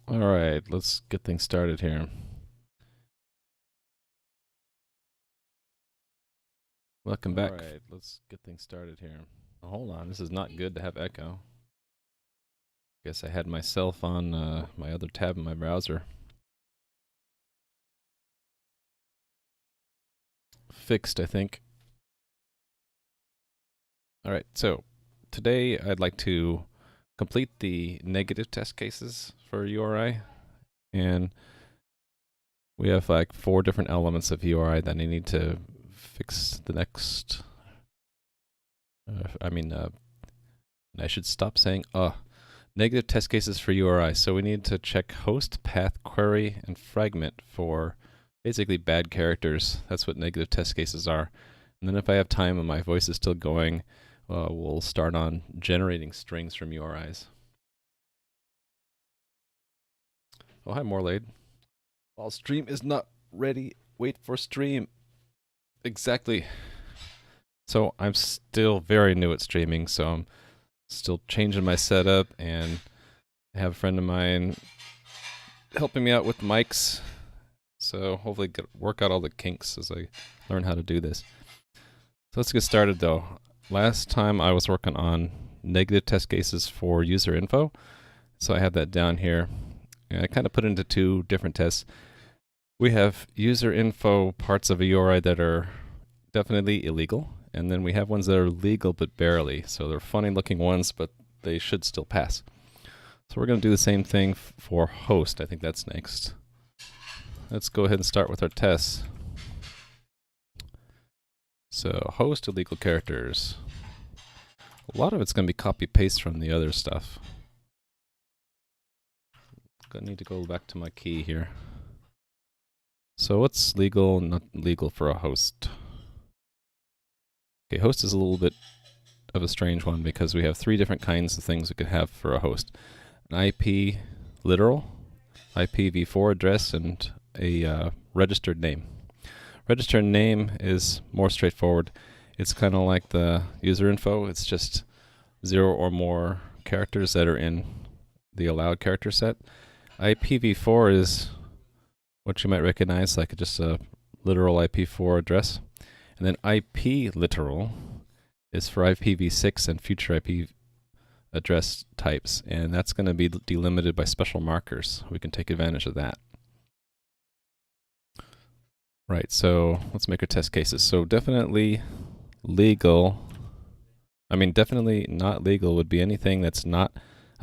Alright, let's get things started here. Welcome back. Alright, let's get things started here. Oh, hold on, this is not good to have echo. Guess I had myself on my other tab in my browser. Fixed, I think. Alright, so today I'd like to complete the negative test cases for URI. And we have like 4 different elements of URI that I need to fix the next. I should stop saying negative test cases for URI. So we need to check host, path, query, and fragment for basically bad characters. That's what negative test cases are. And then if I have time and my voice is still going, we'll start on generating strings from URIs. Oh, hi, Morlade. While stream is not ready, wait for stream. Exactly. So I'm still very new at streaming, so I'm still changing my setup, and I have a friend of mine helping me out with mics. So hopefully work out all the kinks as I learn how to do this. So let's get started though. Last time I was working on negative test cases for user info. So I have that down here. And I kind of put it into 2 different tests. We have user info parts of a URI that are definitely illegal. And then we have ones that are legal but barely. So they're funny looking ones, but they should still pass. So we're going to do the same thing for host. I think that's next. Let's go ahead and start with our tests. So host illegal characters. A lot of it's going to be copy paste from the other stuff. I need to go back to my key here. So what's legal, not legal for a host? Okay, host is a little bit of a strange one because we have 3 different kinds of things we could have for a host. An IP literal, IPv4 address, and a registered name. Registered name is more straightforward. It's kind of like the user info. It's just 0 or more characters that are in the allowed character set. IPv4 is what you might recognize, like just a literal IP4 address. And then IP literal is for IPv6 and future IP address types, and that's going to be delimited by special markers. We can take advantage of that. Right, so let's make our test cases. So definitely legal, definitely not legal would be anything that's not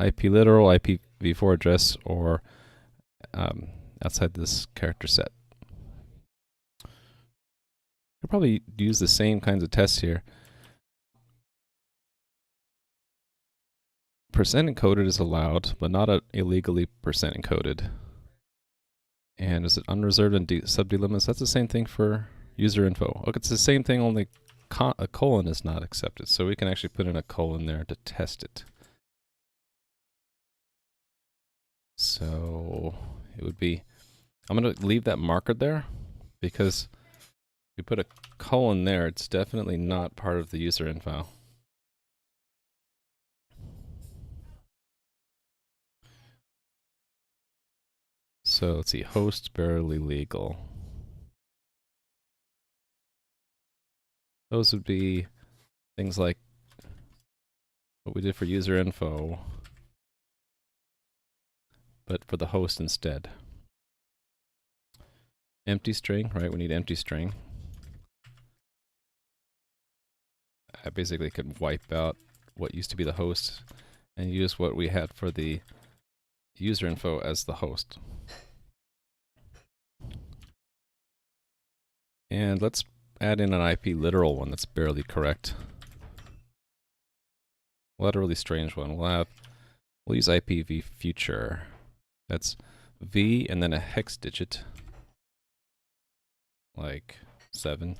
IP literal, IPv4 address, or outside this character set. I'll probably use the same kinds of tests here. Percent encoded is allowed, but not illegally percent encoded. And is it unreserved and sub-delimits? That's the same thing for user info. Okay, it's the same thing, only a colon is not accepted. So we can actually put in a colon there to test it. So it would be, I'm going to leave that marker there because if we put a colon there, it's definitely not part of the user info. So let's see, host barely legal. Those would be things like what we did for user info, but for the host instead. Empty string, right? We need empty string. I basically could wipe out what used to be the host and use what we had for the user info as the host. And let's add in an IP literal one that's barely correct. We'll add a really strange one. We'll use IPv future. That's V and then a hex digit, like 7.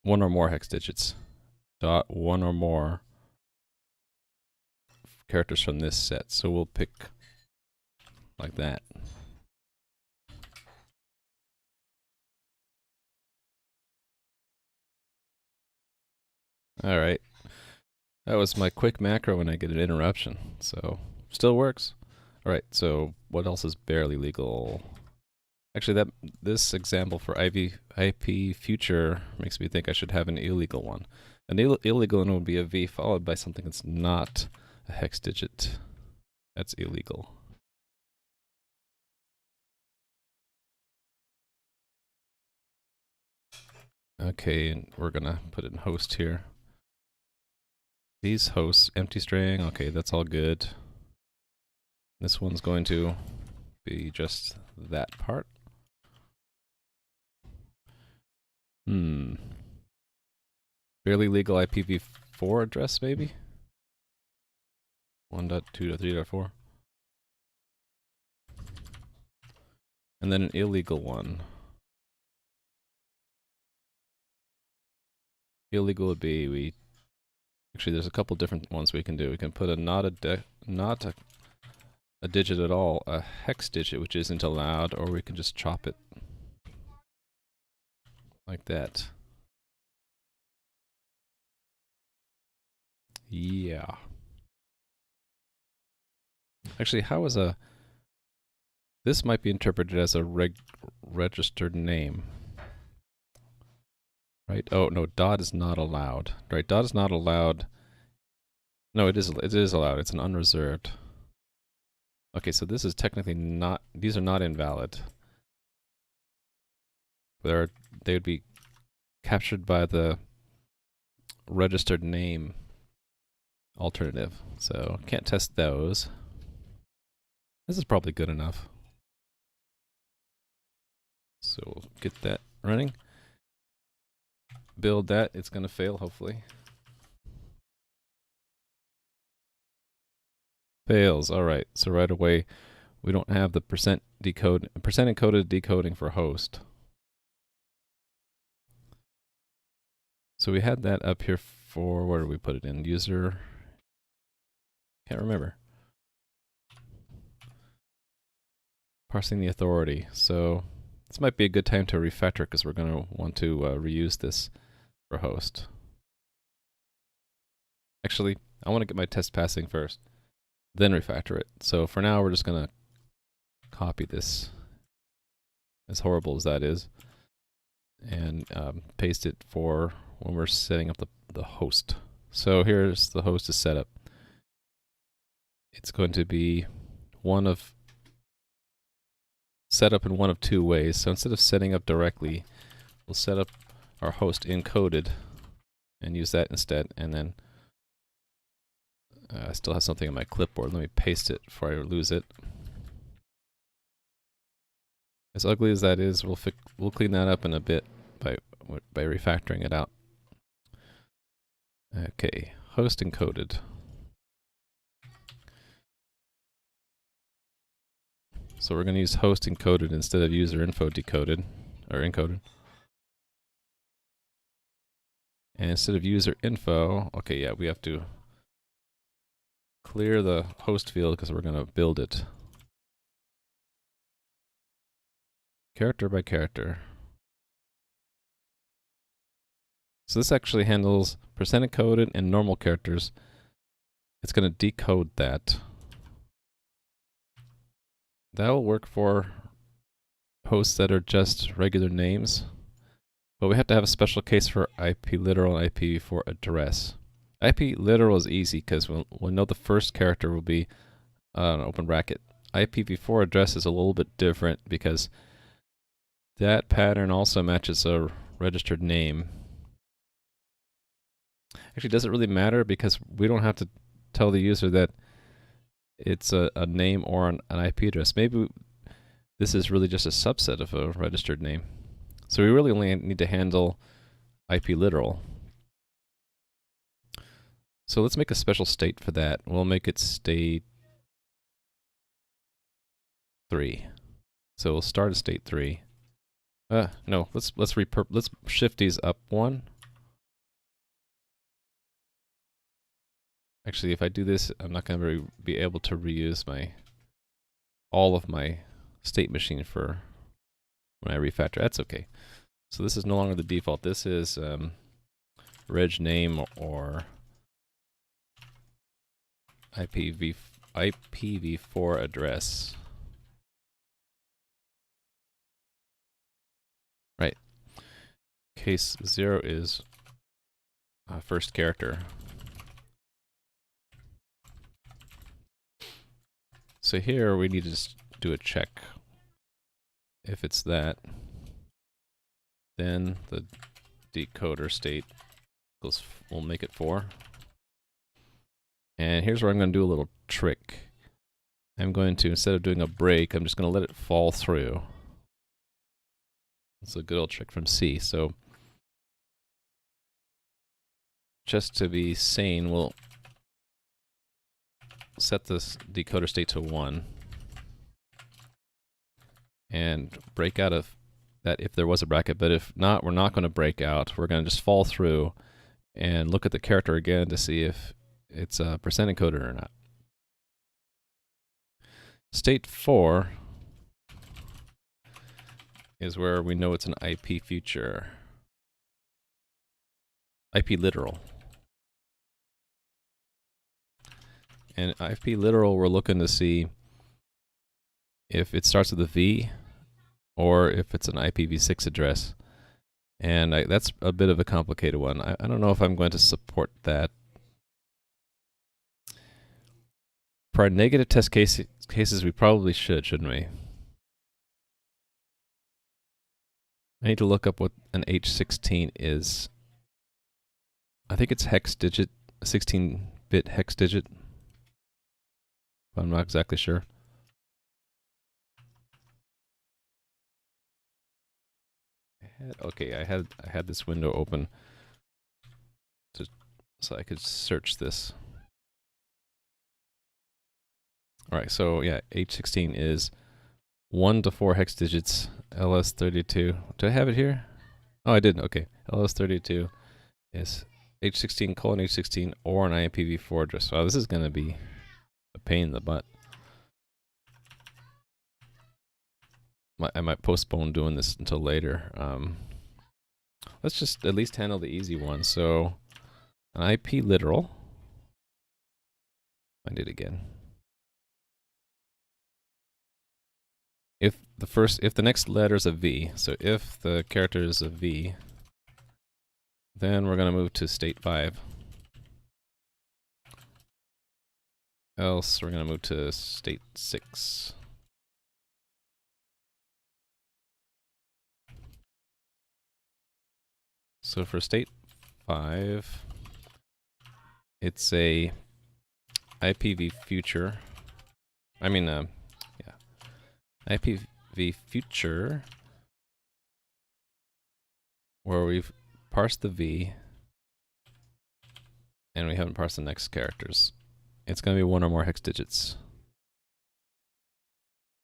1 or more hex digits. Dot 1 or more characters from this set. So we'll pick like that. All right. That was my quick macro when I get an interruption. So still works. All right, so what else is barely legal? Actually, this example for IP future makes me think I should have an illegal one. An illegal one would be a V followed by something that's not a hex digit. That's illegal. Okay, and we're gonna put it in host here. These hosts, empty string, okay, that's all good. This one's going to be just that part. Barely legal IPv4 address, maybe? 1.2.3.4. And then an illegal one. Illegal would be actually there's a couple different ones we can do. We can put a not a digit at all, a hex digit which isn't allowed, or we can just chop it like that. Yeah. Actually, how is this might be interpreted as a registered name. Right? Oh, no, dot is not allowed. Right, dot is not allowed. No, it is allowed. It's an unreserved. Okay, so this is technically not, these are not invalid. They would be captured by the registered name alternative. So can't test those. This is probably good enough. So we'll get that running. Build that. It's going to fail, hopefully. Fails. All right. So right away, we don't have the percent encoded decoding for host. So we had that up here for, where did we put it in? User. Can't remember. Parsing the authority. So this might be a good time to refactor because we're going to want to reuse this for host. Actually, I want to get my test passing first, then refactor it. So for now, we're just going to copy this, as horrible as that is, and paste it for when we're setting up the host. So here's the host is set up. It's going to be set up in one of two ways. So instead of setting up directly, we'll set up our host encoded and use that instead. And then I still have something on my clipboard. Let me paste it before I lose it. As ugly as that is, we'll clean that up in a bit by refactoring it out. Okay, host encoded. So we're going to use host encoded instead of user info decoded, or encoded. And instead of user info, okay, yeah, we have to clear the host field because we're going to build it. Character by character. So this actually handles percent encoded and normal characters. It's going to decode that. That will work for hosts that are just regular names, but we have to have a special case for IP literal and IPv4 address. IP literal is easy because we'll know the first character will be an open bracket. IPv4 address is a little bit different because that pattern also matches a registered name. Actually, does it really matter because we don't have to tell the user that it's a name or an IP address. Maybe this is really just a subset of a registered name. So we really only need to handle IP literal. So let's make a special state for that. We'll make it state 3. So we'll start at state 3. No, let's shift these up 1. Actually, if I do this, I'm not going to be able to reuse all of my state machine for when I refactor. That's okay. So this is no longer the default. This is reg name or IPv4 address. Right. Case 0 is first character. So here we need to just do a check. If it's that, then the decoder state will make it 4. And here's where I'm going to do a little trick. I'm going to, instead of doing a break, I'm just going to let it fall through. It's a good old trick from C. So just to be sane, we'll set this decoder state to 1 and break out of that if there was a bracket, but if not, we're not going to break out. We're going to just fall through and look at the character again to see if it's a percent encoded or not. State 4 is where we know it's an IP future. IP literal. And IP literal, we're looking to see if it starts with a V or if it's an IPv6 address. And that's a bit of a complicated one. I don't know if I'm going to support that. For our negative test cases, we probably should, shouldn't we? I need to look up what an H16 is. I think it's hex digit, 16-bit hex digit. But I'm not exactly sure. Okay, I had this window open so I could search this. All right, so yeah, H16 is 1 to 4 hex digits, LS32. Do I have it here? Oh, I didn't. Okay, LS32 is H16 colon H16 or an IPv4 address. Wow, this is going to be a pain in the butt. I might postpone doing this until later. Let's just at least handle the easy one. So, an IP literal. Find it again. If the next letter is a V, so if the character is a V, then we're going to move to state 5. Else, we're going to move to state 6. So for state 5, it's a IPv future. IPv future, where we've parsed the V and we haven't parsed the next characters. It's going to be 1 or more hex digits.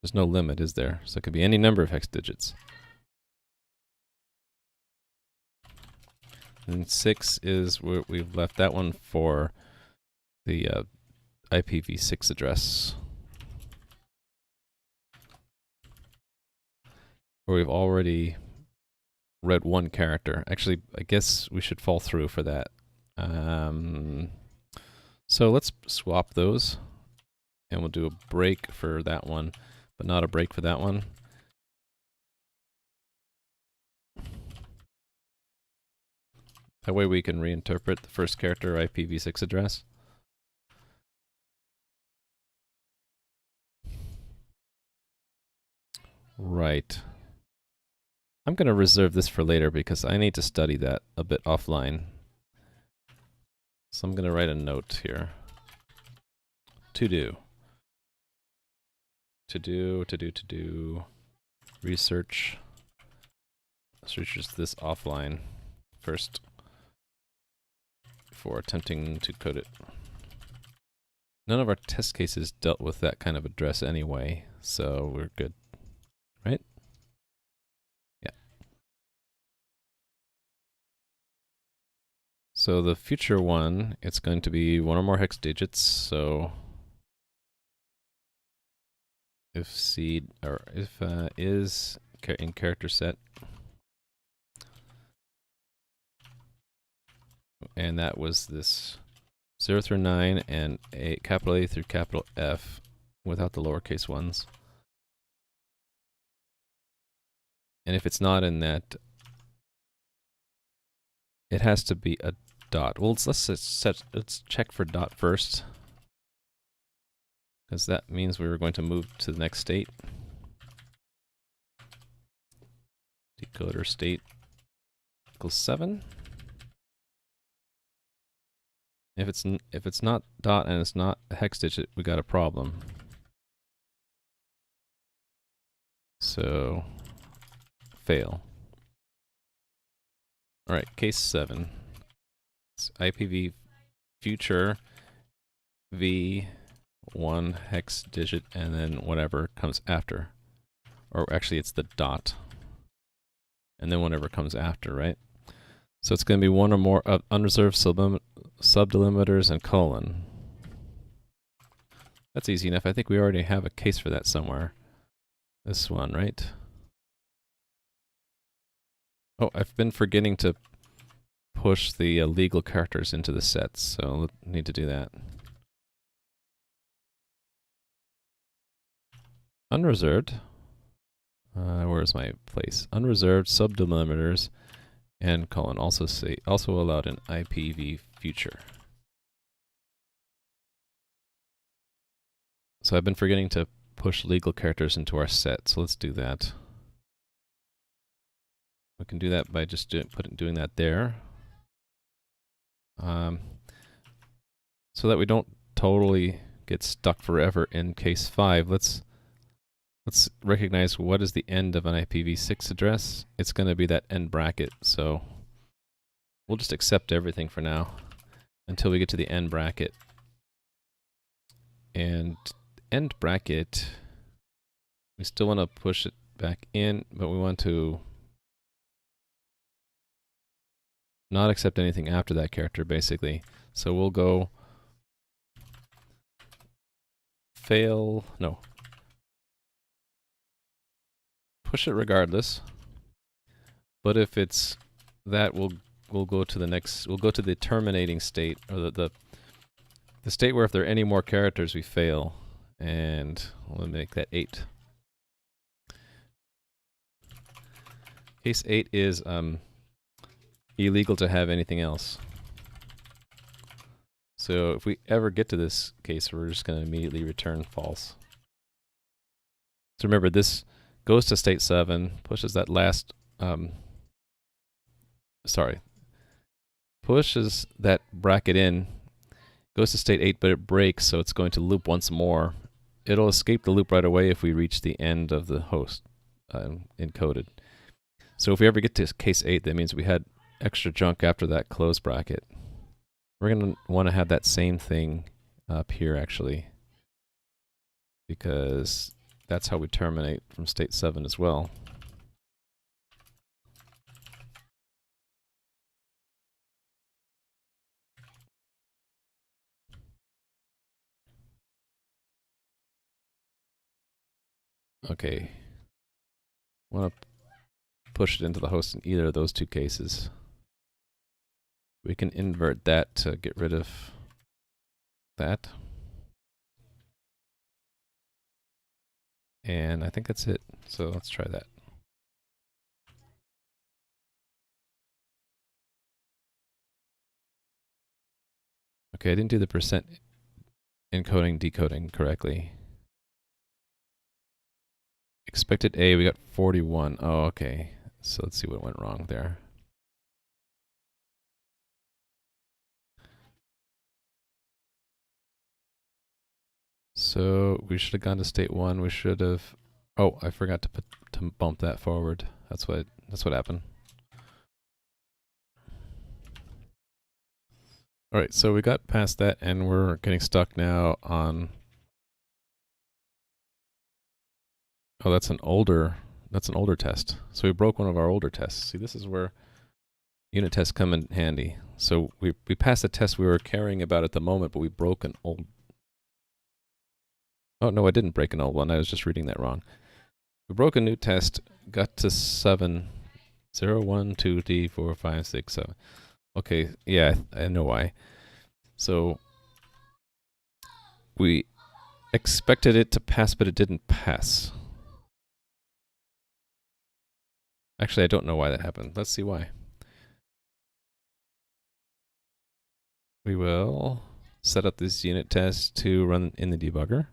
There's no limit, is there? So it could be any number of hex digits. And 6 is we've left that one for the IPv6 address, where we've already read 1 character. Actually, I guess we should fall through for that. So let's swap those, and we'll do a break for that one, but not a break for that one. That way we can reinterpret the first character IPv6 address. Right. I'm going to reserve this for later because I need to study that a bit offline. So I'm going to write a note here. To do. Research. Searches this offline first before attempting to code it. None of our test cases dealt with that kind of address anyway, so we're good, right? Yeah. So the future one, it's going to be 1 or more hex digits, so if seed, or if is in character set, and that was this 0 through 9 and capital A through capital F without the lowercase ones. And if it's not in that, it has to be a dot. Well, let's check for dot first, because that means we were going to move to the next state. Decoder state equals 7. If it's not dot and it's not a hex digit, we got a problem. So fail. All right, case 7. It's IPv future v1 hex digit and then whatever comes after. Or actually it's the dot. And then whatever comes after, right? So it's going to be one or more unreserved subdelimiters and colon. That's easy enough. I think we already have a case for that somewhere. This one, right? Oh, I've been forgetting to push the legal characters into the sets, so I need to do that. Unreserved. Where's my place? Unreserved subdelimiters and colon. Also allowed in IPv future. So I've been forgetting to push legal characters into our set, so let's do that. We can do that by just doing that there. So that we don't totally get stuck forever in case 5, let's recognize what is the end of an IPv6 address. It's going to be that end bracket, so we'll just accept everything for now until we get to the end bracket. And end bracket, we still want to push it back in, but we want to not accept anything after that character, basically. So we'll go push it regardless. But if it's that, we'll go to the next. We'll go to the terminating state, or the state where if there are any more characters, we fail, and we'll make that 8. Case 8 is illegal to have anything else. So if we ever get to this case, we're just going to immediately return false. So remember, this goes to state 7, pushes that last, pushes that bracket in, goes to state 8, but it breaks, so it's going to loop once more. It'll escape the loop right away if we reach the end of the host encoded. So if we ever get to case 8, that means we had extra junk after that close bracket. We're going to want to have that same thing up here, actually, because that's how we terminate from state 7 as well. Okay. I want to push it into the host in either of those two cases. We can invert that to get rid of that. And I think that's it. So let's try that. Okay, I didn't do the percent encoding decoding correctly. Expected A, we got 41. Oh, okay. So let's see what went wrong there. So we should have gone to state 1. We should have. Oh, I forgot to bump that forward. That's what happened. All right, so we got past that, and we're getting stuck now on. Oh, that's an older test. So we broke one of our older tests. See, this is where unit tests come in handy. So we passed a test we were caring about at the moment, but we broke an old. Oh no, I didn't break an old one. I was just reading that wrong. We broke a new test, got to 7, 0, 1, 2, 3, 4, 5, 6, 7. Okay, yeah, I know why. So we expected it to pass, but it didn't pass. Actually, I don't know why that happened. Let's see why. We will set up this unit test to run in the debugger.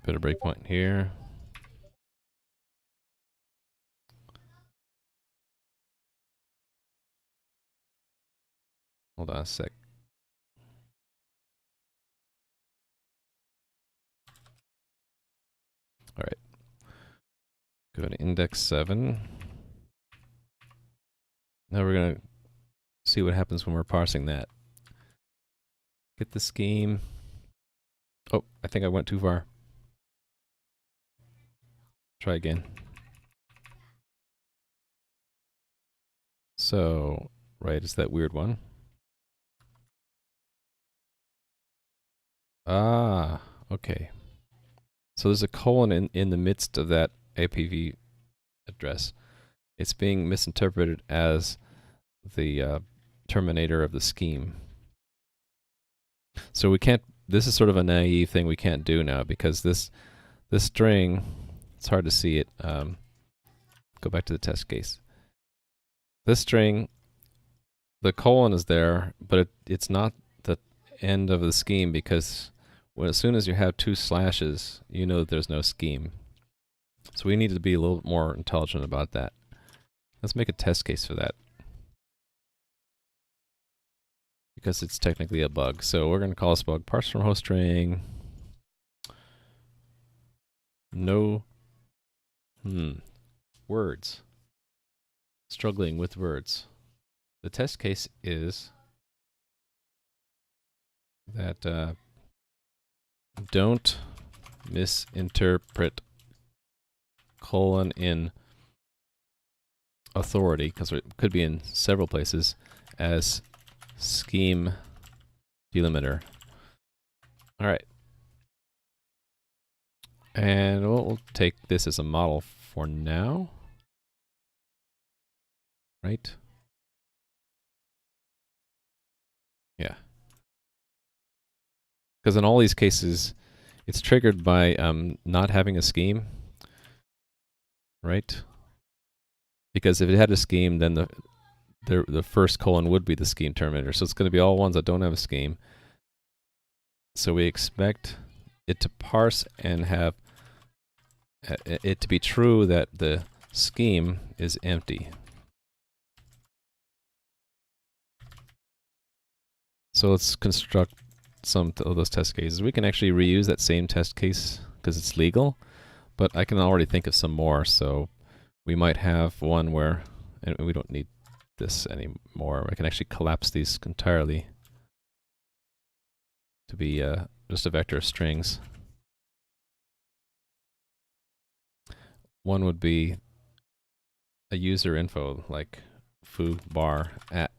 Put a breakpoint here. Hold on a sec. All right. Go to index 7. Now we're going to see what happens when we're parsing that. Get the scheme. Oh, I think I went too far. Try again. So, right, it's that weird one. Ah, okay. So there's a colon in the midst of that APV address. It's being misinterpreted as the terminator of the scheme. So we can't, this is sort of a naive thing we can't do now, because this string, it's hard to see it. Go back to the test case. This string, the colon is there, but it's not the end of the scheme, because as soon as you have 2 slashes, you know that there's no scheme. So we need to be a little more intelligent about that. Let's make a test case for that, because it's technically a bug. So we're going to call this bug parse from host string. No words. Struggling with words. The test case is that don't misinterpret colon in authority, because it could be in several places, as scheme delimiter. All right. And we'll take this as a model for now. Right? Yeah. Because in all these cases, it's triggered by not having a scheme, right? Because if it had a scheme, then the first colon would be the scheme terminator. So it's going to be all ones that don't have a scheme. So we expect it to parse and have it to be true that the scheme is empty. So let's construct some of those test cases. We can actually reuse that same test case because it's legal, but I can already think of some more. So we might have one where, and we don't need this anymore. I can actually collapse these entirely to be just a vector of strings. One would be a user info like foo bar at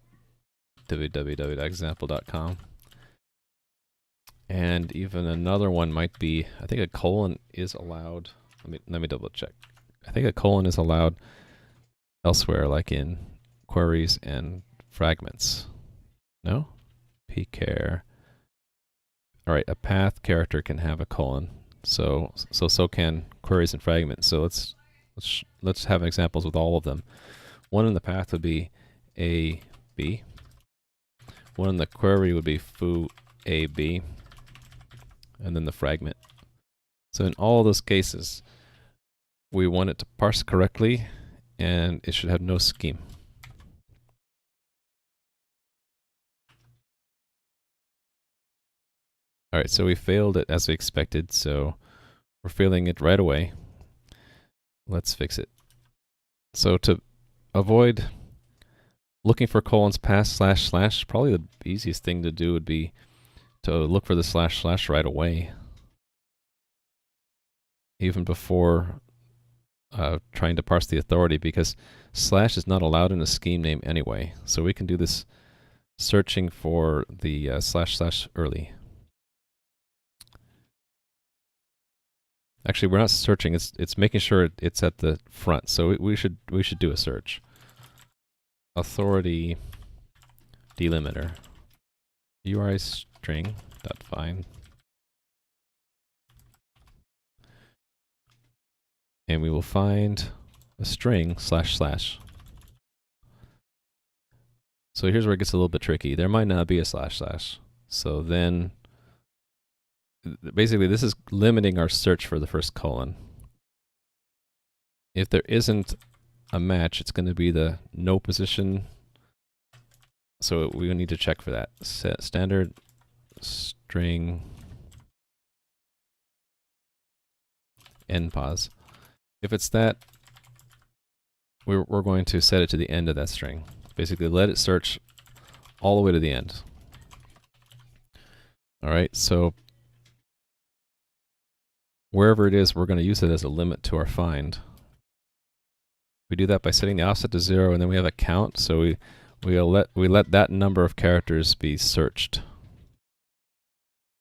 www.example.com. And even another one might be, I think a colon is allowed. Let me double check. I think a colon is allowed elsewhere, like in queries and fragments. No? pchar. All right, a path character can have a colon. So can queries and fragments. So let's have examples with all of them. One in the path would be a b. One in the query would be foo a b, and then the fragment. So in all of those cases, we want it to parse correctly, and it should have no scheme. All right, so we failed it as we expected, so we're failing it right away. Let's fix it. So to avoid looking for colons past // probably the easiest thing to do would be to look for the // right away, even before trying to parse the authority, because slash is not allowed in a scheme name anyway. So we can do this searching for the // early. Actually, we're not searching. It's making sure it's at the front. So we should do a search. Authority delimiter. URI string dot find. And we will find a string // So here's where it gets a little bit tricky. There might not be a //. So then, basically, this is limiting our search for the first colon. If there isn't a match, it's going to be the no position. So we need to check for that. Set standard string end pause. If it's that, we're going to set it to the end of that string. Basically, let it search all the way to the end. All right, so wherever it is, we're going to use it as a limit to our find. We do that by setting the offset to 0, and then we have a count. So we let that number of characters be searched.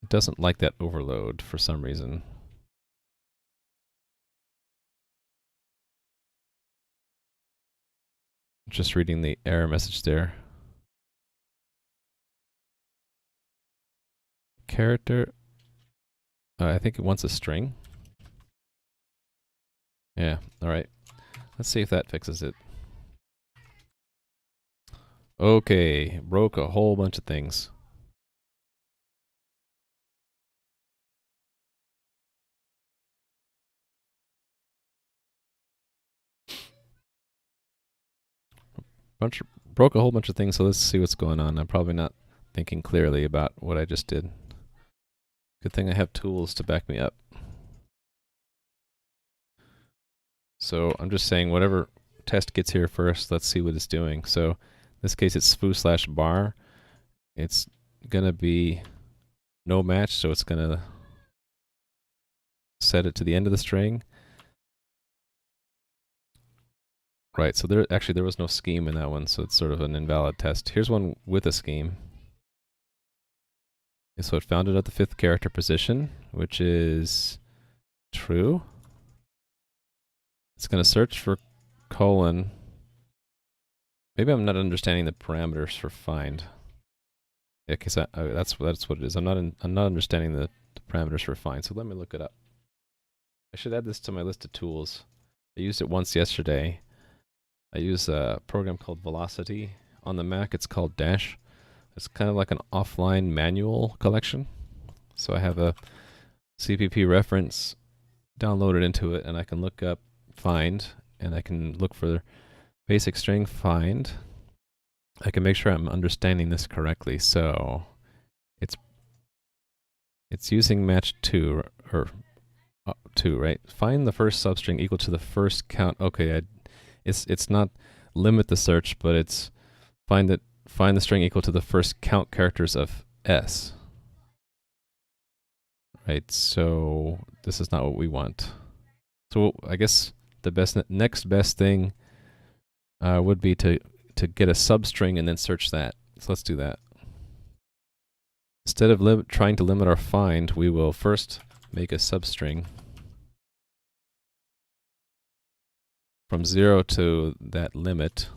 It doesn't like that overload for some reason. Just reading the error message there. Character, I think it wants a string. Yeah, all right. Let's see if that fixes it. Okay, broke a whole bunch of things. Broke a whole bunch of things, so let's see what's going on. I'm probably not thinking clearly about what I just did. Good thing I have tools to back me up. So I'm just saying whatever test gets here first, let's see what it's doing. So in this case, it's foo/bar. It's going to be no match, so it's going to set it to the end of the string. Right, so there was no scheme in that one, so it's sort of an invalid test. Here's one with a scheme. Okay, so it found it at the 5th character position, which is true. It's going to search for colon. Maybe I'm not understanding the parameters for find. Yeah, because that's what it is. I'm not understanding the parameters for find. So let me look it up. I should add this to my list of tools. I used it once yesterday. I use a program called Velocity. On the Mac, it's called Dash. It's kind of like an offline manual collection. So I have a CPP reference downloaded into it, and I can look up find, and I can look for basic string find. I can make sure I'm understanding this correctly. So it's using match 2 or 2, right? Find the first substring equal to the first count. Okay, it's not limit the search, but it's find the string equal to the first count characters of S. Right, so this is not what we want. So I guess the next best thing would be to get a substring and then search that. So let's do that. Instead of trying to limit our find, we will first make a substring from 0 to that limit,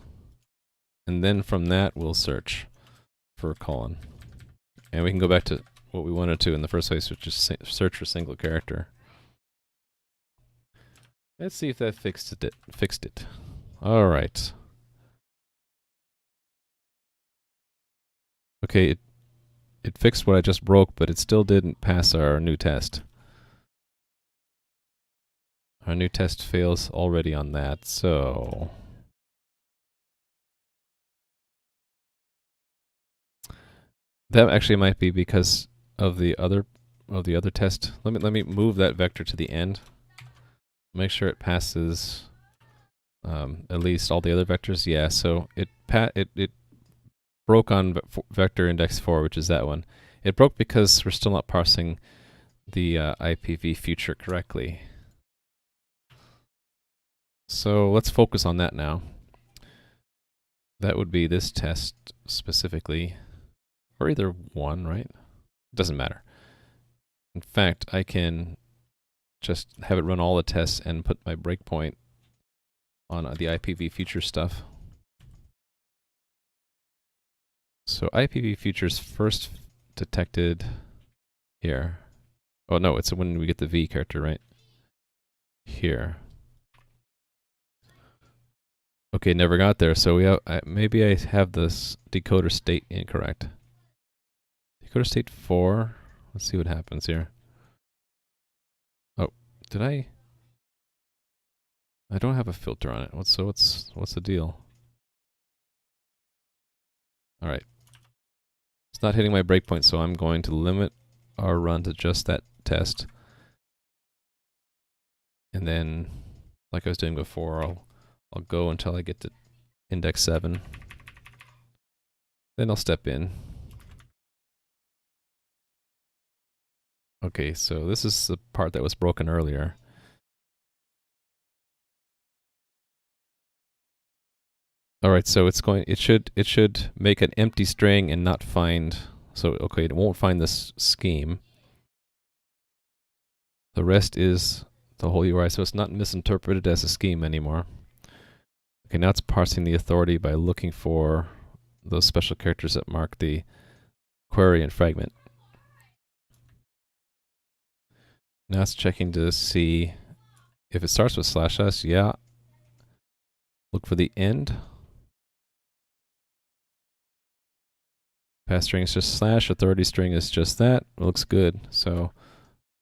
and then from that we'll search for a colon. And we can go back to what we wanted to in the first place, which is search for single character. Let's see if that fixed it. All right. Okay, it fixed what I just broke, but it still didn't pass our new test. Our new test fails already on that, so that actually might be because of the other test. Let me move that vector to the end. Make sure it passes at least all the other vectors. Yeah, so it broke on vector index 4, which is that one. It broke because we're still not parsing the IPv future correctly. So let's focus on that now. That would be this test specifically, or either one, right? It doesn't matter. In fact, I can just have it run all the tests and put my breakpoint on the IPv feature stuff. So IPv features first detected here. Oh no, it's when we get the V character, right? Here. Okay, never got there. So we have, maybe I have this decoder state incorrect. Decoder state 4. Let's see what happens here. Oh, did I? I don't have a filter on it. What's the deal? All right. It's not hitting my breakpoint, so I'm going to limit our run to just that test. And then, like I was doing before, I'll go until I get to index 7. Then I'll step in. Okay, so this is the part that was broken earlier. All right, so it should make an empty string and not find, so okay, it won't find this scheme. The rest is the whole URI, so it's not misinterpreted as a scheme anymore. Okay, now it's parsing the authority by looking for those special characters that mark the query and fragment. Now it's checking to see if it starts with /s, yeah. Look for the end. Pass string is just /, authority string is just that. It looks good. So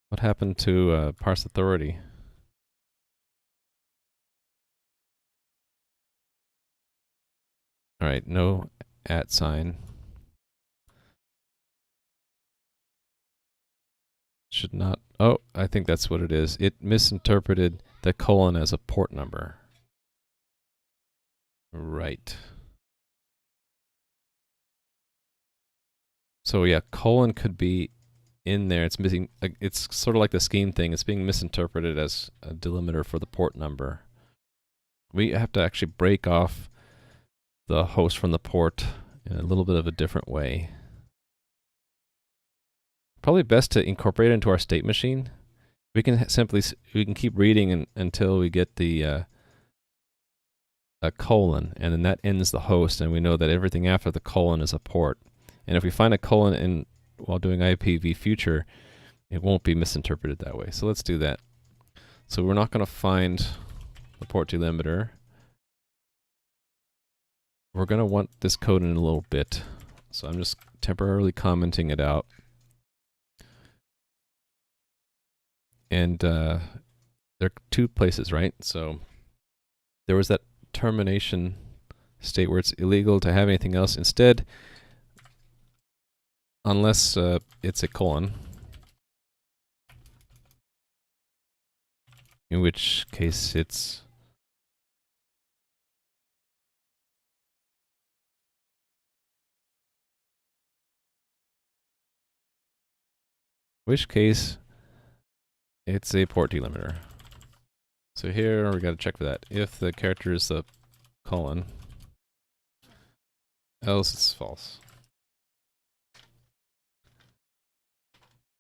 what happened to parse authority? All right, no @ sign. Should not, oh, I think that's what it is. It misinterpreted the colon as a port number. Right. So yeah, colon could be in there. It's missing, it's sort of like the scheme thing. It's being misinterpreted as a delimiter for the port number. We have to actually break off the host from the port in a little bit of a different way. Probably best to incorporate it into our state machine. We can keep reading until we get the a colon, and then that ends the host, and we know that everything after the colon is a port. And if we find a colon while doing IPv future, it won't be misinterpreted that way. So let's do that. So we're not going to find the port delimiter. We're going to want this code in a little bit. So I'm just temporarily commenting it out. And there are 2 places, right? So there was that termination state where it's illegal to have anything else. Instead, unless it's a colon, in which case it's a port delimiter. So here we got to check for that. If the character is a colon, else it's false.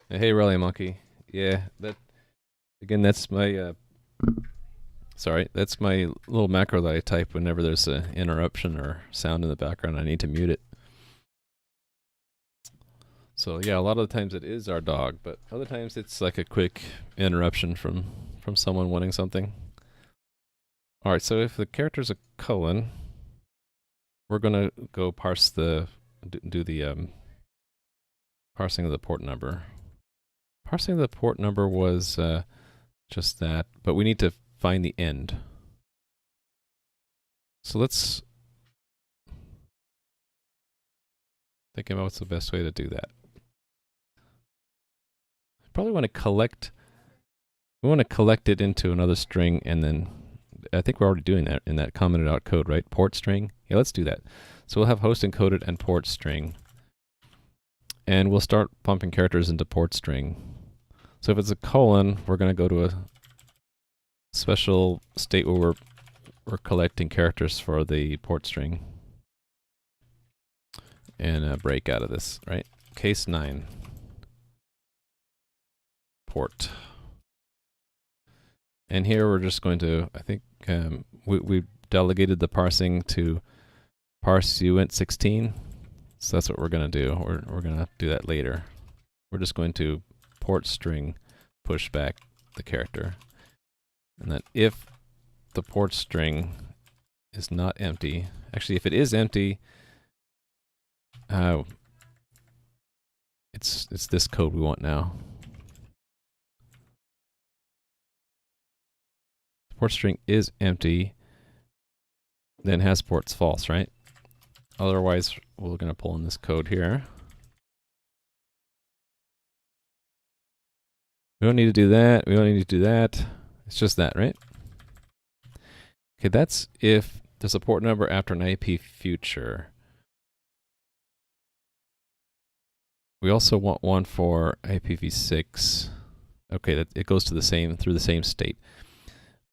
Hey, Rally Monkey. Yeah, that's my that's my little macro that I type whenever there's an interruption or sound in the background. I need to mute it. So yeah, a lot of the times it is our dog, but other times it's like a quick interruption from someone wanting something. All right, so if the character's a colon, we're gonna go parse do the parsing of the port number. Parsing of the port number was just that, but we need to find the end. So let's think about what's the best way to do that. Probably want to collect. We want to collect it into another string, and then I think we're already doing that in that commented out code, right? Port string. Yeah, let's do that. So we'll have host encoded and port string, and we'll start pumping characters into port string. So if it's a colon, we're going to go to a special state where we're collecting characters for the port string, and break out of this, right? Case 9. Port. And here we're just going to, I think we delegated the parsing to parse uint16. So that's what we're going to do. We're going to do that later. We're just going to port string push back the character. And then if the port string is not empty, actually if it is empty, it's this code we want now. The port string is empty, then has ports false, right? Otherwise, we're going to pull in this code here. We don't need to do that. We don't need to do that. It's just that, right? Okay, that's if there's a port number after an IP future. We also want one for IPv6. Okay, that it goes to the same through the same state.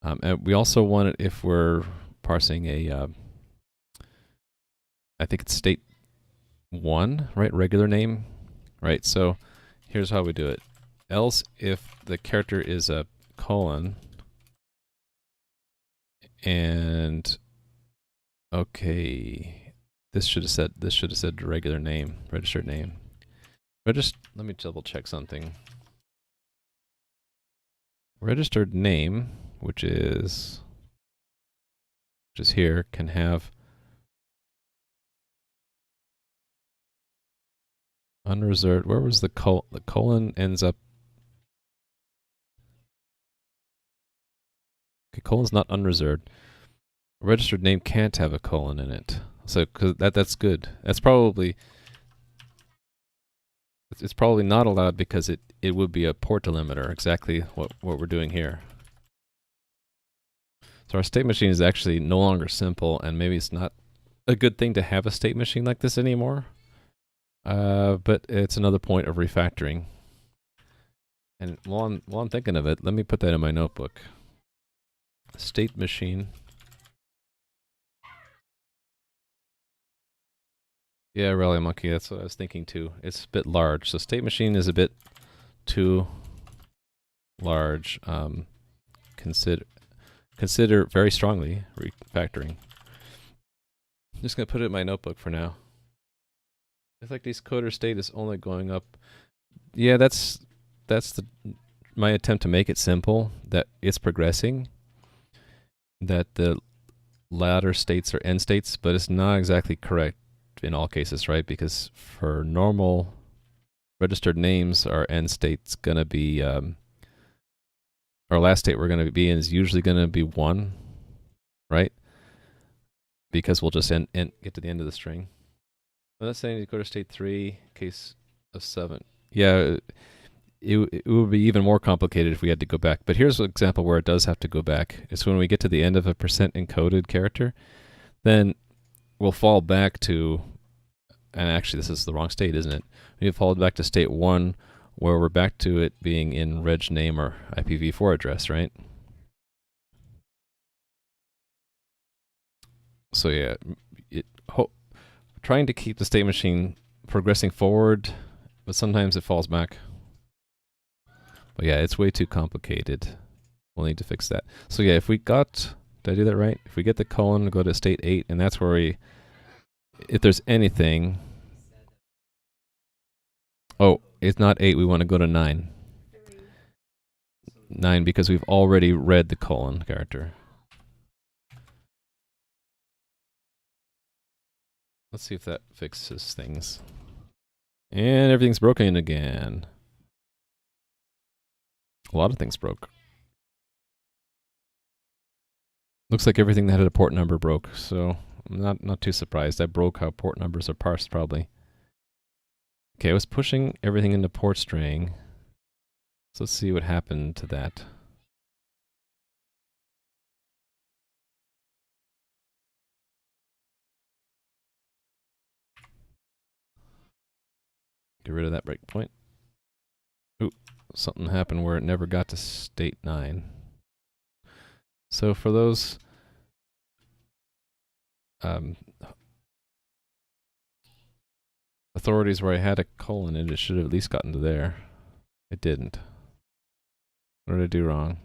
And we also want it if we're parsing a, I think it's state 1, right? Regular name, right? So here's how we do it. Else if the character is a colon, and okay, this should have said regular name, registered name. Let me double check something. Registered name, which is here, can have unreserved. Where was the colon? The colon ends up. Okay, colon's not unreserved. A registered name can't have a colon in it. So that's good. That's probably it's probably not allowed because it would be a port delimiter, exactly what we're doing here. So our state machine is actually no longer simple, and maybe it's not a good thing to have a state machine like this anymore. But it's another point of refactoring. And while I'm thinking of it, let me put that in my notebook. State machine. Yeah, Rally Monkey, that's what I was thinking too. It's a bit large. So state machine is a bit too large. Consider very strongly refactoring. I'm just going to put it in my notebook for now. It's like decoder state is only going up. Yeah, that's my attempt to make it simple, that it's progressing, that the latter states are end states, but it's not exactly correct in all cases, right? Because for normal registered names, our end state's going to be, our last state we're going to be in is usually going to be 1, right? Because we'll just get to the end of the string. Well, that's saying decoder state 3, case of 7. Yeah, it would be even more complicated if we had to go back. But here's an example where it does have to go back. It's when we get to the end of a percent encoded character, then we'll fall back to, and actually this is the wrong state, isn't it? We fall back to state 1, where we're back to it being in reg name or IPv4 address, right? So yeah, trying to keep the state machine progressing forward, but sometimes it falls back. But yeah, it's way too complicated. We'll need to fix that. So yeah, if we got, did I do that right? If we get the colon, go to state 8, and that's where we, if there's anything, oh, it's not 8, we want to go to 9. 9 because we've already read the colon character. Let's see if that fixes things. And everything's broken again. A lot of things broke. Looks like everything that had a port number broke, so I'm not too surprised. I broke how port numbers are parsed, probably. Okay, I was pushing everything into port string. So let's see what happened to that. Get rid of that breakpoint. Ooh, something happened where it never got to state 9. So for those authorities where I had a colon in it, should have at least gotten to there. It didn't. What did I do wrong?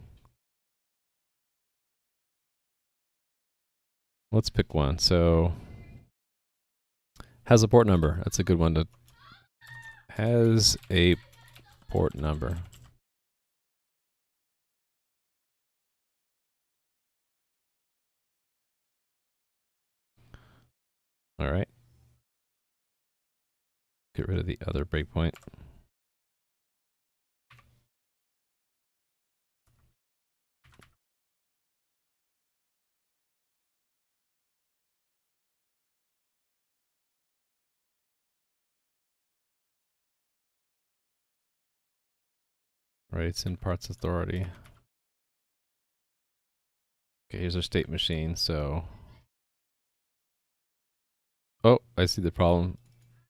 let's pick one. So, has a port number. That's a good one to. Has a port number. All right. Get rid of the other breakpoint. Right, it's in parts authority. Okay, here's our state machine. So, oh, I see the problem.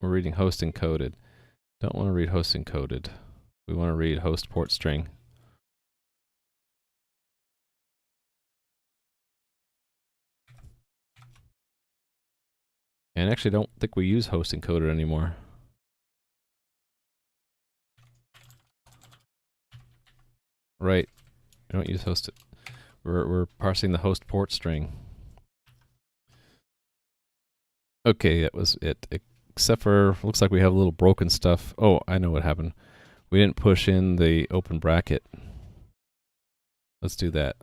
We're reading host encoded. Don't want to read host encoded. We want to read host port string. And actually, I don't think we use host encoded anymore. Right, we don't use host. We're parsing the host port string. Okay, that was it. Except for, looks like we have a little broken stuff. Oh, I know what happened. We didn't push in the open bracket. Let's do that.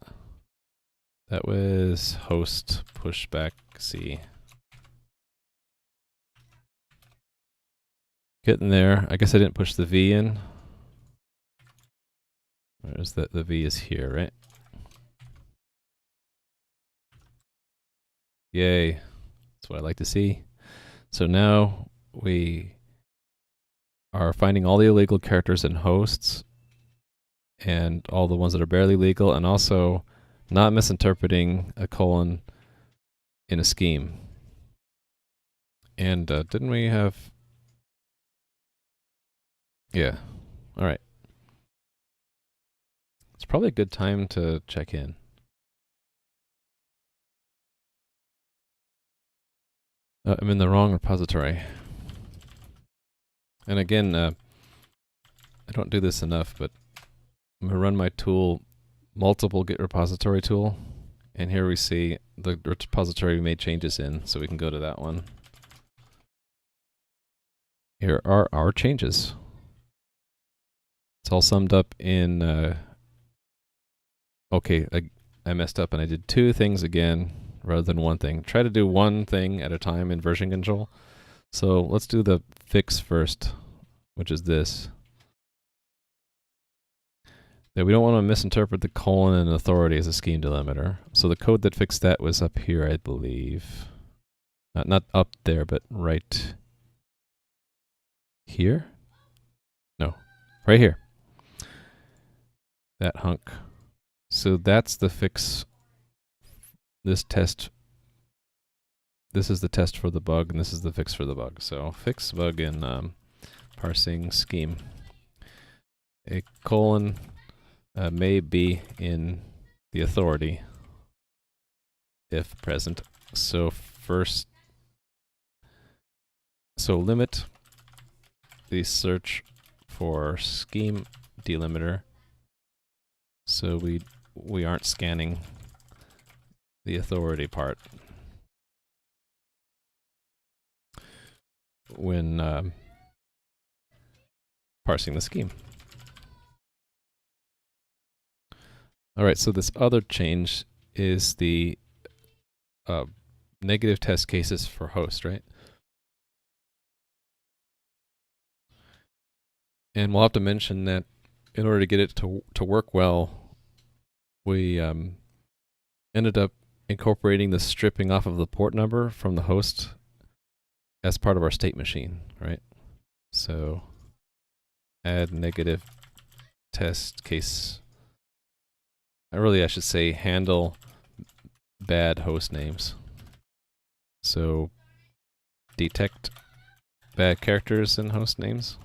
That was host pushback C. Getting there. I guess I didn't push the V in. Where's the V is here, right? Yay. That's what I like to see. So now we are finding all the illegal characters in hosts and all the ones that are barely legal, and also not misinterpreting a colon in a scheme. And didn't we have... Yeah. All right. It's probably a good time to check in. I'm in the wrong repository. And again, I don't do this enough, but I'm going to run my tool, multiple git repository tool. And here we see the repository we made changes in, so we can go to that one. Here are our changes. It's all summed up in... okay, I messed up and I did two things again rather than one thing. Try to do one thing at a time in version control. So let's do the fix first, which is this. That we don't want to misinterpret the colon and authority as a scheme delimiter. So the code that fixed that was up here, I believe. Not up there, but right here? No, right here. That hunk. So that's the fix. This test. This is the test for the bug, and this is the fix for the bug. So fix bug in parsing scheme. A colon may be in the authority if present. So first, so limit the search for scheme delimiter. So we aren't scanning the authority part when parsing the scheme. All right, so this other change is the negative test cases for host, right? And we'll have to mention that in order to get it to work well, we ended up incorporating the stripping off of the port number from the host as part of our state machine, right? So add negative test case. I should say handle bad host names. So detect bad characters in host names.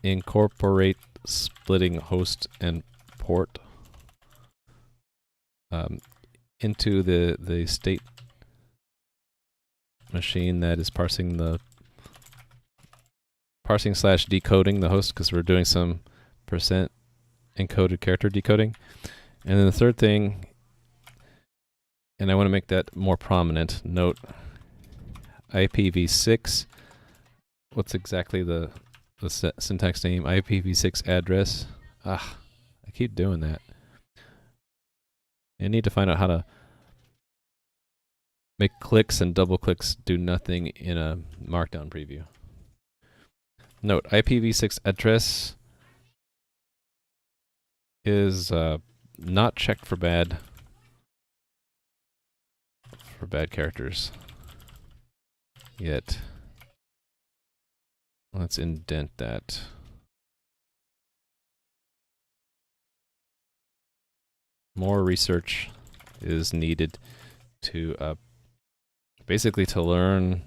Incorporate splitting host and port into the state machine that is parsing / decoding the host, because we're doing some % encoded character decoding. And then the third thing, and I want to make that more prominent, note IPv6. What's exactly the syntax name? IPv6 address. I keep doing that. I need to find out how to make clicks and double clicks do nothing in a markdown preview. Note, IPv6 address is not checked for bad characters yet. Let's indent that. More research is needed to basically to learn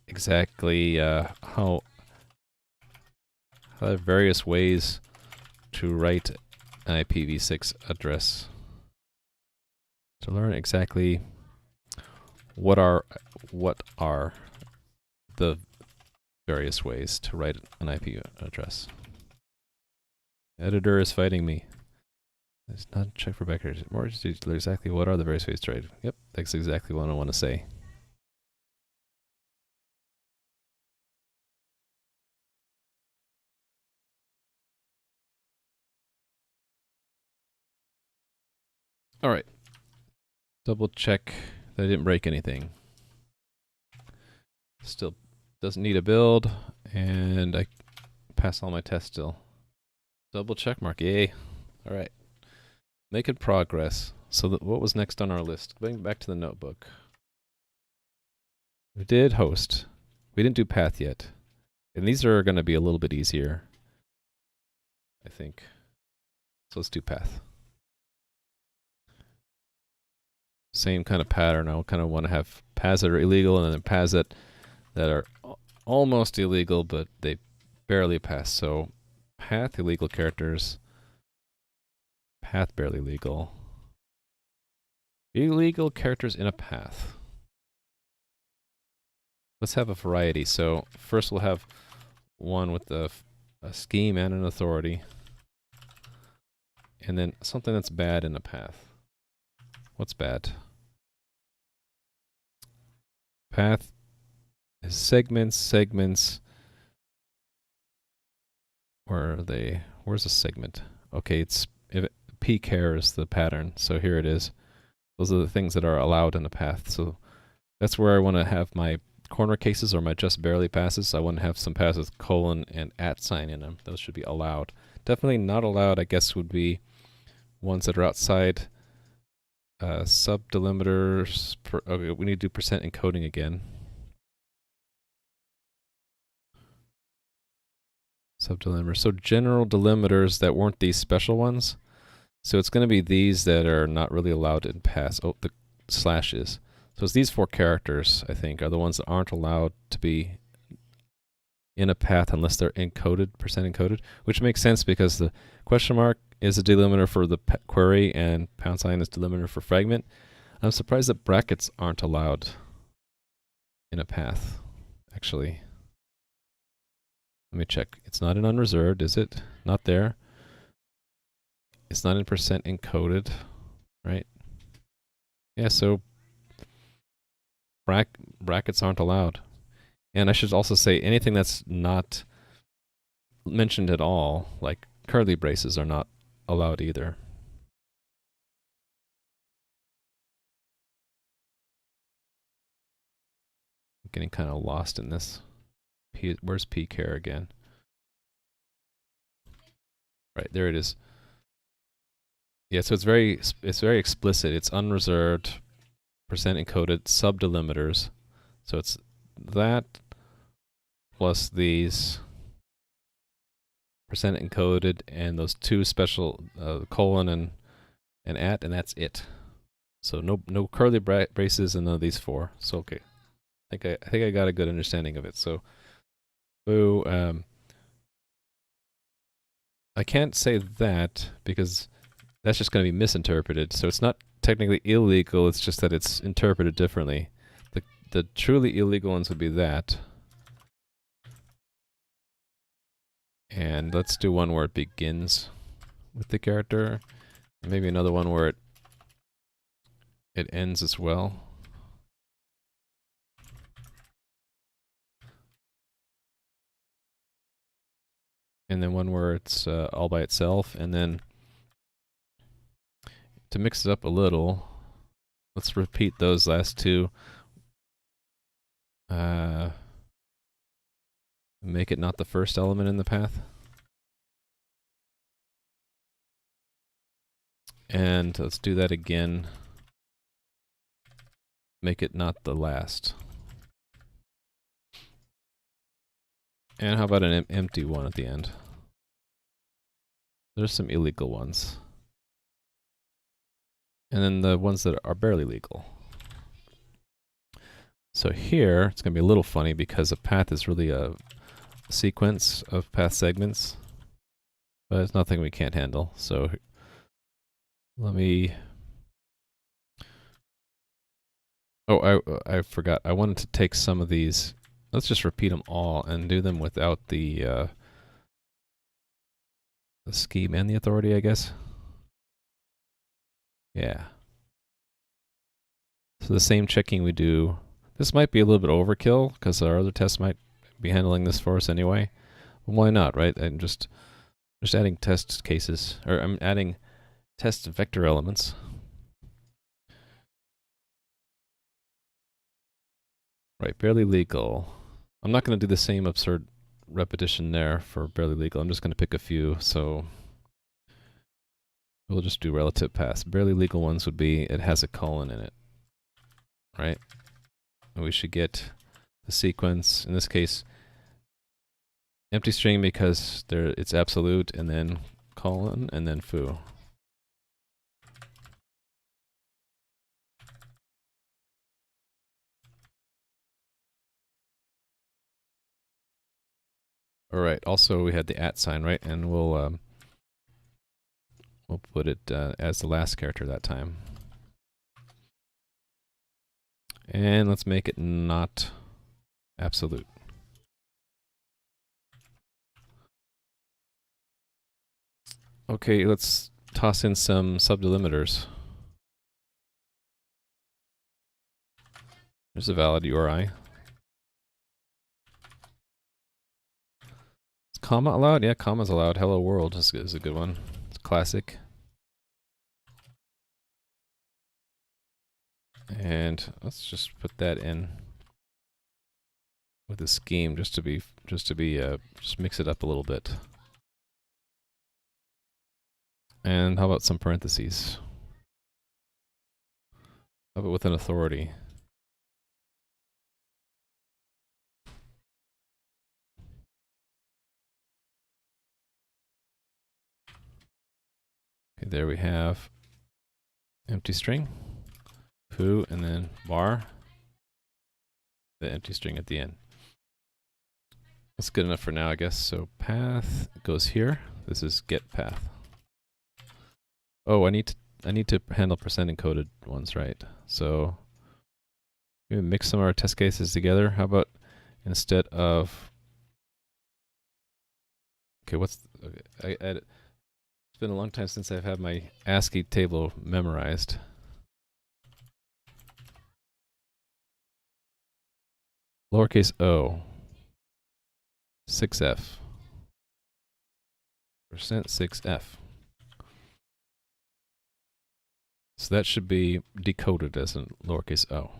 exactly how there are various ways to write an IPv6 address. To learn exactly what are the various ways to write an IP address. Editor is fighting me. It's not check for backers. More exactly what are the various ways to write. Yep, that's exactly what I want to say. All right. Double check that I didn't break anything. Still doesn't need a build, and I pass all my tests still. Double check mark, yay. All right. Making progress. So what was next on our list? Going back to the notebook. We did host. We didn't do path yet. And these are going to be a little bit easier, I think. So let's do path. Same kind of pattern. I kind of want to have paths that are illegal and then paths that are almost illegal, but they barely pass. So path illegal characters, path barely legal, illegal characters in a path. Let's have a variety. So first we'll have one with a scheme and an authority, and then something that's bad in a path. What's bad? Path is segments. Where are they? Where's the segment? Okay, it's pchar is the pattern. So here it is. Those are the things that are allowed in a path. So that's where I want to have my corner cases or my just barely passes. I want to have some paths with colon and @ sign in them. Those should be allowed. Definitely not allowed, I guess, would be ones that are outside sub-delimiters. Okay, we need to do percent encoding again. Sub-delimiters. So general delimiters that weren't these special ones. So it's going to be these that are not really allowed in paths. Oh, the slash is. So it's these 4 characters, I think, are the ones that aren't allowed to be in a path unless they're encoded, percent encoded, which makes sense because the question mark is a delimiter for the query and # is delimiter for fragment. I'm surprised that brackets aren't allowed in a path, actually. Let me check. It's not in unreserved, is it? Not there. It's not in percent encoded, right? Yeah, so brackets aren't allowed. And I should also say anything that's not mentioned at all, like curly braces, are not allowed either. I'm getting kind of lost in this. Where's pchar again? Right, there it is. Yeah, so it's very explicit. It's unreserved, percent encoded, sub-delimiters. So it's that plus these percent encoded and those 2 special colon and @ and that's it. So no curly braces and none of these 4. So okay, I think I got a good understanding of it. So I can't say that because that's just going to be misinterpreted. So it's not technically illegal, it's just that it's interpreted differently. The truly illegal ones would be that. And let's do one where it begins with the character. And maybe another one where it ends as well. And then one where it's all by itself. And then to mix it up a little, let's repeat those last two. Make it not the first element in the path. And let's do that again. Make it not the last. And how about an empty one at the end? There's some illegal ones. And then the ones that are barely legal. So here, it's going to be a little funny because a path is really a sequence of path segments. But it's nothing we can't handle. So let me... Oh, I forgot. I wanted to take some of these. Let's just repeat them all and do them without the scheme and the authority, I guess. Yeah. So the same checking we do. This might be a little bit overkill because our other tests might be handling this for us anyway. But why not, right? And just adding test cases, or I'm adding test vector elements. Right, barely legal. I'm not going to do the same absurd repetition there for barely legal. I'm just going to pick a few. So we'll just do relative paths. Barely legal ones would be it has a colon in it, right? And we should get the sequence, in this case, empty string because it's absolute, and then colon, and then foo. All right. Also, we had the @ sign, right? And we'll put it as the last character that time. And let's make it not absolute. Okay, let's toss in some subdelimiters. There's a valid URI. Is comma allowed? Yeah, comma's allowed. Hello world is a good one. It's classic. And let's just put that in with a scheme just mix it up a little bit. And how about some parentheses? How about with an authority? Okay, there we have empty string, foo, and then bar, the empty string at the end. That's good enough for now, I guess. So path goes here. This is get path. Oh, I need to handle percent encoded ones, right? So maybe mix some of our test cases together. How about instead of it's been a long time since I've had my ASCII table memorized. Lowercase o, 6f, %6f. So that should be decoded as a lowercase o.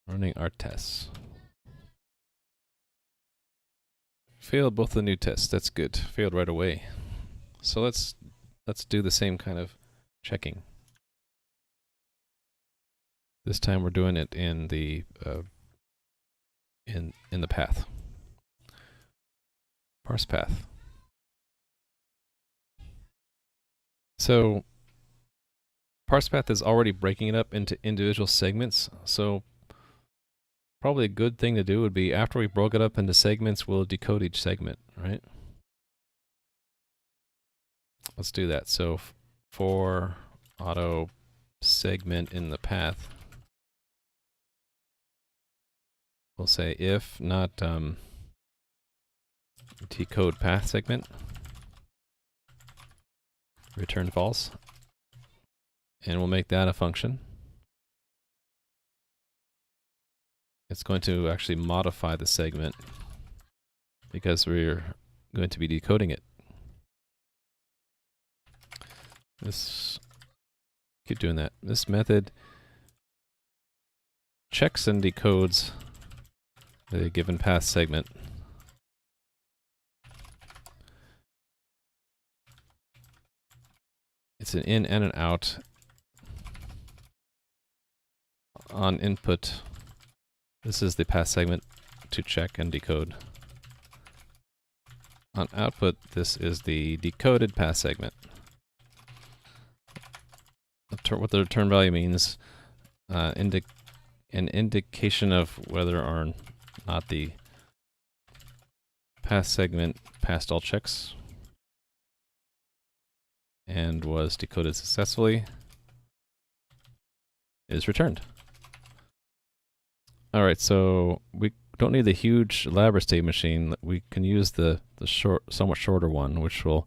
Running our tests. Failed both the new tests. That's good. Failed right away. So let's do the same kind of checking. This time we're doing it in the in the path. Parse path. So parse path is already breaking it up into individual segments. So probably a good thing to do would be after we broke it up into segments, we'll decode each segment, right? Let's do that. So for auto segment in the path, we'll say if not decode path segment, return false, and we'll make that a function. It's going to actually modify the segment because we're going to be decoding it. Keep doing that. This method checks and decodes the given path segment. It's an in and an out. On input, this is the path segment to check and decode. On output, this is the decoded path segment. What the return value means, an indication of whether or not the path segment passed all checks and was decoded successfully, is returned. Alright, so we don't need the huge elaborate state machine. We can use the somewhat shorter one, which will,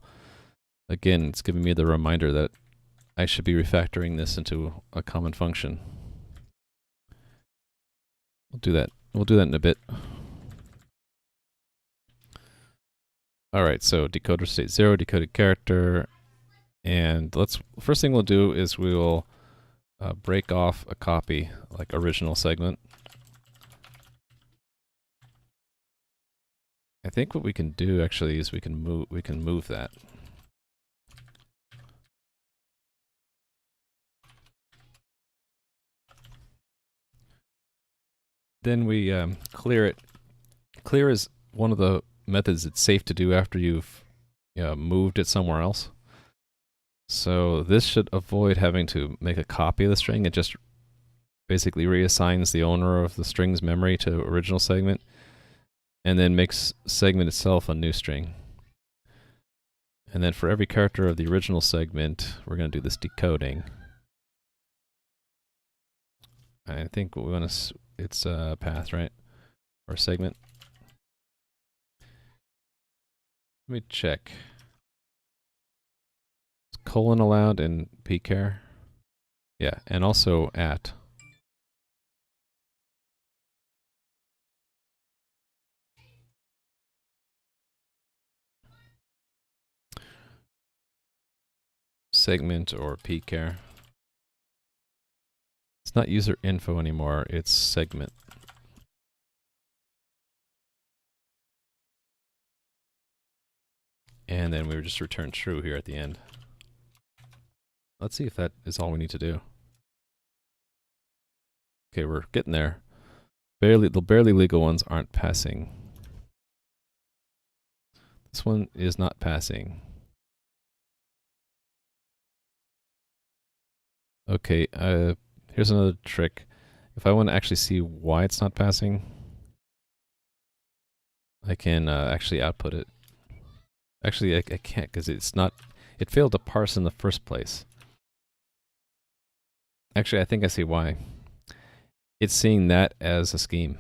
again, it's giving me the reminder that I should be refactoring this into a common function. We'll do that. We'll do that in a bit. Alright, so decoder state 0, decoded character, and first thing we'll do is we will break off a copy, like original segment. I think what we can do actually is we can move that. Then we clear it. Clear is one of the methods it's safe to do after you've moved it somewhere else. So this should avoid having to make a copy of the string. It just basically reassigns the owner of the string's memory to original segment, and then makes segment itself a new string. And then for every character of the original segment, we're going to do this decoding. I think what we want to, it's a path, right? Or segment. Let me check. Is colon allowed in pchar? Yeah, and also at. Segment or pchar. It's not user info anymore, it's segment. And then we just return true here at the end. Let's see if that is all we need to do. Okay, we're getting there. The barely legal ones aren't passing. This one is not passing. Okay, here's another trick. If I want to actually see why it's not passing, I can actually output it. Actually, I can't because it failed to parse in the first place. Actually, I think I see why. It's seeing that as a scheme.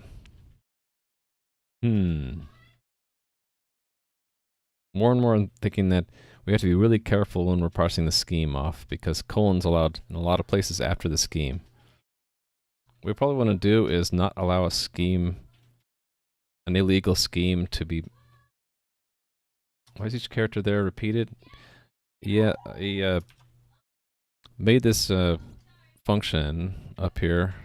More and more I'm thinking that we have to be really careful when we're parsing the scheme off, because colon's allowed in a lot of places after the scheme. What we probably want to do is not allow a scheme, an illegal scheme, to be... Why is each character there repeated? Yeah, he made this function up here.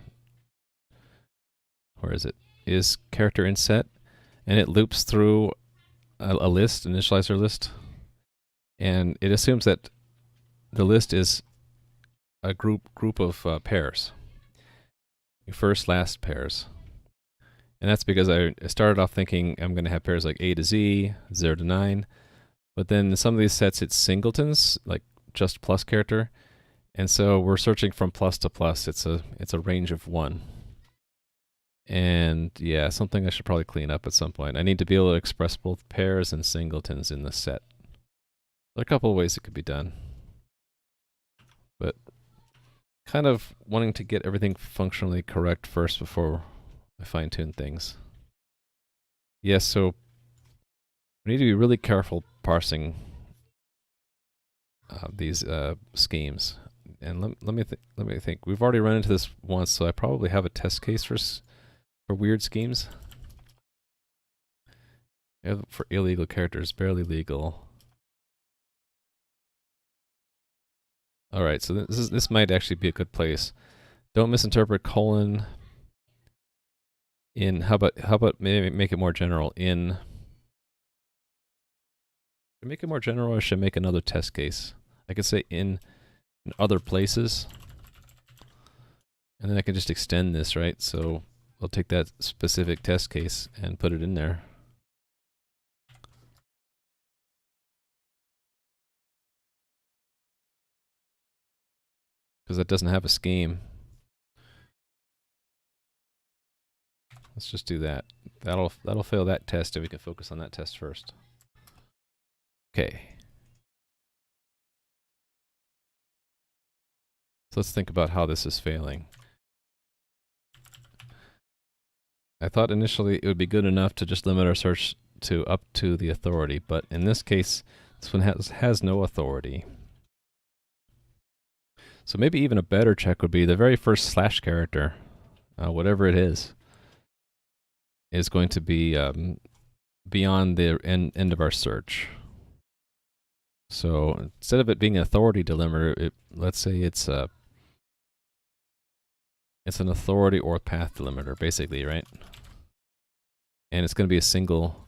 Where is it? Is character in set, and it loops through a list, initializer list, and it assumes that the list is a group of pairs, first last pairs, and that's because I started off thinking I'm going to have pairs like A to Z, 0 to 9, but then in some of these sets it's singletons, like just plus character, and so we're searching from plus to plus. It's a range of 1. And yeah, something I should probably clean up at some point. I need to be able to express both pairs and singletons in the set. There are a couple of ways it could be done. But kind of wanting to get everything functionally correct first before I fine-tune things. Yes, so we need to be really careful parsing these schemes. And let me think. We've already run into this once, so I probably have a test case for weird schemes. For illegal characters, barely legal. All right, so this might actually be a good place. Don't misinterpret colon in. How about maybe make it more general in. Should I make it more general, or should I make another test case? I could say in other places, and then I can just extend this, right? So I'll take that specific test case and put it in there. Because that doesn't have a scheme. Let's just do that. That'll fail that test, and we can focus on that test first. Okay. So let's think about how this is failing. I thought initially it would be good enough to just limit our search to up to the authority, but in this case, this one has no authority. So maybe even a better check would be the very first slash character, whatever it is going to be beyond the end of our search. So instead of it being an authority delimiter, let's say it's an authority or path delimiter, basically, right? And it's going to be a single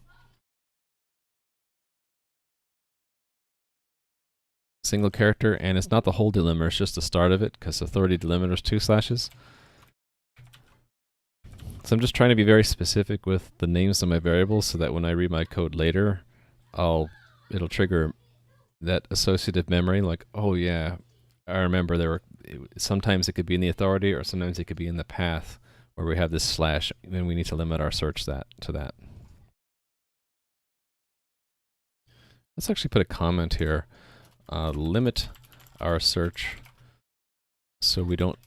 character, and it's not the whole delimiter, it's just the start of it, because authority delimiter is 2 slashes. So I'm just trying to be very specific with the names of my variables so that when I read my code later, it'll trigger that associative memory, like, oh yeah, I remember sometimes it could be in the authority, or sometimes it could be in the path where we have this slash, and then we need to limit our search to that. Let's actually put a comment here. Limit our search so we don't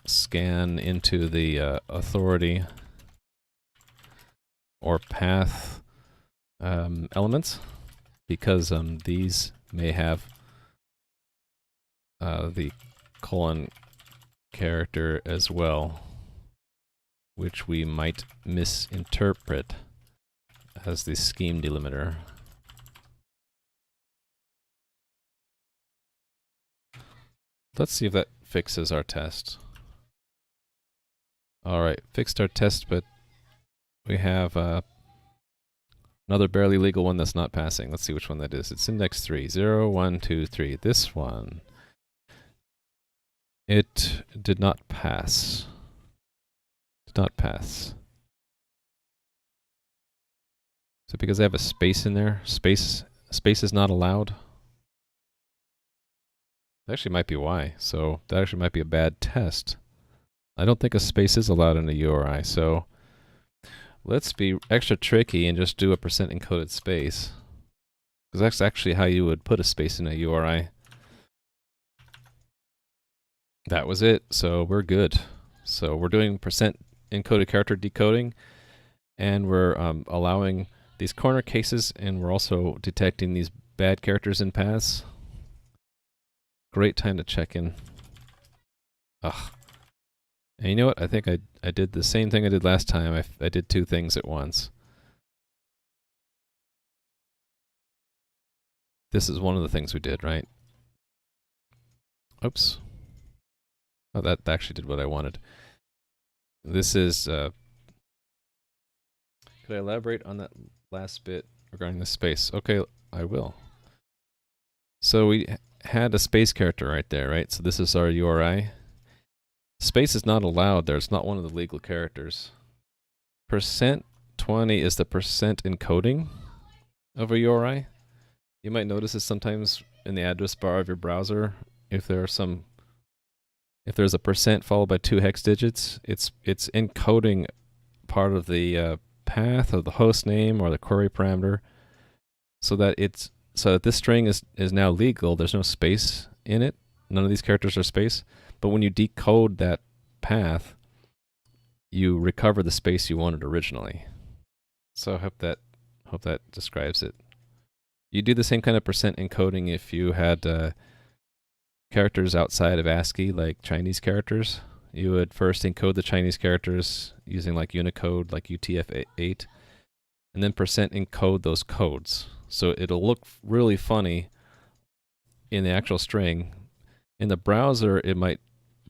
scan into the authority or path elements, because these may have the colon character as well, which we might misinterpret as the scheme delimiter. Let's see if that fixes our test. Alright, fixed our test, but we have another barely legal one that's not passing. Let's see which one that is. It's index 3. 0, 1, 2, 3. This one. It did not pass. Did not pass. Is it because I have a space in there? Space is not allowed? That actually might be why. So that actually might be a bad test. I don't think a space is allowed in a URI, so let's be extra tricky and just do a % encoded space. Because that's actually how you would put a space in a URI. That was it, so we're good. So we're doing % encoded character decoding, and we're allowing these corner cases, and we're also detecting these bad characters in paths. Great time to check in. Ugh. And you know what? I think I did the same thing I did last time. I did 2 things at once. This is one of the things we did, right? Oops. Oh, that actually did what I wanted. This is... could I elaborate on that last bit regarding the space? Okay, I will. So we had a space character right there, right? So this is our URI. Space is not allowed there. It's not one of the legal characters. %20 is the % encoding of a URI. You might notice this sometimes in the address bar of your browser. If there's a % followed by 2 hex digits, it's encoding part of the path of the host name or the query parameter, so that this string is now legal. There's no space in it. None of these characters are space. But when you decode that path, you recover the space you wanted originally. So I hope that describes it. You do the same kind of percent encoding if you had characters outside of ASCII, like Chinese characters. You would first encode the Chinese characters using like Unicode, like UTF-8, and then percent encode those codes. So it'll look really funny in the actual string. In the browser, it might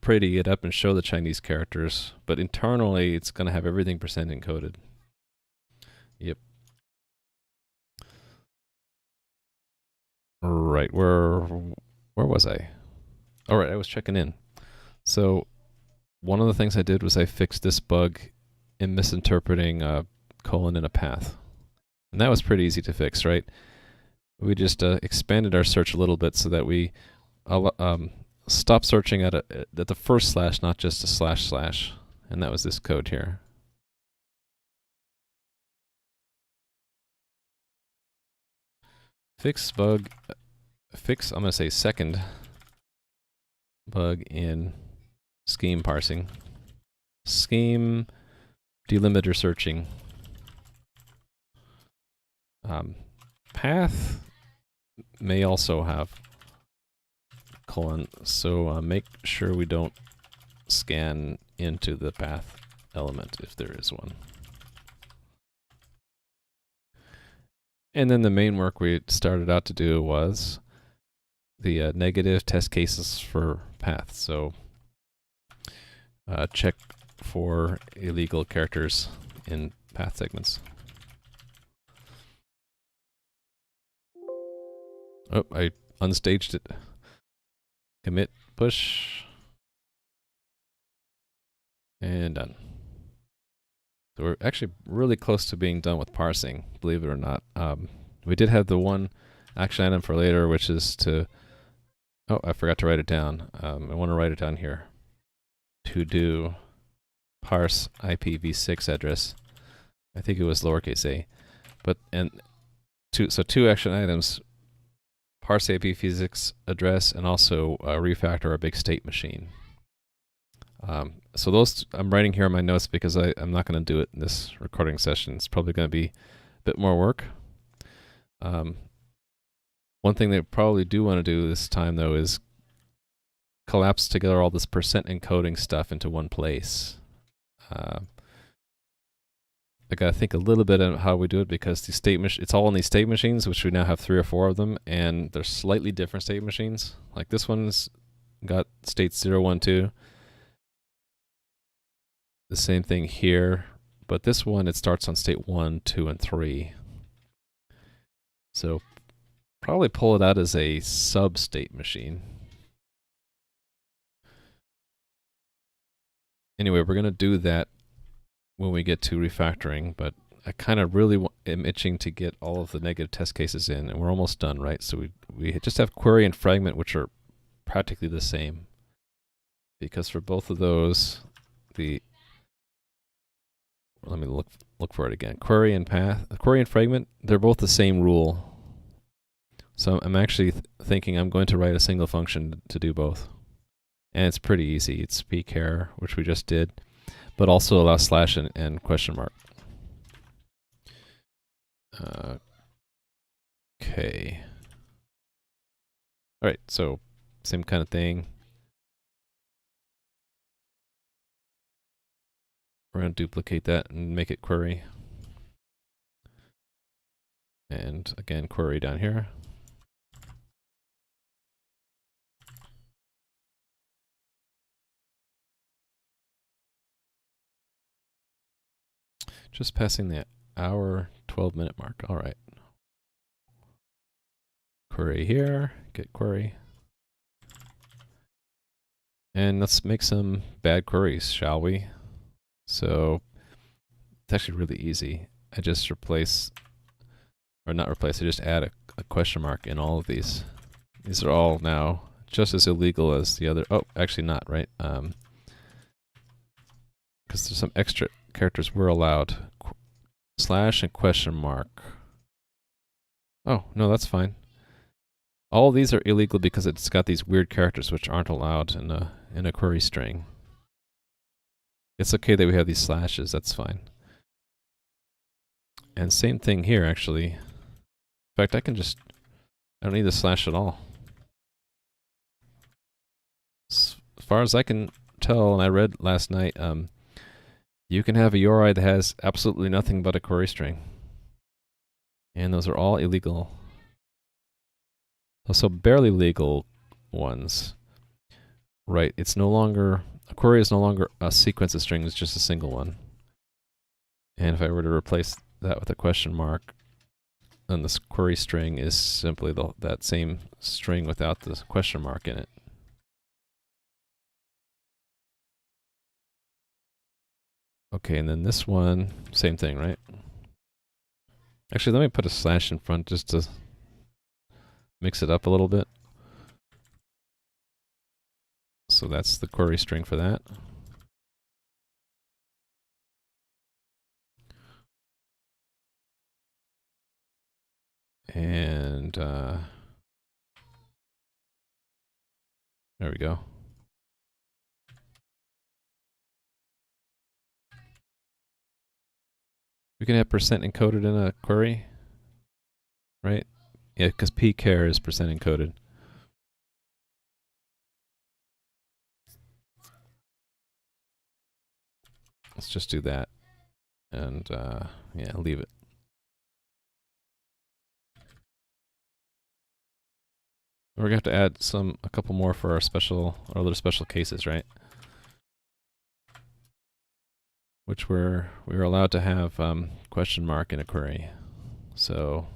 pretty it up and show the Chinese characters, but internally, it's going to have everything percent encoded. Yep. Right, where was I? All right, I was checking in. So one of the things I did was I fixed this bug in misinterpreting a colon in a path. And that was pretty easy to fix, right? We just expanded our search a little bit so that we stop searching at the first slash, not just a slash slash. And that was this code here. I'm going to say second bug in scheme parsing. Scheme delimiter searching. Path may also have colon, so make sure we don't scan into the path element if there is one. And then the main work we started out to do was the negative test cases for paths. So check for illegal characters in path segments. Oh, I unstaged it. Commit, push, and done. So we're actually really close to being done with parsing, believe it or not. We did have the one action item for later, which is to, oh, I forgot to write it down. I want to write it down here. To do parse IPv6 address. I think it was lowercase a. But, so two action items, parse IPv6 address, and also refactor our big state machine. So those I'm writing here in my notes because I'm not going to do it in this recording session. It's probably going to be a bit more work. One thing they probably do want to do this time, though, is collapse together all this percent encoding stuff into one place. I got to think a little bit of how we do it because the it's all in these state machines, which we now have 3 or 4 of them, and they're slightly different state machines. Like this one's got states 0, 1, 2. The same thing here, but this one, it starts on state 1, 2, and 3. So probably pull it out as a sub-state machine. Anyway, we're going to do that when we get to refactoring, but I kind of really am itching to get all of the negative test cases in, and we're almost done, right? So we just have query and fragment, which are practically the same. Because for both of those, let me look for it again. Query and fragment, they're both the same rule. So I'm actually thinking I'm going to write a single function to do both. And it's pretty easy. It's pchar, which we just did, but also allow slash and question mark. Okay. All right, so same kind of thing. We're going to duplicate that and make it query. And again, query down here. Just passing the hour, 12-minute mark. All right. Query here, get query. And let's make some bad queries, shall we? So it's actually really easy. I just replace, or not replace, I just add a question mark in all of these. These are all now just as illegal as the other. Oh, actually not, right? Because there's some extra characters we're allowed. Slash and question mark. Oh, no, that's fine. All of these are illegal because it's got these weird characters which aren't allowed in a query string. It's okay that we have these slashes, that's fine. And same thing here, actually. In fact, I don't need the slash at all. As far as I can tell, and I read last night, you can have a URI that has absolutely nothing but a query string. And those are all illegal. Also, barely legal ones. Right, it's no longer, a query is no longer a sequence of strings, it's just a single one. And if I were to replace that with a question mark, then this query string is simply that same string without the question mark in it. Okay, and then this one, same thing, right? Actually, let me put a slash in front just to mix it up a little bit. So that's the query string for that. And there we go. We can have percent encoded in a query, right? Yeah, because pchar is percent encoded. Let's just do that. And yeah, leave it. We're gonna have to add a couple more for our other special cases, right? Which we were allowed to have question mark in a query. So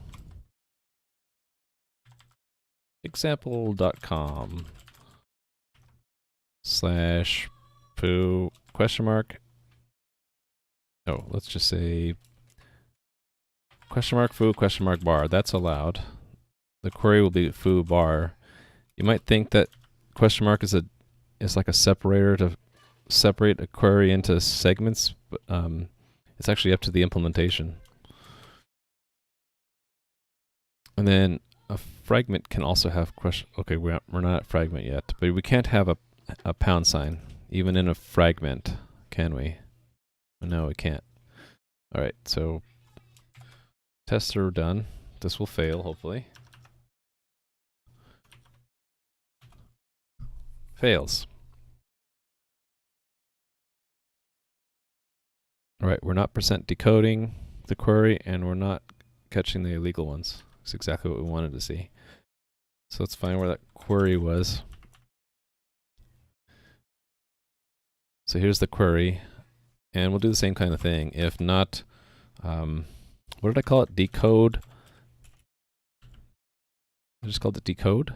example.com / foo question mark. Oh, let's just say question mark foo question mark bar. That's allowed. The query will be foo bar. You might think that question mark is like a separator to separate a query into segments, but it's actually up to the implementation. And then a fragment can also have question. Okay, we're not at fragment yet, but we can't have a pound sign even in a fragment, can we? No, we can't. All right, so tests are done. This will fail, hopefully. Fails. All right, we're not percent decoding the query, and we're not catching the illegal ones. It's exactly what we wanted to see. So let's find where that query was. So here's the query, and we'll do the same kind of thing. If not, what did I call it? Decode. I just called it decode.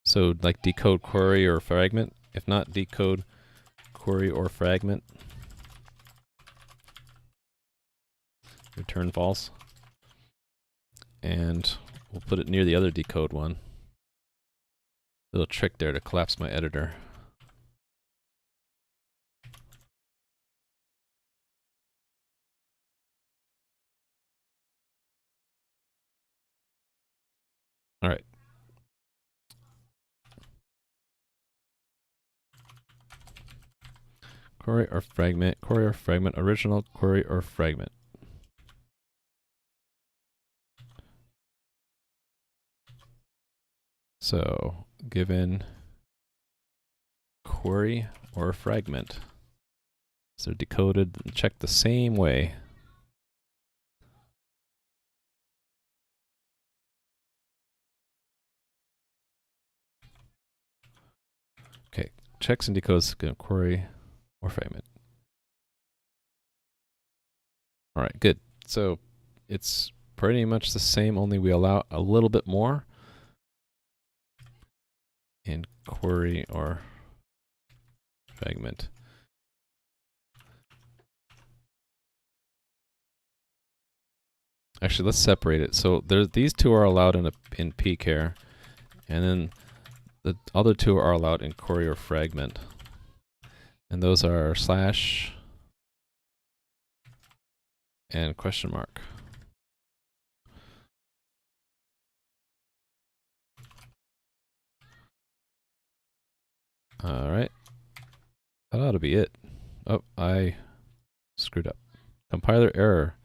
So like decode query or fragment. If not, decode query or fragment. Return false. And we'll put it near the other decode one. Little trick there to collapse my editor. All right. Query or fragment, original, query or fragment. So given query or fragment. So decoded and checked the same way. Okay, checks and decodes query or fragment. All right, good. So it's pretty much the same, only we allow a little bit more in query or fragment. Actually, let's separate it. So these two are allowed in pchar, and then the other two are allowed in query or fragment. And those are slash and question mark. All right, that ought to be it. Oh, I screwed up. Compiler error.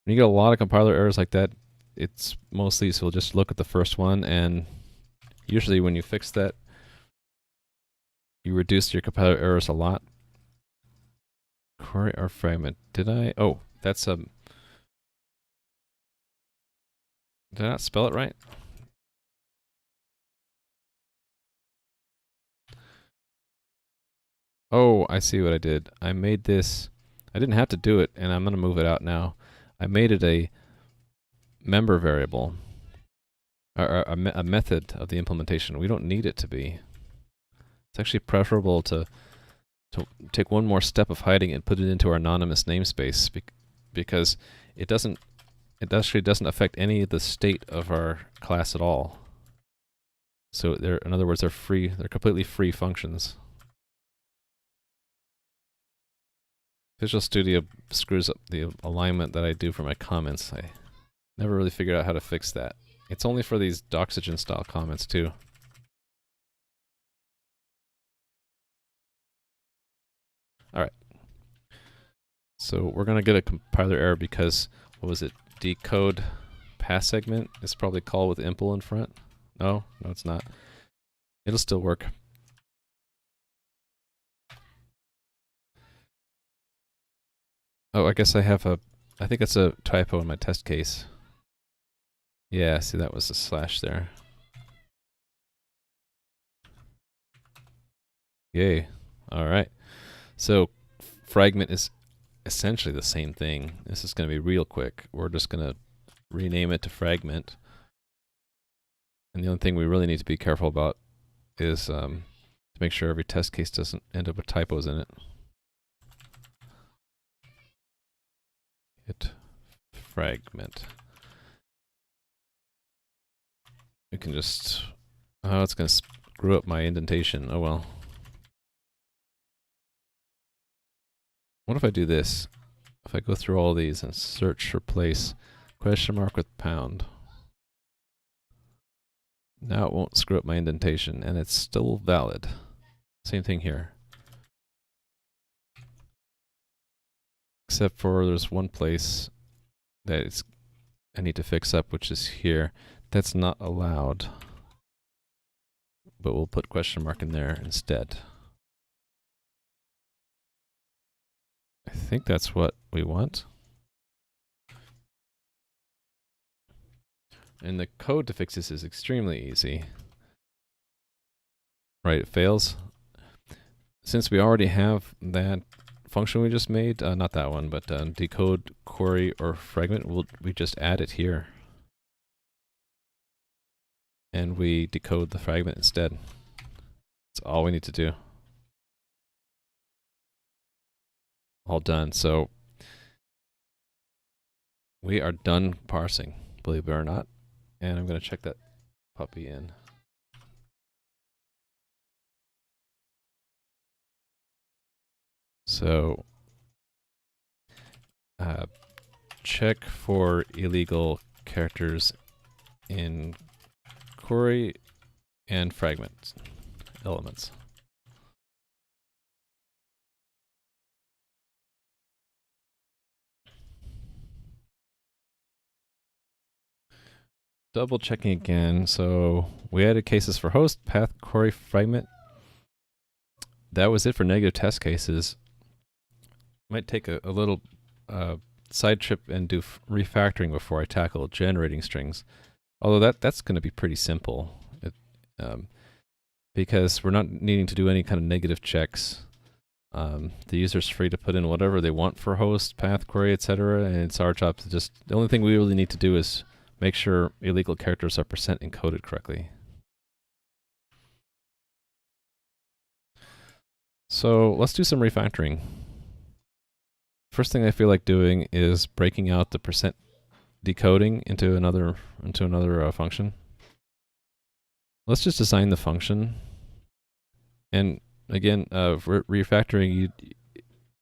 When you get a lot of compiler errors like that, it's mostly so just look at the first one, and usually when you fix that, you reduce your compiler errors a lot. Query or fragment. Did I? Oh, that's did I not spell it right? Oh, I see what I did. I made this. I didn't have to do it, and I'm going to move it out now. I made it a member variable, or a method of the implementation. We don't need it to be. It's actually preferable to take one more step of hiding and put it into our anonymous namespace because it actually doesn't affect any of the state of our class at all. So in other words, they're free. They're completely free functions. Visual Studio screws up the alignment that I do for my comments. I never really figured out how to fix that. It's only for these Doxygen style comments too. Alright. So we're going to get a compiler error because, what was it? Decode pass segment is probably called with impl in front. No, it's not. It'll still work. Oh, I guess I think it's a typo in my test case. Yeah, see, that was a slash there. Yay. Alright. So fragment is essentially the same thing. This is going to be real quick. We're just going to rename it to fragment. And the only thing we really need to be careful about is to make sure every test case doesn't end up with typos in it. Hit fragment. We can just... Oh, it's going to screw up my indentation. Oh well. What if I do this? If I go through all these and search replace question mark with pound. Now it won't screw up my indentation, and it's still valid. Same thing here. Except for there's one place that I need to fix up, which is here. That's not allowed. But we'll put question mark in there instead. I think that's what we want. And the code to fix this is extremely easy. Right, it fails. Since we already have that function we just made, not that one, but decode, query, or fragment, we just add it here. And we decode the fragment instead. That's all we need to do. All done. So we are done parsing, believe it or not. And I'm going to check that puppy in. So check for illegal characters in query and fragment elements. Double checking again. So we added cases for host, path, query, fragment. That was it for negative test cases. Might take a little side trip and do refactoring before I tackle generating strings. Although that's going to be pretty simple, because we're not needing to do any kind of negative checks. The user's free to put in whatever they want for host, path, query, etc. And it's our job to just, the only thing we really need to do is make sure illegal characters are percent encoded correctly. So let's do some refactoring. First thing I feel like doing is breaking out the percent decoding into another function. Let's just design the function. And again, refactoring,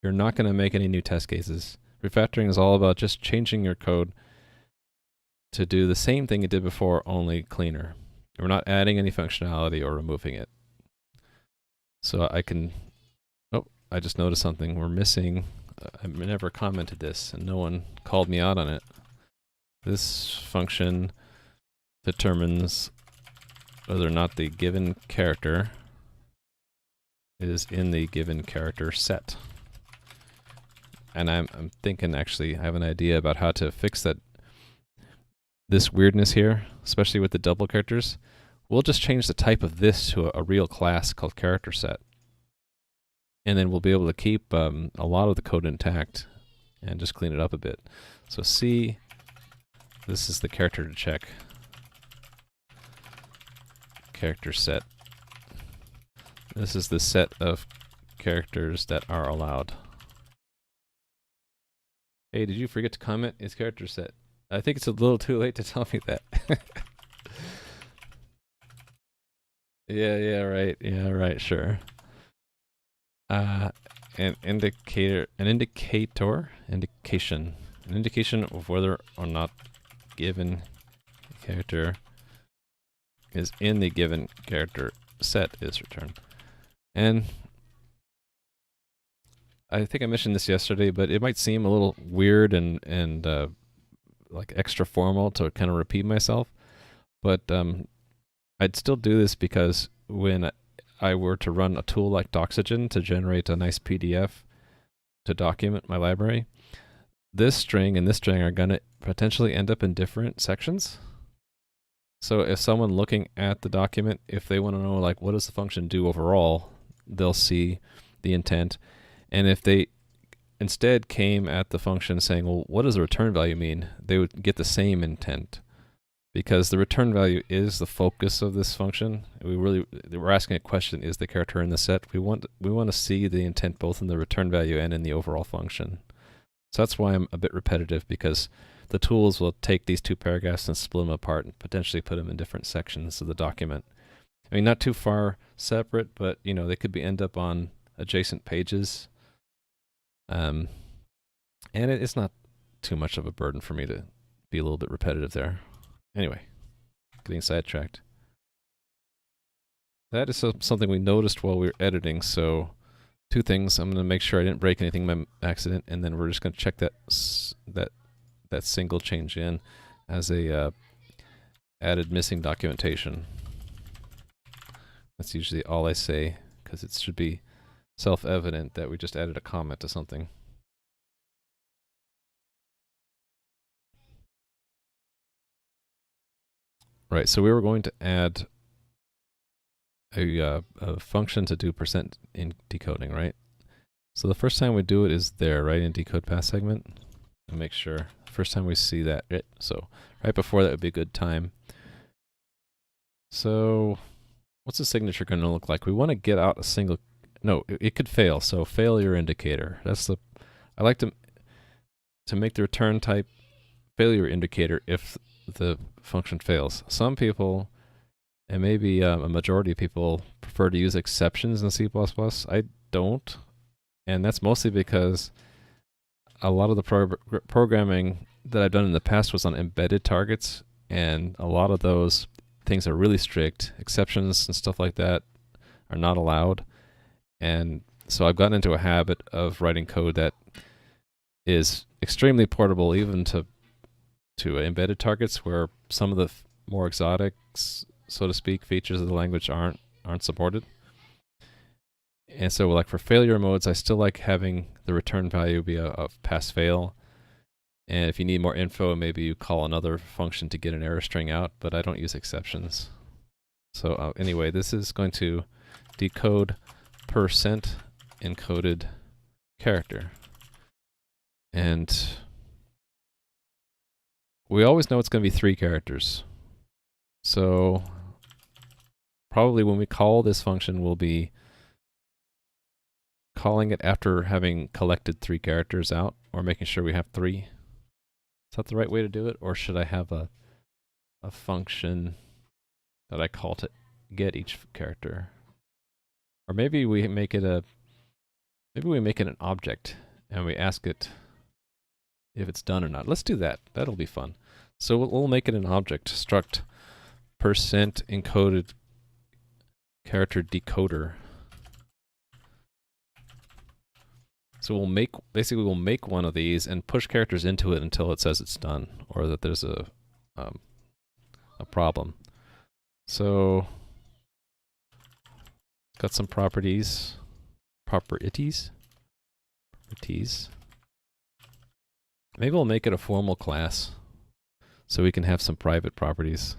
you're not going to make any new test cases. Refactoring is all about just changing your code to do the same thing it did before, only cleaner. We're not adding any functionality or removing it. So I I just noticed something. We're missing, I never commented this and no one called me out on it. This function determines whether or not the given character is in the given character set. And I'm thinking, actually, I have an idea about how to fix that, this weirdness here, especially with the double characters. We'll just change the type of this to a real class called character set. And then we'll be able to keep a lot of the code intact and just clean it up a bit. So C, this is the character to check. Character set. This is the set of characters that are allowed. Hey, did you forget to comment? It's character set. I think it's a little too late to tell me that. Yeah, right, sure. An indication of whether or not given character is in the given character set is returned. And I think I mentioned this yesterday, but it might seem a little weird and like extra formal to kind of repeat myself, but I'd still do this because when I were to run a tool like Doxygen to generate a nice PDF to document my library, this string and this string are going to potentially end up in different sections. So if someone looking at the document, if they want to know like what does the function do overall, they'll see the intent. And if they instead came at the function saying, well, what does the return value mean? They would get the same intent, because the return value is the focus of this function. We're asking a question: is the character in the set? We want to see the intent both in the return value and in the overall function. So that's why I'm a bit repetitive, because the tools will take these two paragraphs and split them apart and potentially put them in different sections of the document. I mean, not too far separate, but you know, they could end up on adjacent pages. And it's not too much of a burden for me to be a little bit repetitive there. Anyway, getting sidetracked. That is something we noticed while we were editing. So two things. I'm going to make sure I didn't break anything by accident, and then we're just going to check that single change in as a added missing documentation. That's usually all I say, because it should be self-evident that we just added a comment to something. Right, so we were going to add a function to do percent in decoding, right? So the first time we do it is there, right, in decode pass segment. And make sure first time we see that, so right before that would be a good time. So what's the signature going to look like? We want to get out a single. No, it could fail. So failure indicator. That's the. I like to make the return type failure indicator if the function fails. Some people, and maybe a majority of people, prefer to use exceptions in C++. I don't, and that's mostly because a lot of the programming that I've done in the past was on embedded targets, and a lot of those things are really strict. Exceptions and stuff like that are not allowed. And so I've gotten into a habit of writing code that is extremely portable even to embedded targets, where some of the more exotic, so to speak, features of the language aren't supported. And so like for failure modes, I still like having the return value be a pass-fail. And if you need more info, maybe you call another function to get an error string out, but I don't use exceptions. So anyway, this is going to decode percent encoded character. And we always know it's going to be 3 characters. So probably when we call this function, we'll be calling it after having collected 3 characters out, or making sure we have 3. Is that the right way to do it? Or should I have a function that I call to get each character? Or maybe we make it an object and we ask it if it's done or not. Let's do that. That'll be fun. So we'll make it an object. Struct percent encoded character decoder. So we'll make one of these and push characters into it until it says it's done, or that there's a problem. So got some properties. Maybe we'll make it a formal class so we can have some private properties.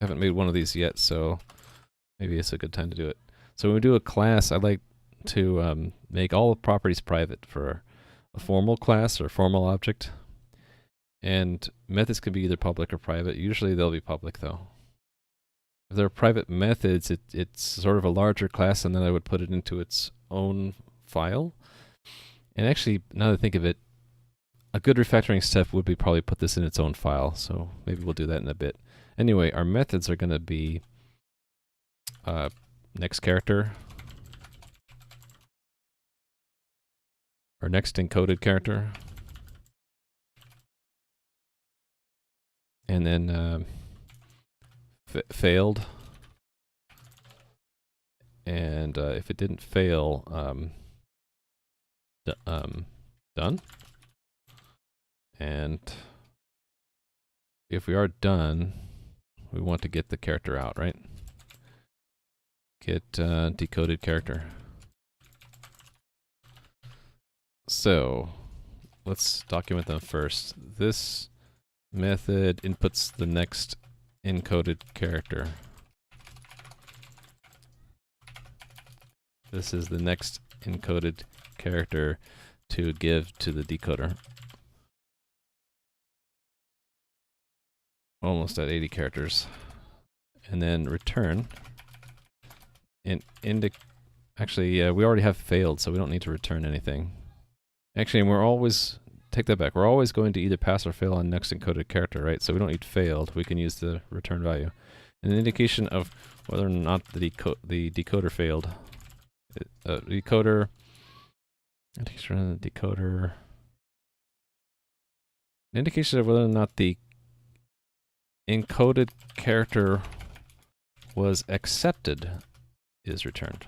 Haven't made one of these yet, so maybe it's a good time to do it. So when we do a class, I like to make all the properties private for a formal class or a formal object. And methods can be either public or private. Usually they'll be public though. If they're private methods, it's sort of a larger class, and then I would put it into its own file. And actually, now that I think of it, a good refactoring step would be probably put this in its own file. So maybe we'll do that in a bit. Anyway, our methods are going to be next character, or next encoded character, and then failed, and if it didn't fail, done, and if we are done, we want to get the character out, right? Get decoded character. So let's document them first. This method inputs the next encoded character. This is the next encoded character to give to the decoder. Almost at 80 characters. And then return. And actually, we already have failed, so we don't need to return anything. Actually, we're always, take that back, we're always going to either pass or fail on next encoded character, right? So we don't need failed, we can use the return value. An indication of whether or not the decoder failed. Decoder, indication of the decoder, an indication of whether or not the encoded character was accepted is returned.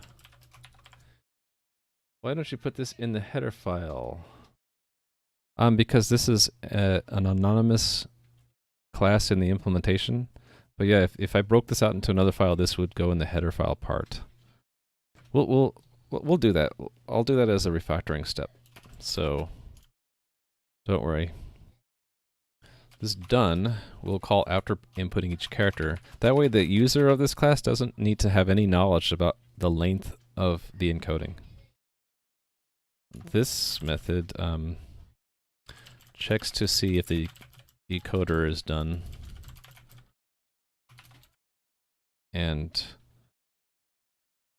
Why don't you put this in the header file? Because this is an anonymous class in the implementation. But yeah, if I broke this out into another file, this would go in the header file part. We'll do that. I'll do that as a refactoring step. So don't worry. This done we'll call after inputting each character. That way the user of this class doesn't need to have any knowledge about the length of the encoding. This method checks to see if the decoder is done and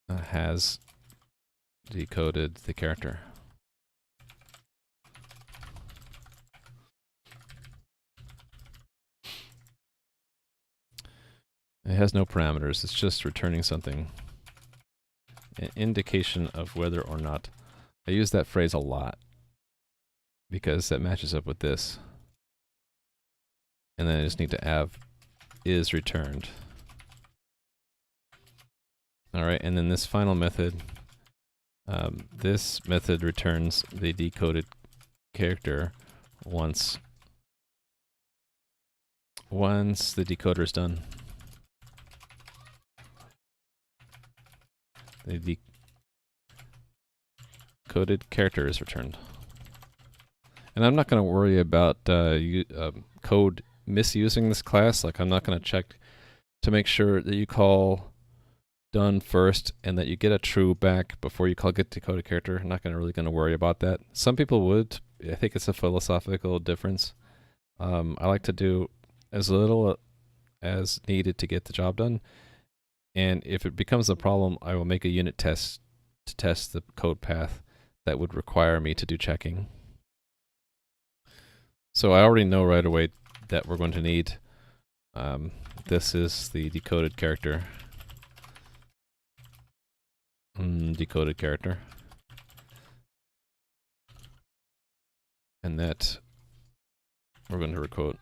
has decoded the character. It has no parameters, it's just returning something. An indication of whether or not. I use that phrase a lot because that matches up with this. And then I just need to have is returned. Alright, and then this final method, this method returns the decoded character once the decoder is done. The decoded character is returned. And I'm not going to worry about code misusing this class. Like, I'm not going to check to make sure that you call done first and that you get a true back before you call get decoded character. I'm not really going to worry about that. Some people would. I think it's a philosophical difference. I like to do as little as needed to get the job done. And if it becomes a problem, I will make a unit test to test the code path that would require me to do checking. So I already know right away that we're going to need, this is the decoded character. Decoded character. And that we're going to requote.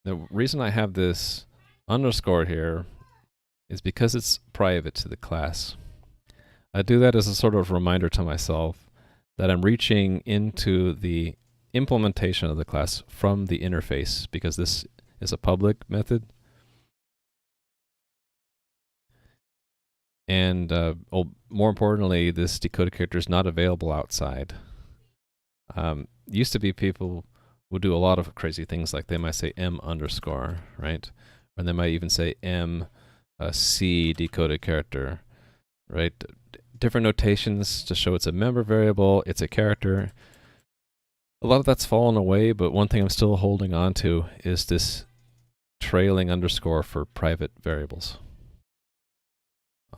The reason I have this underscore here is because it's private to the class. I do that as a sort of reminder to myself that I'm reaching into the implementation of the class from the interface, because this is a public method. And more importantly, this decoded character is not available outside. Used to be people would do a lot of crazy things, like they might say m underscore, right? Or they might even say c decoded character, right? Different notations to show it's a member variable, it's a character. A lot of that's fallen away, but one thing I'm still holding on to is this trailing underscore for private variables.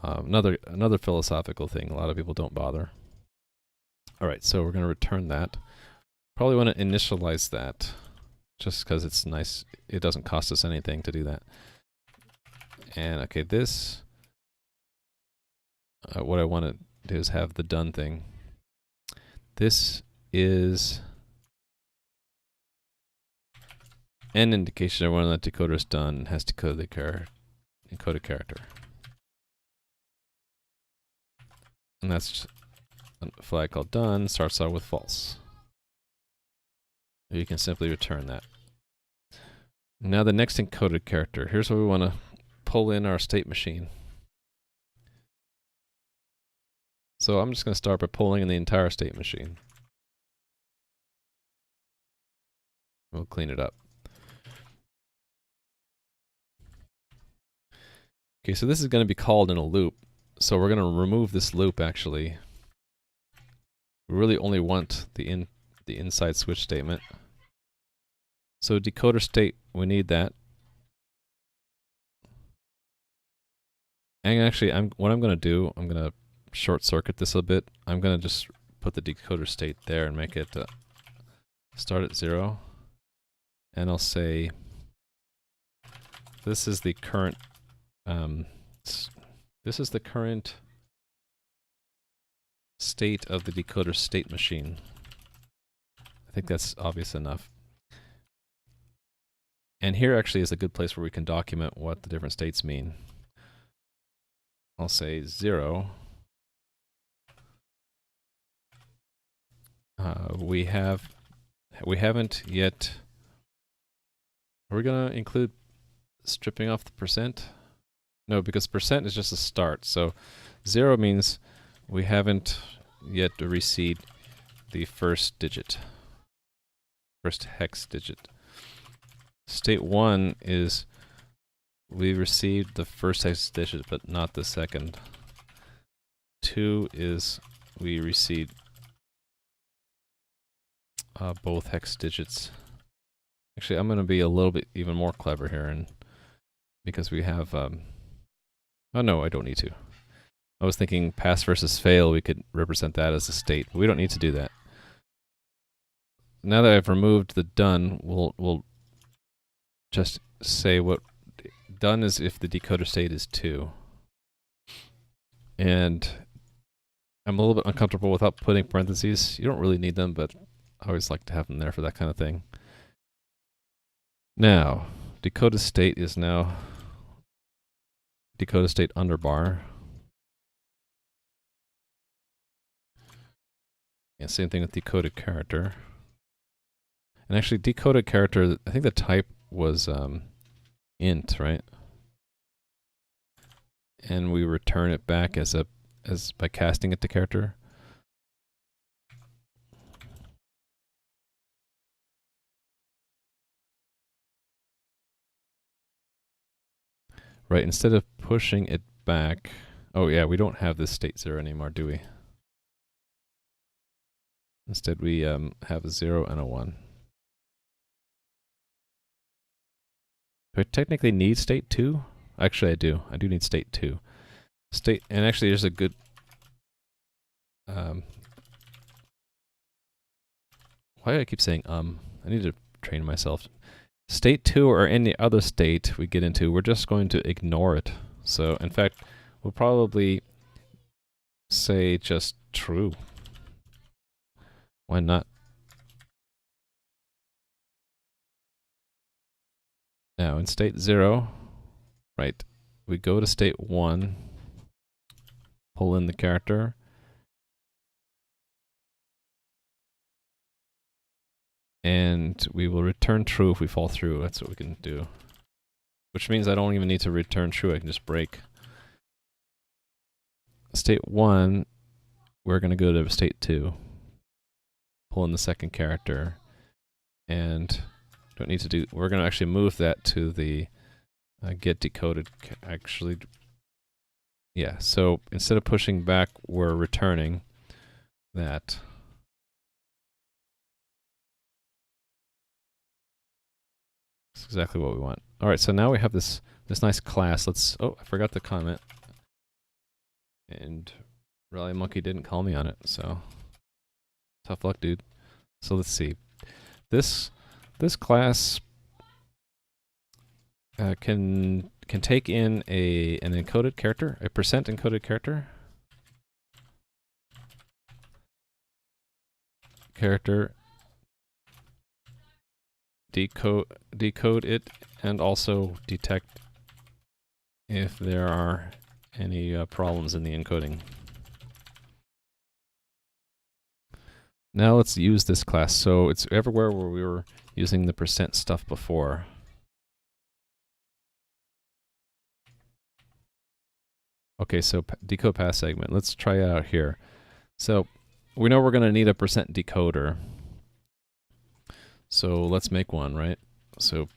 Another philosophical thing, a lot of people don't bother. All right, so we're going to return that. Probably want to initialize that, just because it's nice. It doesn't cost us anything to do that. And okay, this, what I want to do is have the done thing. This is an indication of when that decoder is done and has decoded the encoded character. And that's a flag called done, starts out with false. You can simply return that. Now the next encoded character. Here's where we want to pull in our state machine. So I'm just going to start by pulling in the entire state machine. We'll clean it up. Okay, so this is going to be called in a loop. So we're going to remove this loop actually. We really only want the inside switch statement. So decoder state, we need that. And actually, what I'm going to do, I'm going to short circuit this a bit. I'm going to just put the decoder state there and make it start at 0. And I'll say this is the current state of the decoder state machine. I think that's obvious enough. And here actually is a good place where we can document what the different states mean. I'll say 0. We haven't yet. Are we going to include stripping off the percent? No, because percent is just a start. So 0 means we haven't yet received the first digit, first hex digit. State 1 is we received the first hex digit, but not the second. 2 is we received both hex digits. Actually, I'm going to be a little bit even more clever here, and because we have oh no, I don't need to. I was thinking pass versus fail, we could represent that as a state. We don't need to do that. Now that I've removed the done, we'll just say what done is if the decoder state is 2. And I'm a little bit uncomfortable without putting parentheses. You don't really need them, but I always like to have them there for that kind of thing. Now, decoder state is now decoder state underbar. And same thing with decoded character. And actually, decoded character, I think the type was int, right? And we return it back as by casting it to character. Right, instead of pushing it back, oh yeah, we don't have this state 0 anymore, do we? Instead we have a 0 and a 1. Do I technically need state 2? Actually I do. I do need state 2. State, and actually there's a good why do I keep saying I need to train myself. State 2 or any other state we get into, we're just going to ignore it. So, in fact, we'll probably say just true. Why not? Now, in state 0, right, we go to state 1, pull in the character, and we will return true if we fall through. That's what we can do. Which means I don't even need to return true, I can just break. State 1, we're going to go to state 2, pull in the second character, and don't need to do, we're going to actually move that to the get decoded, actually. Yeah, so instead of pushing back, we're returning that. That's exactly what we want. All right, so now we have this nice class. Let's, oh, I forgot the comment. And Rally Monkey didn't call me on it, so tough luck, dude. So let's see. This class can take in an encoded character, a percent encoded character. Decode it, and also detect if there are any problems in the encoding. Now let's use this class. So it's everywhere where we were using the percent stuff before. Okay, so decode pass segment. Let's try it out here. So we know we're going to need a percent decoder. So let's make one, right? So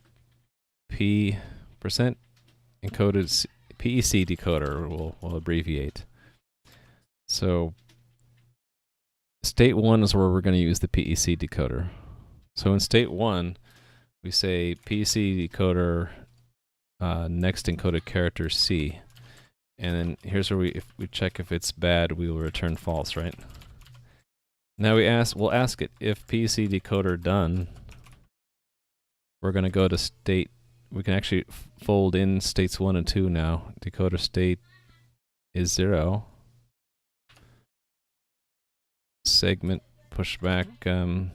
P percent encoded PEC decoder, we'll abbreviate. So state 1 is where we're going to use the PEC decoder. So in state 1, we say PEC decoder next encoded character C. And then here's where if we check if it's bad, we will return false, right? Now we'll ask it if PEC decoder done. We're going to go to state. We can actually fold in states 1 and 2 now. Decoder state is 0. Segment, push back the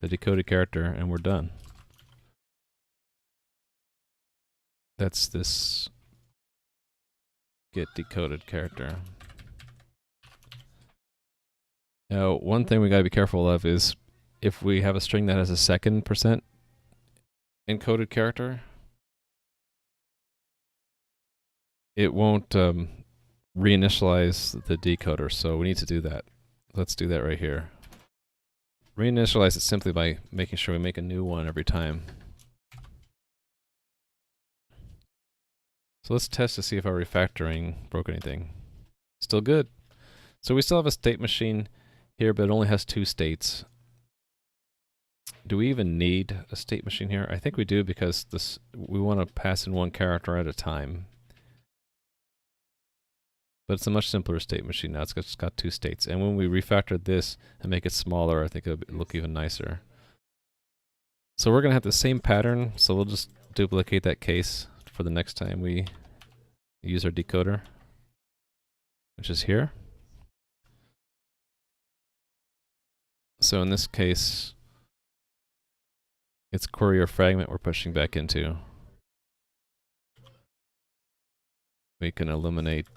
decoded character, and we're done. That's this get decoded character. Now, one thing we got to be careful of is if we have a string that has a second percent encoded character, it won't reinitialize the decoder, so we need to do that. Let's do that right here. Reinitialize it simply by making sure we make a new one every time. So let's test to see if our refactoring broke anything. Still good. So we still have a state machine here, but it only has 2 states. Do we even need a state machine here? I think we do, because we want to pass in one character at a time. But it's a much simpler state machine now. It's just got 2 states. And when we refactor this and make it smaller, I think it'll look even nicer. So we're going to have the same pattern, so we'll just duplicate that case for the next time we use our decoder, which is here. So in this case, it's query or fragment we're pushing back into. We can eliminate,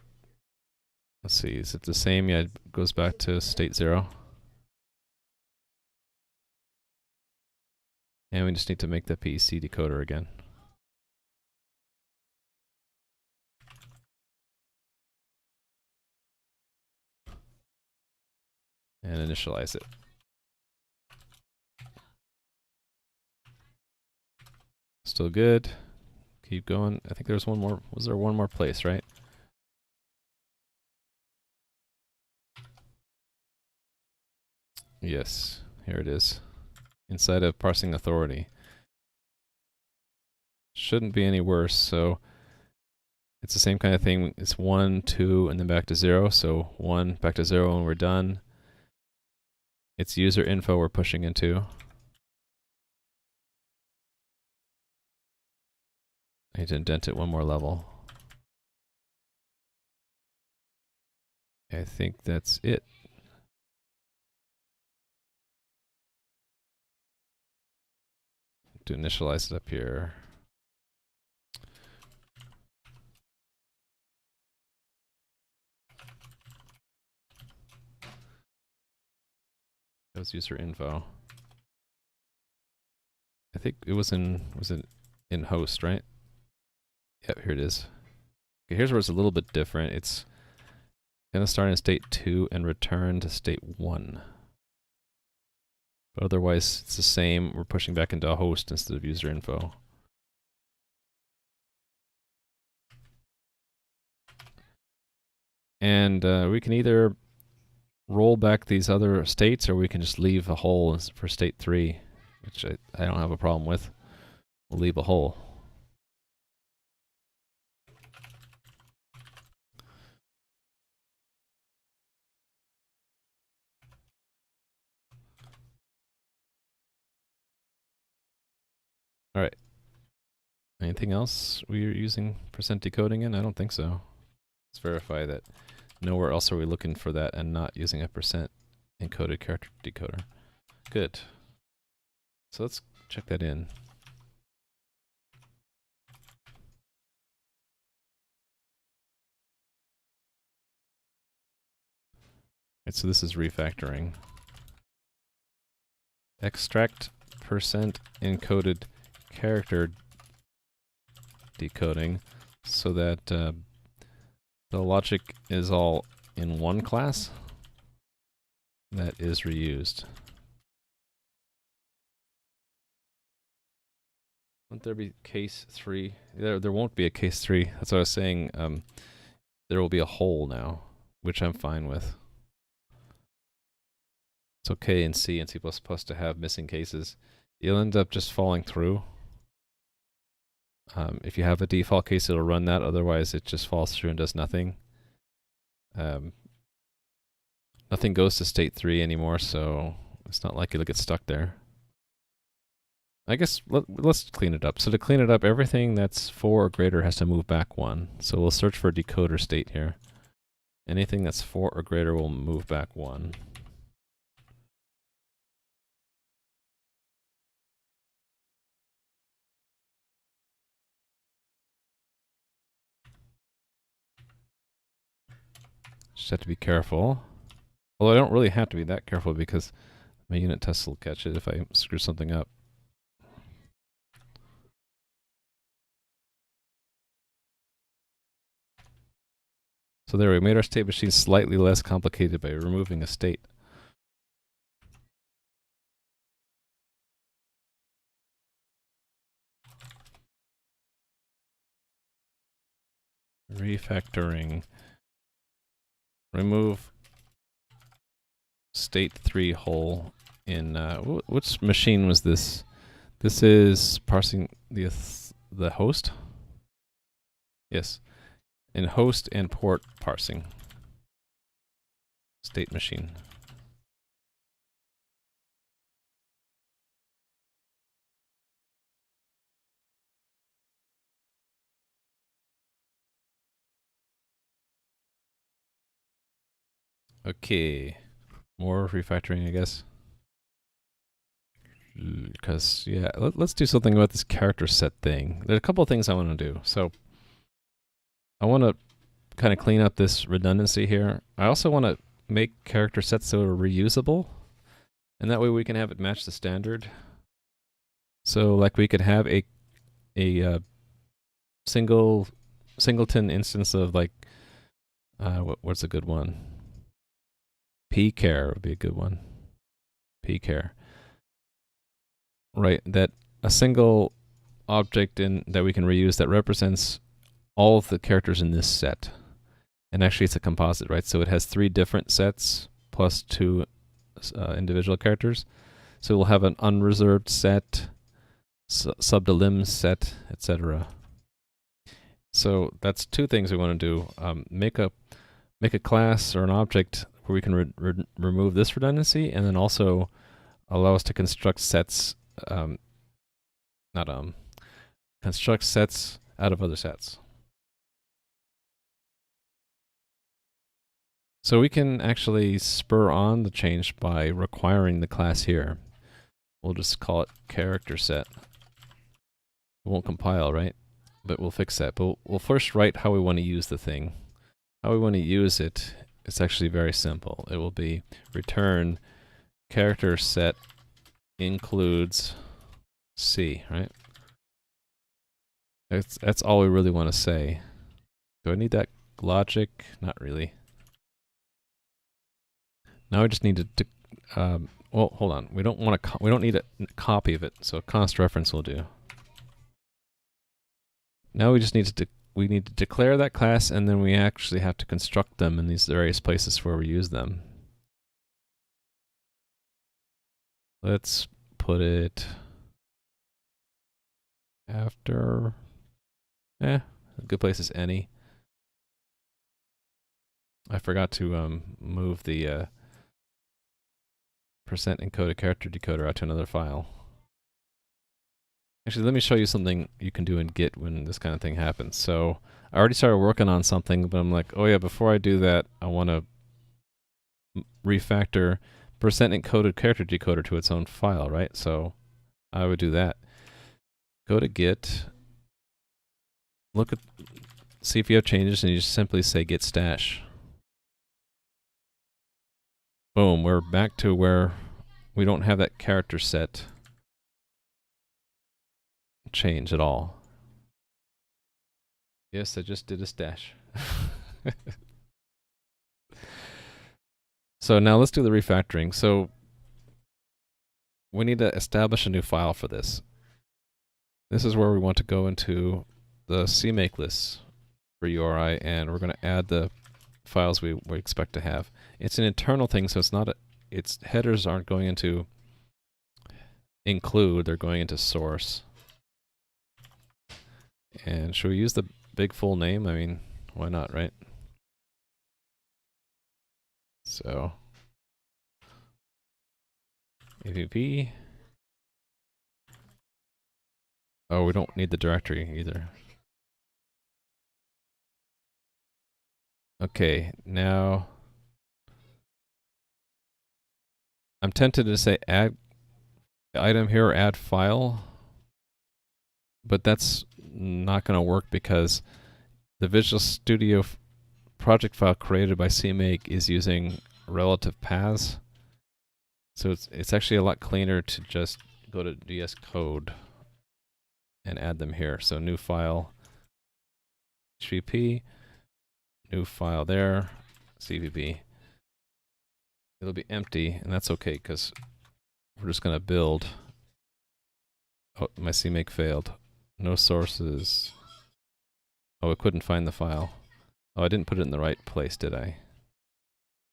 let's see, is it the same? Yeah, it goes back to state 0. And we just need to make the PEC decoder again. And initialize it. Still good. Keep going. I think there's one more. Was there one more place, right? Yes, here it is. Inside of parsing authority. Shouldn't be any worse, so it's the same kind of thing. It's 1, 2, and then back to 0. So 1, back to 0, and we're done. It's user info we're pushing into. I need to indent it one more level. I think that's it. To initialize it up here. That was user info. I think it was in host, right? Yep, here it is. Okay, here's where it's a little bit different. It's gonna start in state 2 and return to state 1. But otherwise, it's the same. We're pushing back into a host instead of user info. And we can either roll back these other states, or we can just leave a hole for state 3, which I don't have a problem with. We'll leave a hole. All right. Anything else we're using % decoding in? I don't think so. Let's verify that nowhere else are we looking for that and not using a % encoded character decoder. Good. So let's check that in. Right, so this is refactoring. Extract % encoded character decoding so that the logic is all in one class that is reused. Won't there be case 3? There won't be a case 3. That's what I was saying. There will be a hole now, which I'm fine with. It's okay in C and C++ to have missing cases. You'll end up just falling through. If you have a default case, it'll run that. Otherwise, it just falls through and does nothing. Nothing goes to state 3 anymore, so it's not like it'll get stuck there. I guess let's clean it up. So to clean it up, everything that's 4 or greater has to move back 1. So we'll search for decoder state here. Anything that's 4 or greater will move back 1. Just have to be careful. Although I don't really have to be that careful because my unit test will catch it if I screw something up. So there, we made our state machine slightly less complicated by removing a state. Refactoring. Remove state 3 hole in which machine was this? This is parsing the host. Yes, in host and port parsing. State machine. Okay, more refactoring, I guess. Because, yeah, let's do something about this character set thing. There are a couple of things I want to do. So, I want to kind of clean up this redundancy here. I also want to make character sets so they're reusable. And that way we can have it match the standard. So, like, we could have a singleton instance of, like, what's a good one? pchar would be a good one. pchar. Right, that a single object that we can reuse that represents all of the characters in this set. And actually it's a composite, right? So it has 3 different sets plus 2 individual characters. So we'll have an unreserved set, sub-to-lim set, etc. So that's 2 things we want to do. Make a class or an object where we can remove this redundancy, and then also allow us to construct sets, construct sets out of other sets. So we can actually spur on the change by requiring the class here. We'll just call it character set. It won't compile, right? But we'll fix that. But we'll first write how we want to use the thing. How we want to use it, it's actually very simple. It will be return character set includes C, right? That's all we really want to say. Do I need that logic? Not really. Now I just need to well, hold on. We don't want to. We don't need a copy of it. So const reference will do. Now we just need to we need to declare that class, and then we actually have to construct them in these various places where we use them. Let's put it after. A good place is any. I forgot to move the percent encoded character decoder out to another file. Actually, let me show you something you can do in Git when this kind of thing happens. So I already started working on something, but I'm like, oh yeah, before I do that, I want to refactor percent encoded character decoder to its own file, right? So I would do that. Go to Git, look at, see if you have changes, and you just simply say git stash. Boom, we're back to where we don't have that character set change at all. Yes, I just did a stash. So now let's do the refactoring. So we need to establish a new file for this. This is where we want to go into the CMake list for URI, and we're going to add the files we expect to have. It's an internal thing, so it's not a, its headers aren't going into include, they're going into source. And should we use the big full name? I mean, why not, right? So AVP. Oh, we don't need the directory either. Okay, now I'm tempted to say add item here or add file, but that's not going to work because the Visual Studio project file created by CMake is using relative paths. So it's actually a lot cleaner to just go to VS Code and add them here. So new file, HVP, new file there, CVB. It'll be empty, and that's okay because we're just going to build. Oh, my CMake failed. No sources. Oh, I couldn't find the file. Oh, I didn't put it in the right place, did I?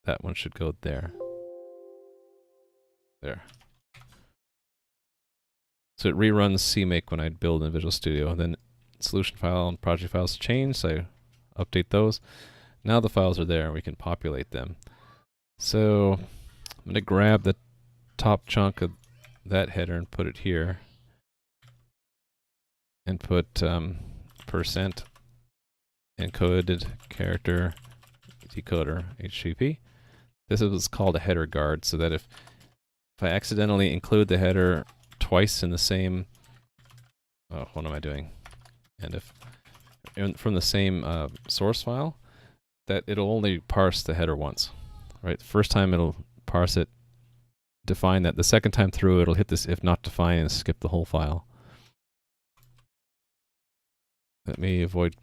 That one should go there. There. So it reruns CMake when I build in Visual Studio. Then solution file and project files change, so I update those. Now the files are there and we can populate them. So I'm going to grab the top chunk of that header and put it here. And put percent encoded character decoder, HTTP. This is what's called a header guard, so that if I accidentally include the header twice in the same, oh, what am I doing? And if from the same source file, that it'll only parse the header once, right? The first time it'll parse it, define that. The second time through, it'll hit this if not defined and skip the whole file. Let me avoid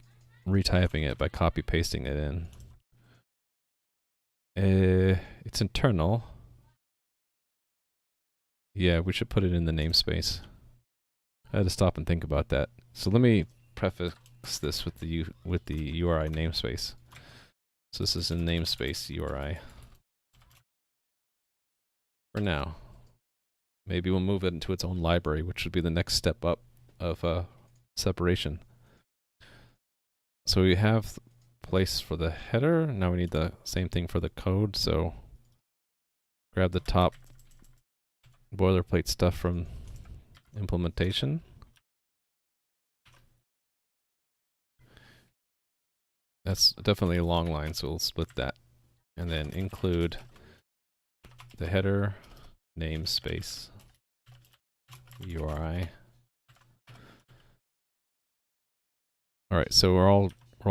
retyping it by copy pasting it in. It's internal. Yeah, we should put it in the namespace. I had to stop and think about that. So let me prefix this with the URI namespace. So this is in namespace URI. For now. Maybe we'll move it into its own library, which would be the next step up of separation. So we have place for the header. Now we need the same thing for the code. So grab the top boilerplate stuff from implementation. That's definitely a long line, so we'll split that. And then include the header namespace URI. All right, so we're all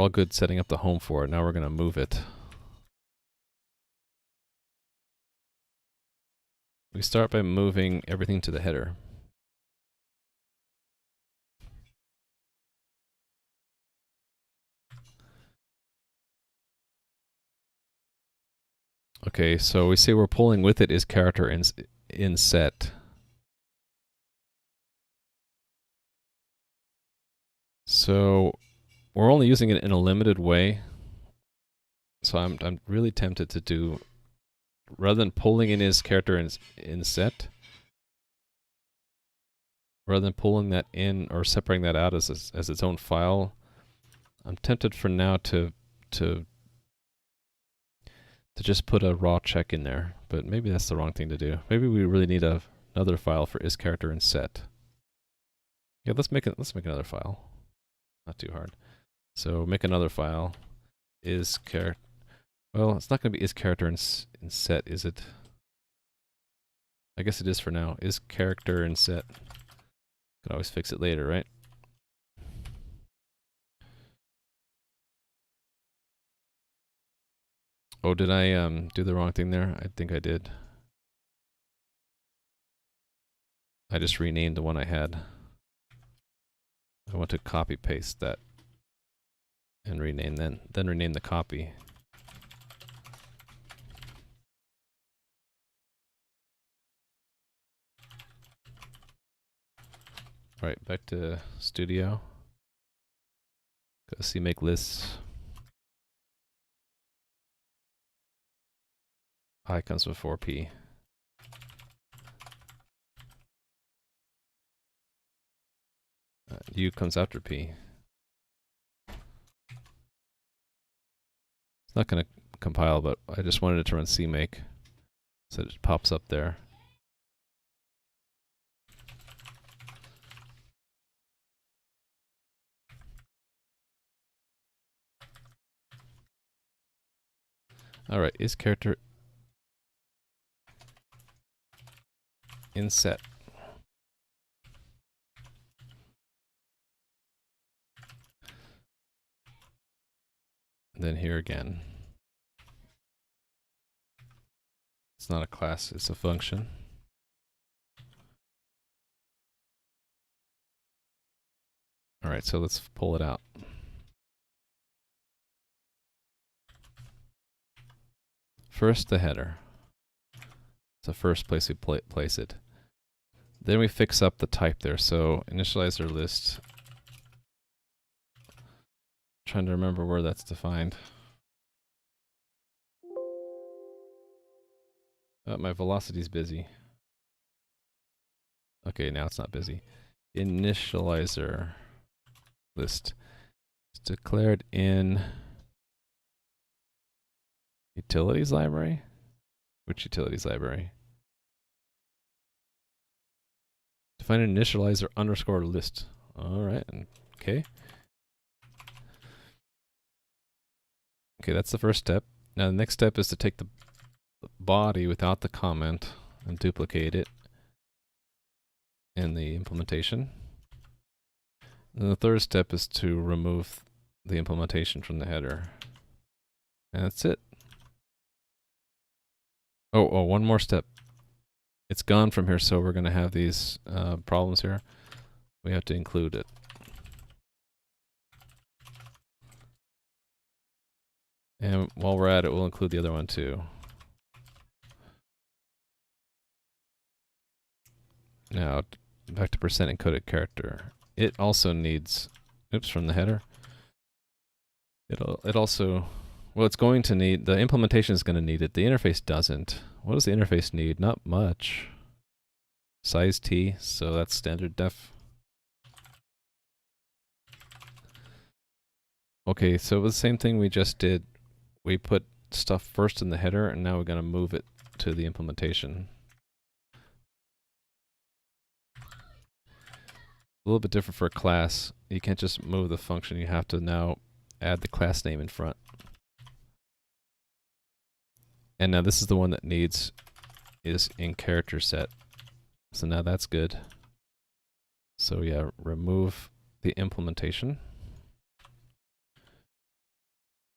good setting up the home for it. Now we're going to move it. We start by moving everything to the header. Okay, so we see we're pulling with it is character in set. So we're only using it in a limited way. So I'm really tempted to do, rather than pulling in his character in set, rather than pulling that in or separating that out as its own file, I'm tempted for now to just put a raw check in there. But maybe that's the wrong thing to do. Maybe we really need another file for is character in set. Yeah, let's make another file. Not too hard. So make another file. Is character. Well, it's not going to be is character in set, is it? I guess it is for now. Is character in set. Can always fix it later, right? Oh, did I do the wrong thing there? I think I did. I just renamed the one I had. I want to copy paste that and rename then rename the copy. All right, back to Studio. Go see make lists. I comes before P. U comes after P. It's not going to compile, but I just wanted it to run CMake, so it pops up there. All right, is character in set. And then here again. It's not a class, it's a function. All right, so let's pull it out. First, the header. It's the first place we place it. Then we fix up the type there. So initializer list. Trying to remember where that's defined. Oh, my velocity's busy. Okay, now it's not busy. Initializer list. It's declared in utilities library? Which utilities library? Define an initializer underscore list. All right, okay. Okay, that's the first step. Now the next step is to take the body without the comment and duplicate it in the implementation. And the third step is to remove the implementation from the header. And that's it. Oh, one more step. It's gone from here, so we're going to have these problems here. We have to include it. And while we're at it, we'll include the other one too. Now, back to percent encoded character. It also needs, oops, from the header. It also, well, it's going to need, the implementation is going to need it. The interface doesn't. What does the interface need? Not much. Size T, so that's standard def. Okay, so the same thing we just did. We put stuff first in the header, and now we're going to move it to the implementation. A little bit different for a class. You can't just move the function. You have to now add the class name in front. And now this is the one that needs is in character set. So now that's good. So yeah, remove the implementation.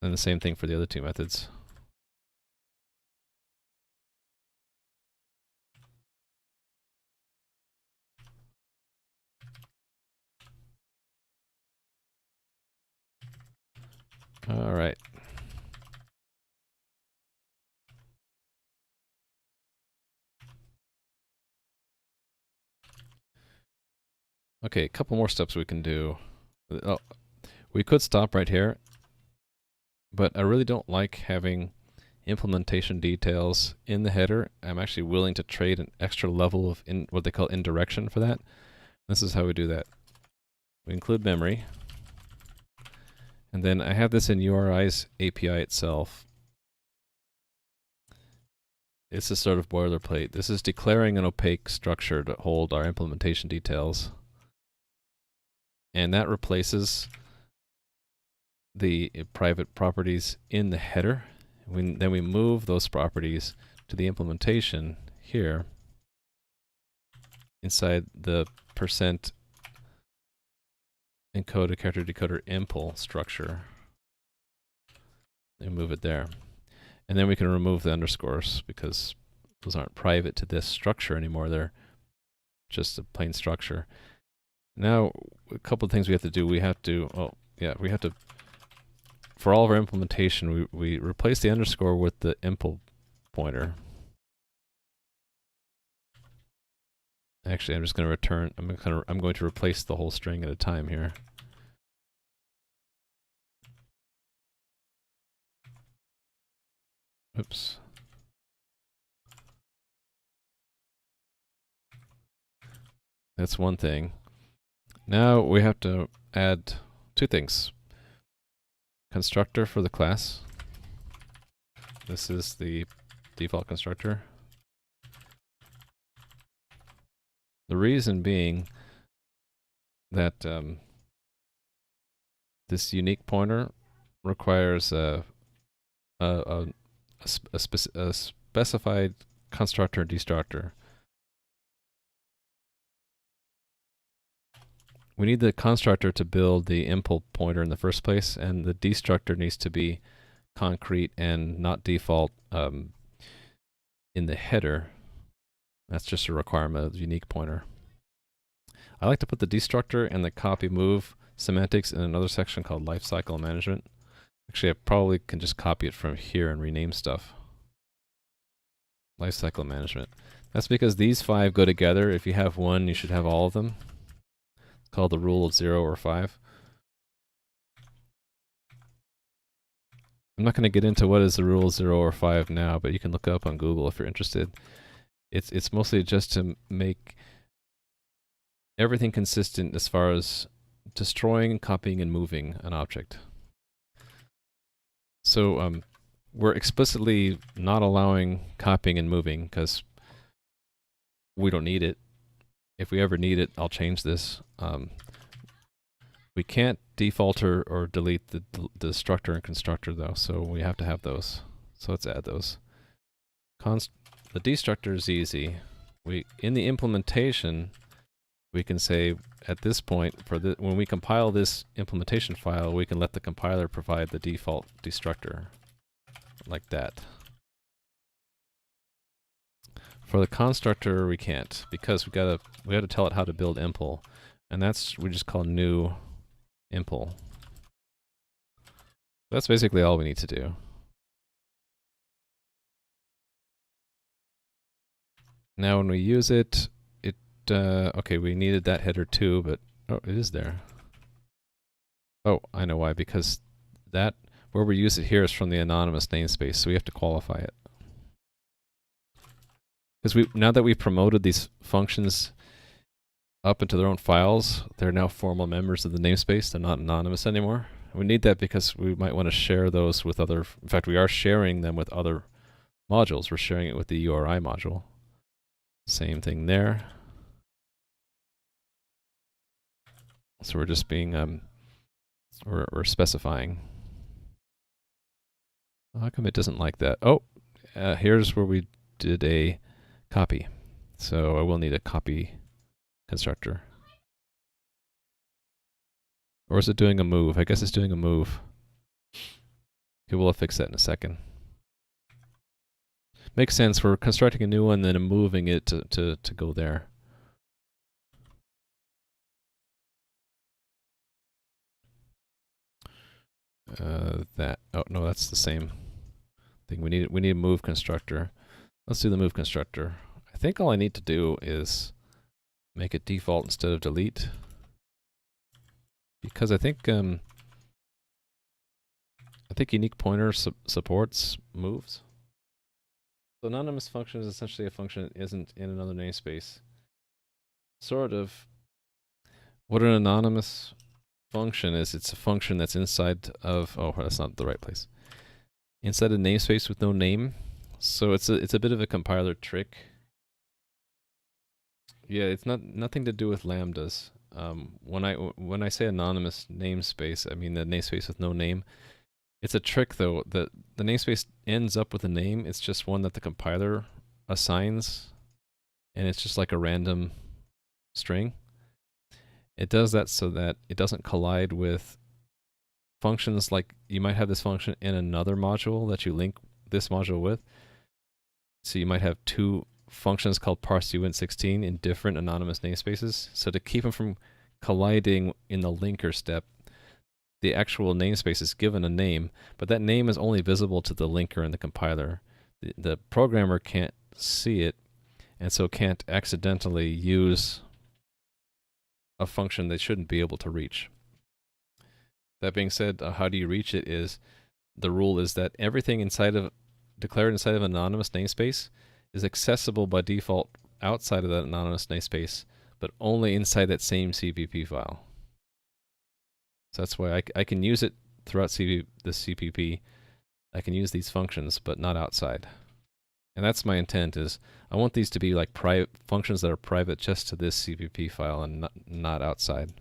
And the same thing for the other two methods. All right. Okay, a couple more steps we can do. Oh, we could stop right here, but I really don't like having implementation details in the header. I'm actually willing to trade an extra level of what they call indirection for that. This is how we do that. We include memory, and then I have this in URI's API itself. It's a sort of boilerplate. This is declaring an opaque structure to hold our implementation details. And that replaces the private properties in the header. Then we move those properties to the implementation here inside the percent encoder character decoder impl structure. And move it there. And then we can remove the underscores because those aren't private to this structure anymore. They're just a plain structure. Now, a couple of things we have to do. We have to, for all of our implementation, we replace the underscore with the impl pointer. Actually, I'm just going to return, I'm going to replace the whole string at a time here. Oops. That's one thing. Now we have to add two things. Constructor for the class. This is the default constructor. The reason being that this unique pointer requires a specified constructor and destructor. We need the constructor to build the impl pointer in the first place, and the destructor needs to be concrete and not default in the header. That's just a requirement of the unique pointer. I like to put the destructor and the copy move semantics in another section called lifecycle management. Actually, I probably can just copy it from here and rename stuff. Lifecycle management. That's because these 5 go together. If you have one, you should have all of them. It's called the rule of 0 or 5. I'm not going to get into what is the rule of 0 or 5 now, but you can look it up on Google if you're interested. It's mostly just to make everything consistent as far as destroying, copying, and moving an object. So we're explicitly not allowing copying and moving because we don't need it. If we ever need it, I'll change this. We can't default or delete the destructor and constructor though, so we have to have those. So let's add those. The destructor is easy. In the implementation, we can say at this point, when we compile this implementation file, we can let the compiler provide the default destructor, like that. For the constructor, we can't because we got to tell it how to build impl, and we just call new impl. That's basically all we need to do. Now, when we use it, okay, we needed that header too, but oh, it is there. Oh, I know why, because where we use it here is from the anonymous namespace, so we have to qualify it. Because now that we've promoted these functions up into their own files, they're now formal members of the namespace. They're not anonymous anymore. We need that because we might want to share those with other. In fact, we are sharing them with other modules. We're sharing it with the URI module. Same thing there. So we're just being we're specifying. How come it doesn't like that? Oh, here's where we did a copy. So I will need a copy constructor. Or is it doing a move? I guess it's doing a move. Okay, we'll fix that in a second. Makes sense. We're constructing a new one, then moving it to go there. Oh no, that's the same thing. We need a move constructor. Let's do the move constructor. I think all I need to do is make it default instead of delete, because I think unique pointer supports moves. So anonymous function is essentially a function that isn't in another namespace. Sort of. What an anonymous function is, it's a function that's inside of, oh, that's not the right place. Inside a namespace with no name. So it's a bit of a compiler trick. Yeah, it's nothing to do with lambdas. When I say anonymous namespace, I mean the namespace with no name. It's a trick though. The namespace ends up with a name. It's just one that the compiler assigns, and it's just like a random string. It does that so that it doesn't collide with functions. Like you might have this function in another module that you link this module with. So you might have two functions called parse_uint16 in different anonymous namespaces. So to keep them from colliding in the linker step, the actual namespace is given a name, but that name is only visible to the linker and the compiler. The programmer can't see it, and so can't accidentally use a function they shouldn't be able to reach. That being said, how do you reach it is, the rule is that everything declared inside of an anonymous namespace is accessible by default outside of that anonymous namespace, but only inside that same CPP file. So that's why I can use it throughout the CPP. I can use these functions, but not outside. And that's my intent, is I want these to be like private functions that are private just to this CPP file and not outside.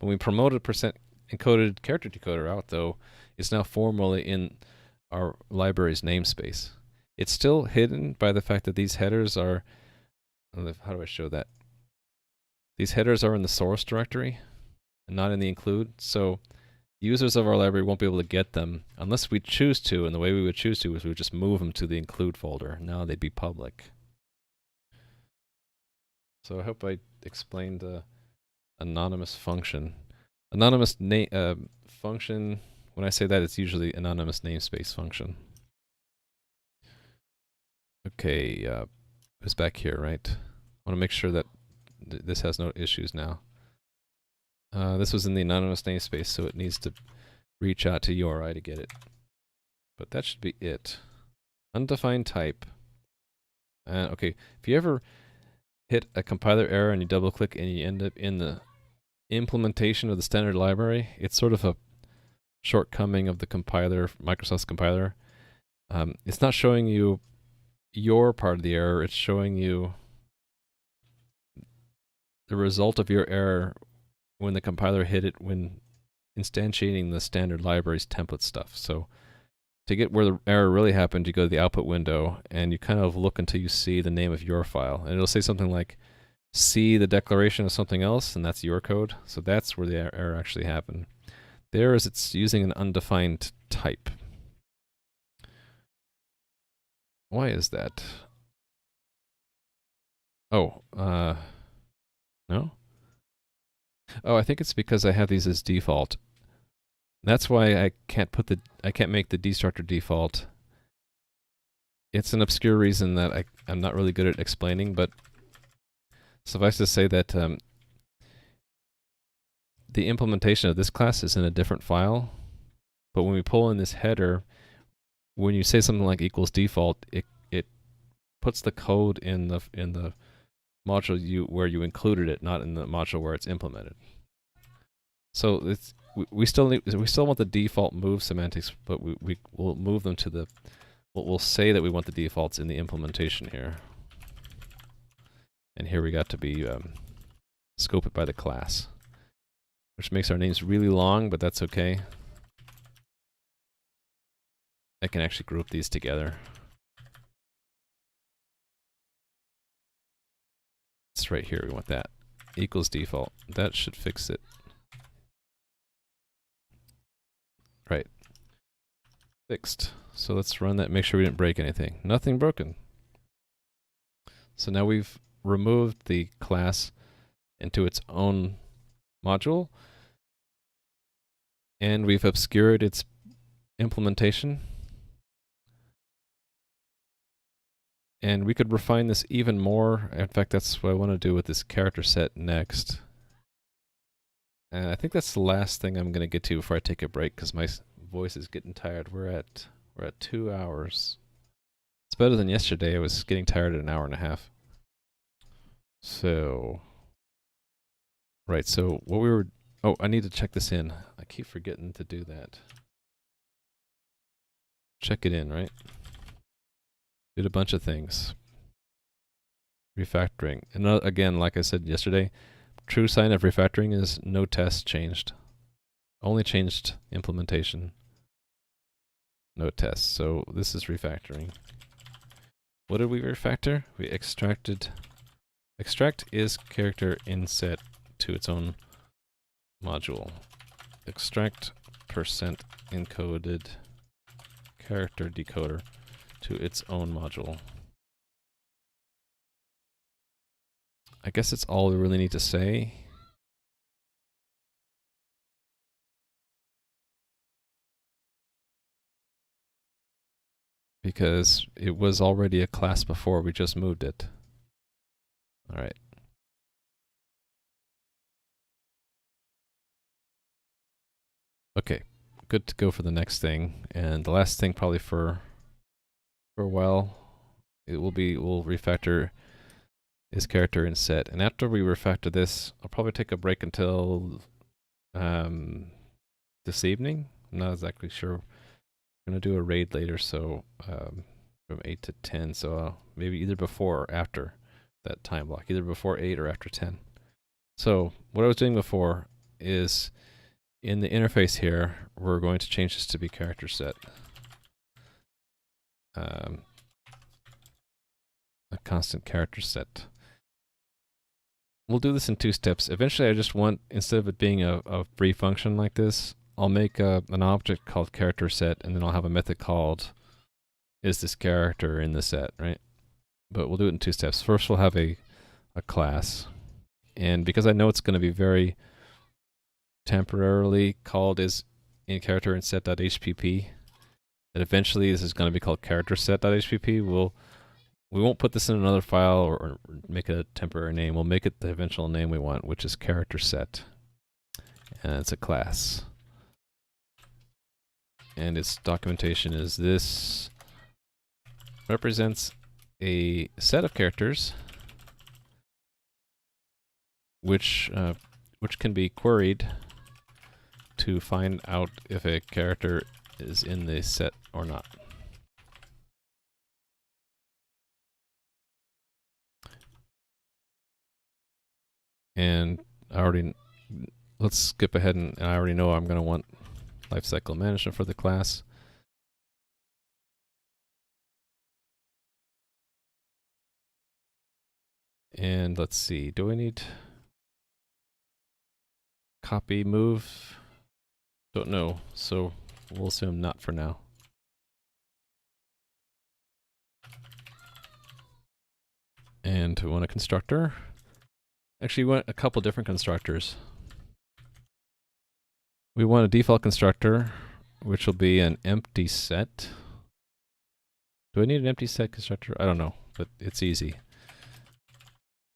When we promoted %encoded character decoder out, though, it's now formally in our library's namespace. It's still hidden by the fact that these headers are, how do I show that? These headers are in the source directory and not in the include, so users of our library won't be able to get them unless we choose to, and the way we would choose to is we would just move them to the include folder. Now they'd be public. So I hope I explained the anonymous function. Anonymous function, when I say that, it's usually anonymous namespace function. Okay, it's back here, right? I want to make sure that this has no issues now. This was in the anonymous namespace, so it needs to reach out to URI to get it. But that should be it. Undefined type. Okay, if you ever hit a compiler error and you double click and you end up in the implementation of the standard library, it's sort of a shortcoming of the compiler, Microsoft's compiler. It's not showing you your part of the error, it's showing you the result of your error when the compiler hit it when instantiating the standard library's template stuff. So to get where the error really happened, you go to the output window and you kind of look until you see the name of your file. And it'll say something like, see the declaration of something else, and that's your code. So that's where the error actually happened. There is, it's using an undefined type. Why is that? Oh, no? Oh, I think it's because I have these as default. That's why I can't make the destructor default. It's an obscure reason that I'm not really good at explaining, but suffice to say that the implementation of this class is in a different file. But when we pull in this header, when you say something like equals default, it puts the code in the module where you included it, not in the module where it's implemented. So it's we still want the default move semantics, but we will move them to the, we'll say that we want the defaults in the implementation here. And here we got to be scope it by the class, which makes our names really long, but that's okay. I can actually group these together. It's right here, we want that. Equals default. That should fix it. Right. Fixed. So let's run that, make sure we didn't break anything. Nothing broken. So now we've removed the class into its own module. And we've obscured its implementation. And we could refine this even more. In fact, that's what I want to do with this character set next. And I think that's the last thing I'm going to get to before I take a break, because my voice is getting tired. We're at 2 hours. It's better than yesterday. I was getting tired at 1.5 hours. So, right. So what we were. Oh, I need to check this in. I keep forgetting to do that. Check it in, right? Did a bunch of things. Refactoring. And again, like I said yesterday, true sign of refactoring is no test changed. Only changed implementation. No tests. So this is refactoring. What did we refactor? We extracted. Extract is character in set to its own module. Extract percent encoded character decoder to its own module. I guess it's all we really need to say. Because it was already a class before, we just moved it. Alright. Okay, good to go for the next thing. And the last thing probably for a while, we'll refactor is character in set. And after we refactor this, I'll probably take a break until this evening. I'm not exactly sure. I'm going to do a raid later, so from 8 to 10, so maybe either before or after that time block, either before 8 or after 10. So what I was doing before is in the interface here, we're going to change this to be character set. A constant character set. We'll do this in 2 steps. Eventually I just want, instead of it being a free function like this, I'll make an object called character set, and then I'll have a method called is this character in the set, right? But we'll do it in 2 steps. First we'll have a class. And because I know it's going to be very temporarily called is in character in set.hpp, that eventually this is going to be called character set.hpp, we won't put this in another file or make it a temporary name. We'll make it the eventual name we want, which is character set. And it's a class. And its documentation is this represents a set of characters which can be queried to find out if a character is in the set or not. And let's skip ahead, and I already know I'm going to want lifecycle management for the class. And let's see, do I need copy move? Don't know, so we'll assume not for now. And we want a constructor. Actually, we want a couple different constructors. We want a default constructor, which will be an empty set. Do I need an empty set constructor? I don't know, but it's easy.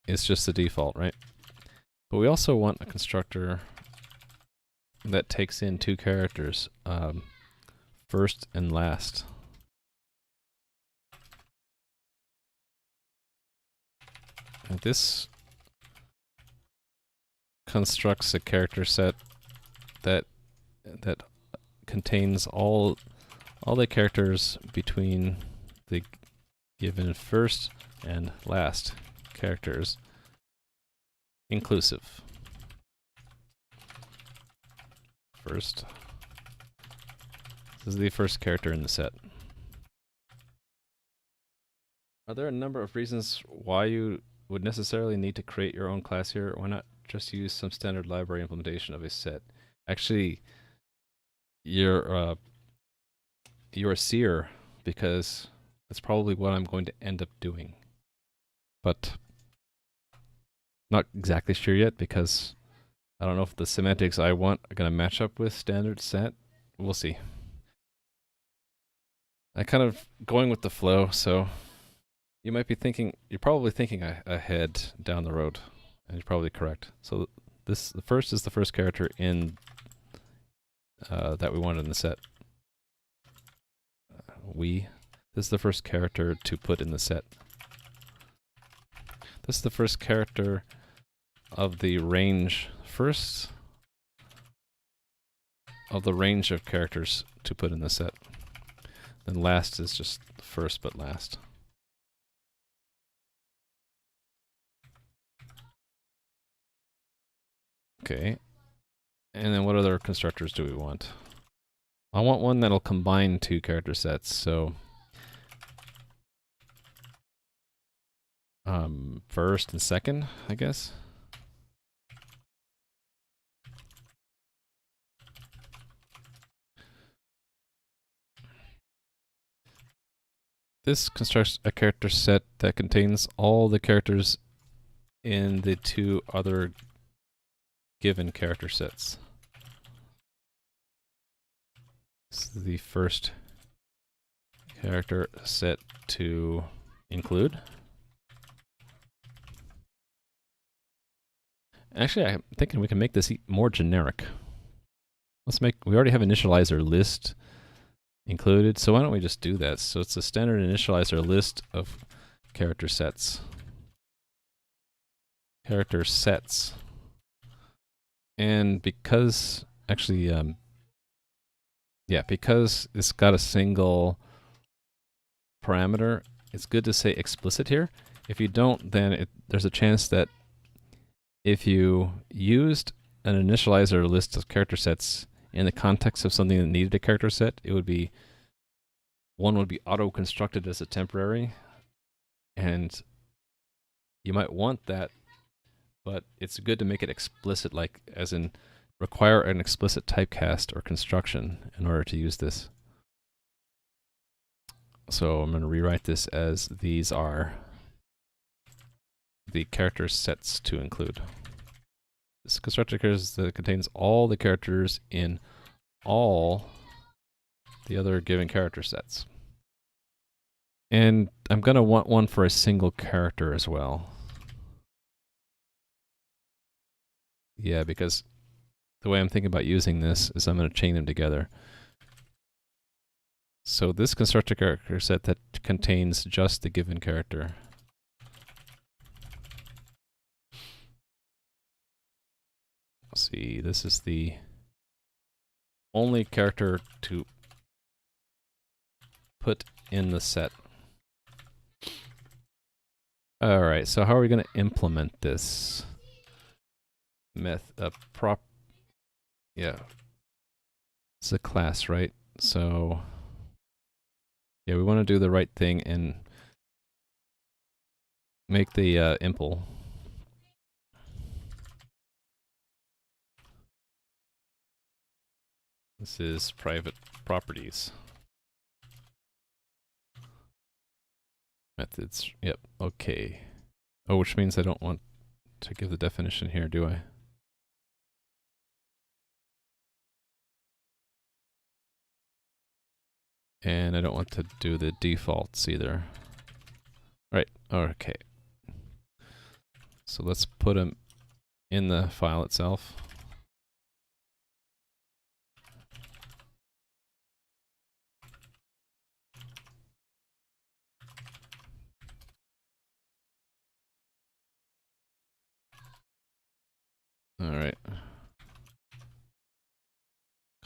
It's just the default, right? But we also want a constructor that takes in 2 characters, first and last. And this constructs a character set that contains all the characters between the given first and last characters, inclusive. First. This is the first character in the set. Are there a number of reasons why you would necessarily need to create your own class here? Why not just use some standard library implementation of a set? Actually, you're a seer, because that's probably what I'm going to end up doing. But not exactly sure yet, because I don't know if the semantics I want are going to match up with standard set. We'll see. I kind of going with the flow, so you might be thinking, you're probably thinking ahead down the road, and you're probably correct. So the first is the first character in that we wanted in the set. This is the first character to put in the set. This is the first character of the range, first of the range of characters to put in the set. Then last is just first but last. Okay. And then what other constructors do we want? I want one that'll combine two character sets, so first and second, I guess. This constructs a character set that contains all the characters in the two other given character sets. This is the first character set to include. Actually, I'm thinking we can make this more generic. We already have initializer list included, so why don't we just do that? So it's a standard initializer list of character sets. Character sets. And because, actually, because it's got a single parameter, it's good to say explicit here. If you don't, then there's a chance that if you used an initializer list of character sets in the context of something that needed a character set, it would be, one would be auto-constructed as a temporary, and you might want that, but it's good to make it explicit, like as in require an explicit typecast or construction in order to use this. So I'm going to rewrite this as these are the character sets to include. This constructor contains all the characters in all the other given character sets. And I'm going to want one for a single character as well. Yeah, because the way I'm thinking about using this is I'm going to chain them together. So this constructor character set that contains just the given character. Let's see, this is the only character to put in the set. Alright, so how are we going to implement this? Yeah. It's a class, right? So yeah, we want to do the right thing and make the impl. This is private properties. Methods, yep, okay. Oh, which means I don't want to give the definition here, do I? And I don't want to do the defaults either. Right, okay. So let's put them in the file itself. Alright.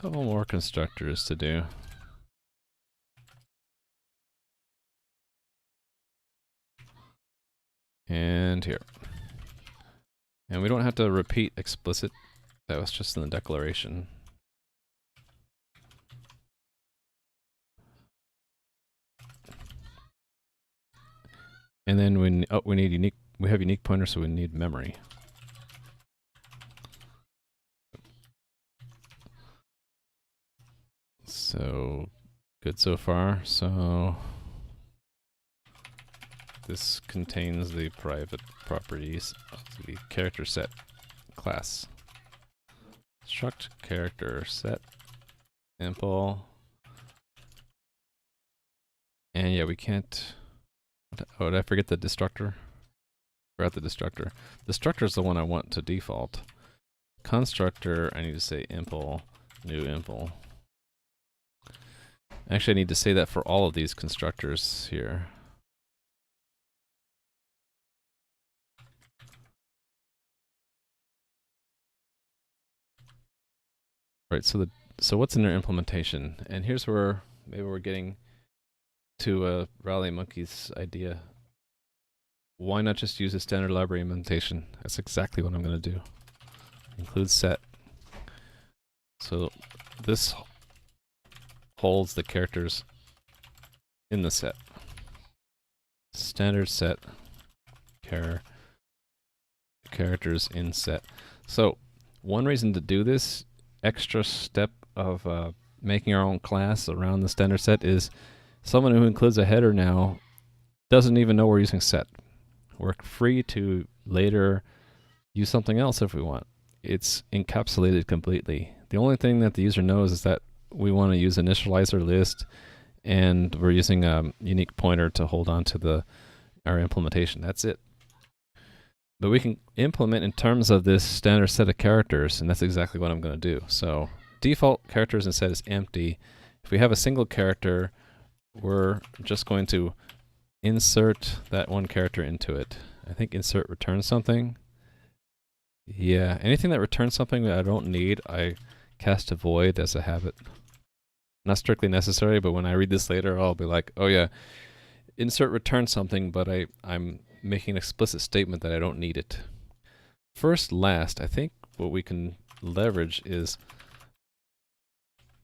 Couple more constructors to do. And here. And we don't have to repeat explicit. That was just in the declaration. And then we need unique. We have unique pointers, so we need memory. So good so far. So this contains the private properties of the character set class. struct character set impl. And yeah, we can't. Oh, did I forget the destructor? Forgot the destructor. Destructor is the one I want to default. Constructor, I need to say impl, new impl. Actually, I need to say that for all of these constructors here. Right, so what's in their implementation? And here's where maybe we're getting to Rally Monkey's idea. Why not just use a standard library implementation? That's exactly what I'm going to do. Include set. So this holds the characters in the set. Standard set characters in set. So one reason to do this extra step of making our own class around the standard set is someone who includes a header now doesn't even know we're using set. We're free to later use something else if we want. It's encapsulated completely. The only thing that the user knows is that we want to use initializer list, and we're using a unique pointer to hold on to our implementation. That's it. But we can implement in terms of this standard set of characters, and that's exactly what I'm going to do. So default characters in set is empty. If we have a single character, we're just going to insert that one character into it. I think insert returns something. Yeah, anything that returns something that I don't need, I cast a void as a habit. Not strictly necessary, but when I read this later, I'll be like, oh yeah, insert returns something, but I'm making an explicit statement that I don't need it. First, last, I think what we can leverage is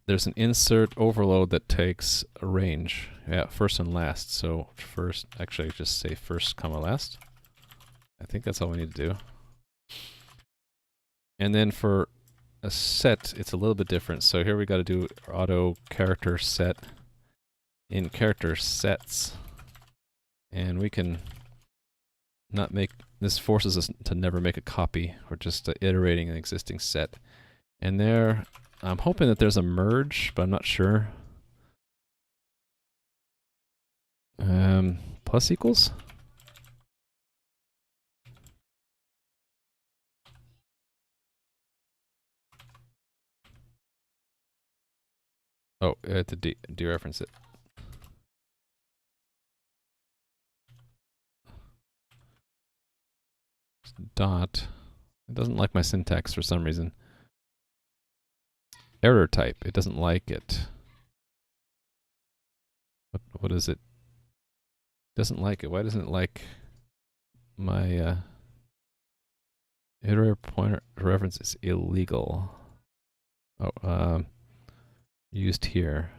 there's an insert overload that takes a range. Yeah, first and last. So first, actually just say first comma last. I think that's all we need to do. And then for a set, it's a little bit different. So here we got to do auto character set in character sets. And we can not make, this forces us to never make a copy. We're just iterating an existing set. And there, I'm hoping that there's a merge, but I'm not sure. Plus equals? Oh, I have to dereference it. Dot. It doesn't like my syntax for some reason. Error type. It doesn't like it. What is it? Doesn't like it. Why doesn't it like my iterator pointer reference is illegal? Oh, used here.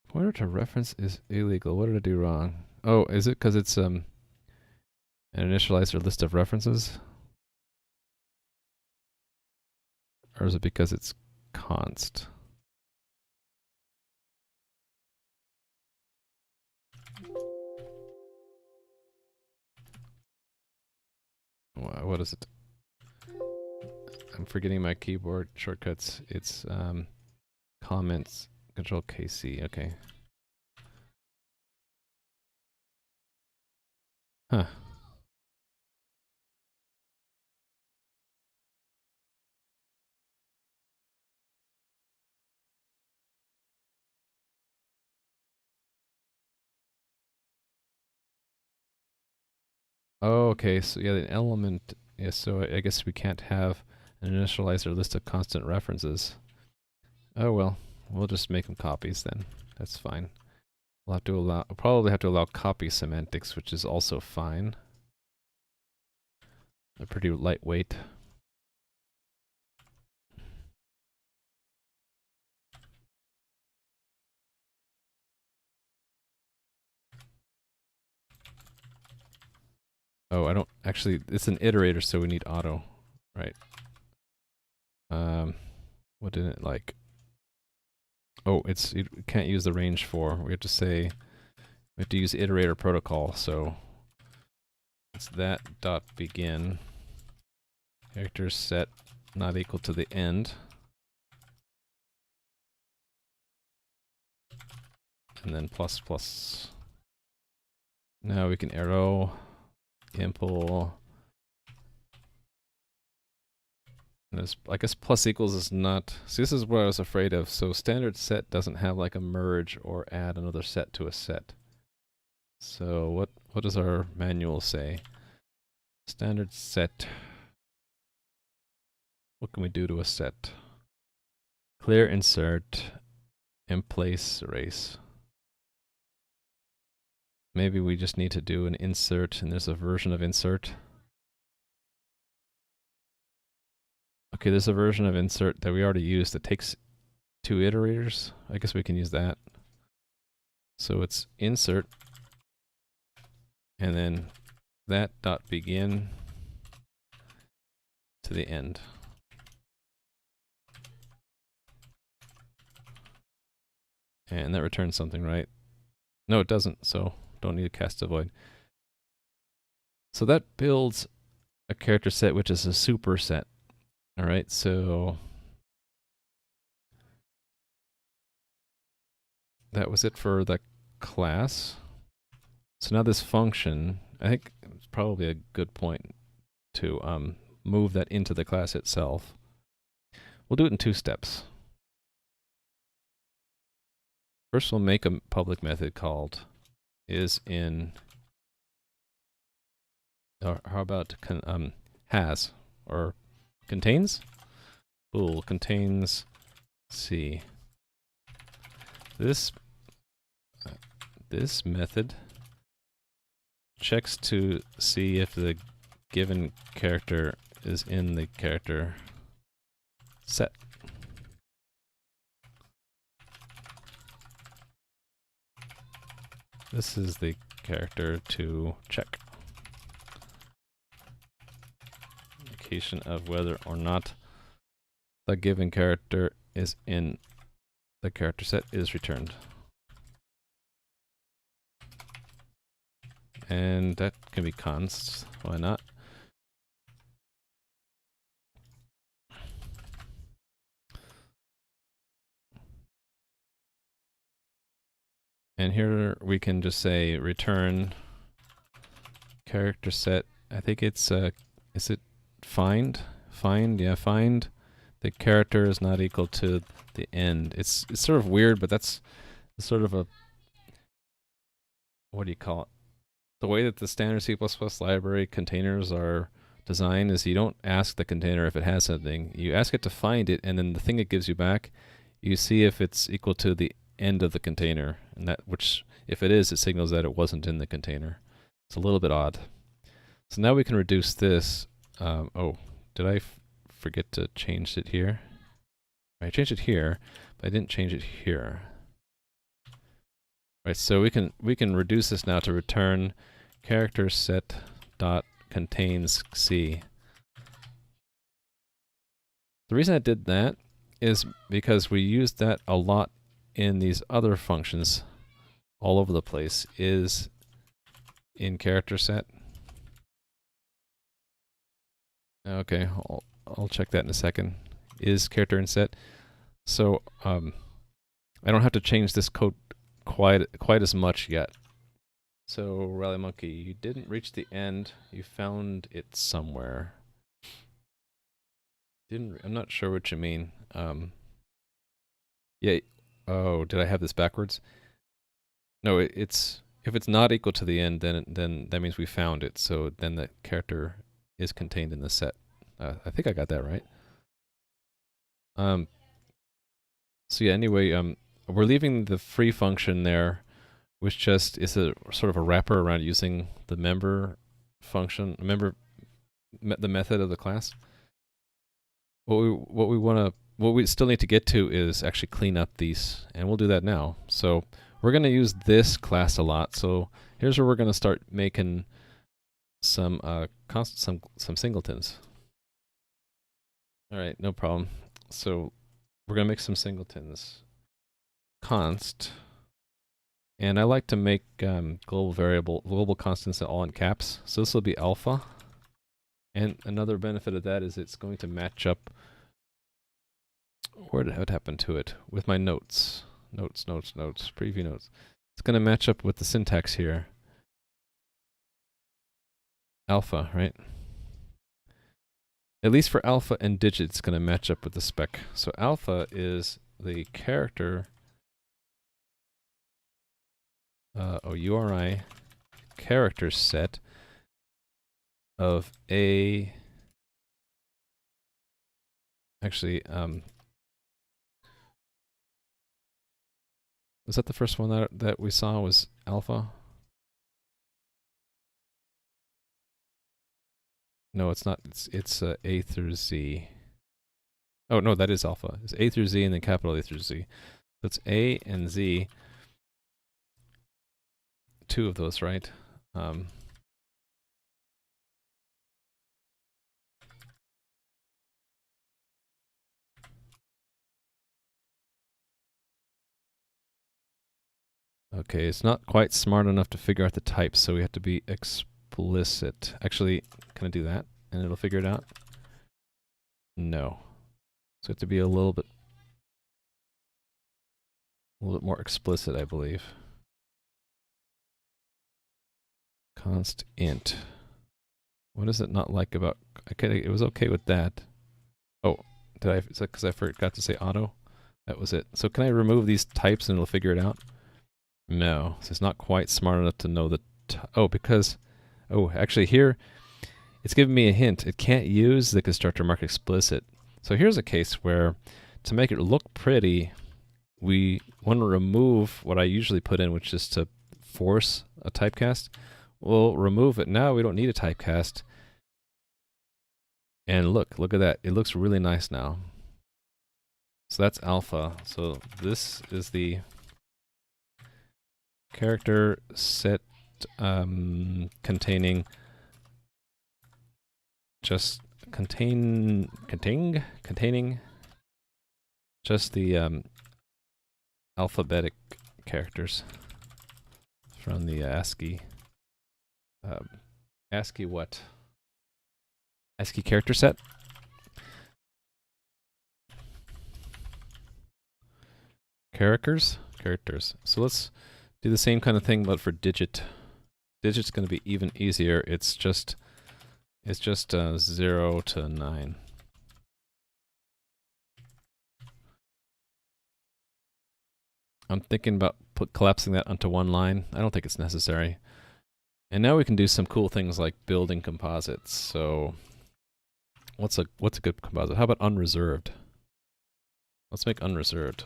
Pointer to reference is illegal. What did I do wrong? Oh, is it because it's an initializer list of references? Or is it because it's const? What is it? I'm forgetting my keyboard shortcuts. It's comments, control KC, okay. Huh. Oh, okay, so yeah, the element, yeah, so I guess we can't have an initializer list of constant references. Oh well, we'll just make them copies then. That's fine. We'll have to allow, probably have to allow copy semantics, which is also fine. They're pretty lightweight. Oh, I don't actually, it's an iterator, so we need auto, right? What didn't it like? Oh, you can't use the range for. We have to say, we have to use iterator protocol, so it's that dot begin, character set not equal to the end, and then plus plus. Now we can arrow, impl. I guess plus equals is not. See, this is what I was afraid of. So standard set doesn't have like a merge or add another set to a set. So what does our manual say? Standard set. What can we do to a set? Clear insert, and place erase. Maybe we just need to do an insert, and there's a version of insert. Okay, there's a version of insert that we already used that takes 2 iterators. I guess we can use that. So it's insert, and then that dot begin to the end. And that returns something, right? No, it doesn't, so don't need to cast a void. So that builds a character set which is a superset. All right, so that was it for the class. So now this function, I think it's probably a good point to move that into the class itself. We'll do it in 2 steps. First, we'll make a public method called isIn, or how about has, or contains? Bool contains C. This method checks to see if the given character is in the character set. This is the character to check. Indication of whether or not the given character is in the character set is returned. And that can be const, why not? And here we can just say return character set. I think it's is it find? Find, yeah, find the character is not equal to the end. It's sort of weird, but that's sort of a, what do you call it? The way that the standard C++ library containers are designed is you don't ask the container if it has something. You ask it to find it, and then the thing it gives you back, you see if it's equal to the end of the container, and that, which if it is, it signals that it wasn't in the container. It's a little bit odd. So now we can reduce this. Oh, did I forget to change it here? I changed it here, but I didn't change it here. Right, so we can reduce this now to return character set dot contains C. The reason I did that is because we used that a lot in these other functions all over the place. Is in character set. Okay, I'll check that in a second. Is character in set. So I don't have to change this code quite as much yet. So Rally Monkey, you didn't reach the end. You found it somewhere. I'm not sure what you mean. Yeah. Oh, did I have this backwards? No, it's if it's not equal to the end, then that means we found it. So then the character is contained in the set. I think I got that right. So yeah. Anyway, we're leaving the free function there, which just is a sort of a wrapper around using the member function, the method of the class. What we still need to get to is actually clean up these, and we'll do that now. So we're going to use this class a lot. So here's where we're going to start making some singletons. All right, no problem. So we're going to make some singletons. Const, And I like to make global constants all in caps. So this will be alpha. And another benefit of that is it's going to match up. Where did it happen to it? With my notes. Notes, preview notes. It's going to match up with the syntax here. Alpha, right? At least for alpha and digit, it's going to match up with the spec. So alpha is the character, URI character set of a, actually, was that the first one that we saw was alpha? No, it's not. It's A through Z. Oh, no, that is alpha. It's A through Z and then capital A through Z. So it's A and Z. Two of those, right? Okay, it's not quite smart enough to figure out the types, so we have to be explicit. Actually, can I do that? And it'll figure it out? No. So we have to be a little bit more explicit, I believe. Const int. What is it not like about? Okay, it was okay with that. Oh, did I? Is that because I forgot to say auto? That was it. So can I remove these types and it'll figure it out? No, so it's not quite smart enough to know the. Actually here, it's giving me a hint. It can't use the constructor mark explicit. So here's a case where, to make it look pretty, we want to remove what I usually put in, which is to force a typecast. We'll remove it. Now we don't need a typecast. And look at that. It looks really nice now. So that's alpha. So this is the character set containing just containing just the alphabetic characters from the ASCII. ASCII what? ASCII character set. Characters. So let's do the same kind of thing, but for digit. Digit's going to be even easier. It's just 0 to 9. I'm thinking about collapsing that onto one line. I don't think it's necessary. And now we can do some cool things like building composites. So what's a good composite? How about unreserved? Let's make unreserved.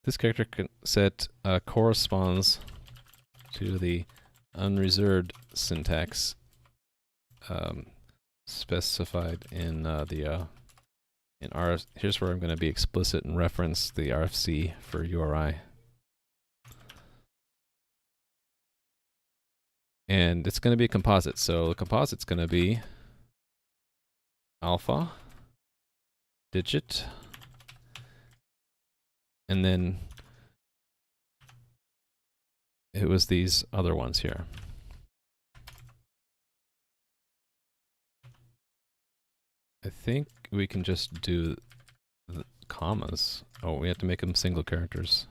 This character set corresponds to the unreserved syntax specified in in RF. Here's where I'm going to be explicit and reference the RFC for URI. And it's going to be a composite. So the composite's going to be alpha, digit, and then it was these other ones here. I think we can just do the commas. Oh, we have to make them single characters.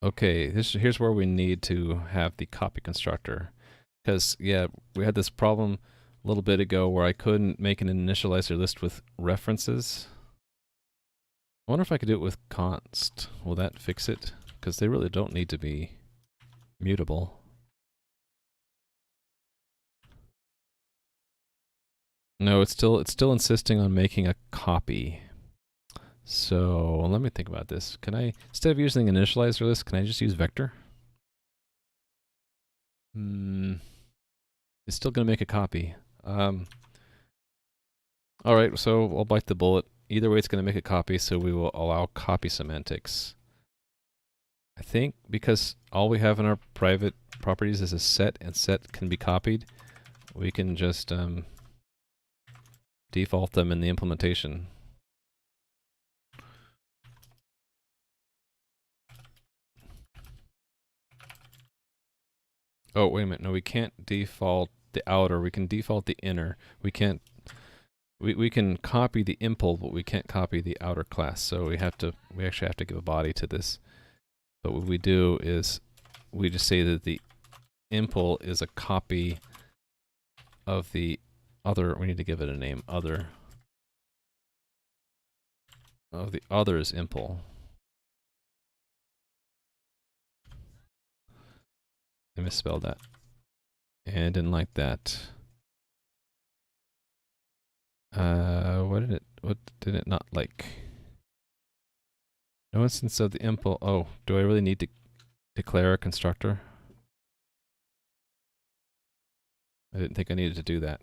Okay, here's where we need to have the copy constructor. Because, yeah, we had this problem a little bit ago where I couldn't make an initializer list with references. I wonder if I could do it with const. Will that fix it? Because they really don't need to be mutable. No, it's still insisting on making a copy. So let me think about this. Can I, instead of using initializer list, can I just use vector? It's still going to make a copy. All right, so I'll bite the bullet. Either way, it's going to make a copy, so we will allow copy semantics. I think because all we have in our private properties is a set, and set can be copied, we can just default them in the implementation. Oh, wait a minute. No, we can't default the outer. We can default the inner. We can't. We can copy the impl, but we can't copy the outer class. So we actually have to give a body to this. But what we do is we just say that the impl is a copy of the other. We need to give it a name. Other. Of the other's impl. I misspelled that. And didn't like that. What did it not like? No instance of the impl. Oh, do I really need to declare a constructor? I didn't think I needed to do that.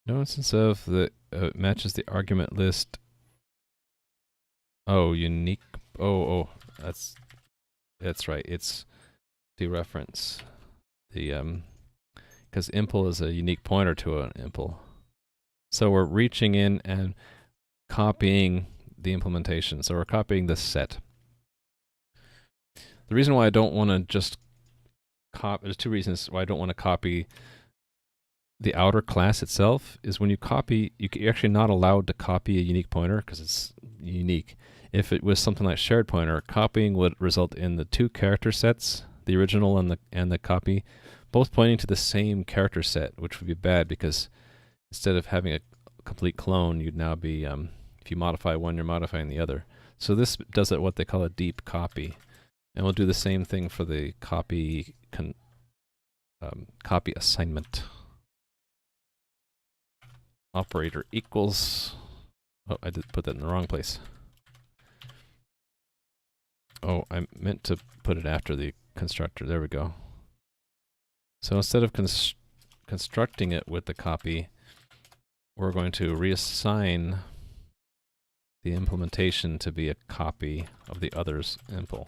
No instance of the matches the argument list. Oh, unique. Oh, that's right. It's dereference. The because impl is a unique pointer to an impl. So we're reaching in and copying the implementation. So we're copying the set. The reason why I don't want to just copy, there's two reasons why I don't want to copy the outer class itself, is when you copy, you're actually not allowed to copy a unique pointer because it's unique. If it was something like shared pointer, copying would result in the two character sets, the original and the copy, both pointing to the same character set, which would be bad because instead of having a complete clone, you'd now be, if you modify one, you're modifying the other. So this does what they call a deep copy. And we'll do the same thing for the copy assignment. Operator equals, oh, I did put that in the wrong place. Oh, I meant to put it after the constructor. There we go. So instead of constructing it with the copy, we're going to reassign the implementation to be a copy of the other's impl.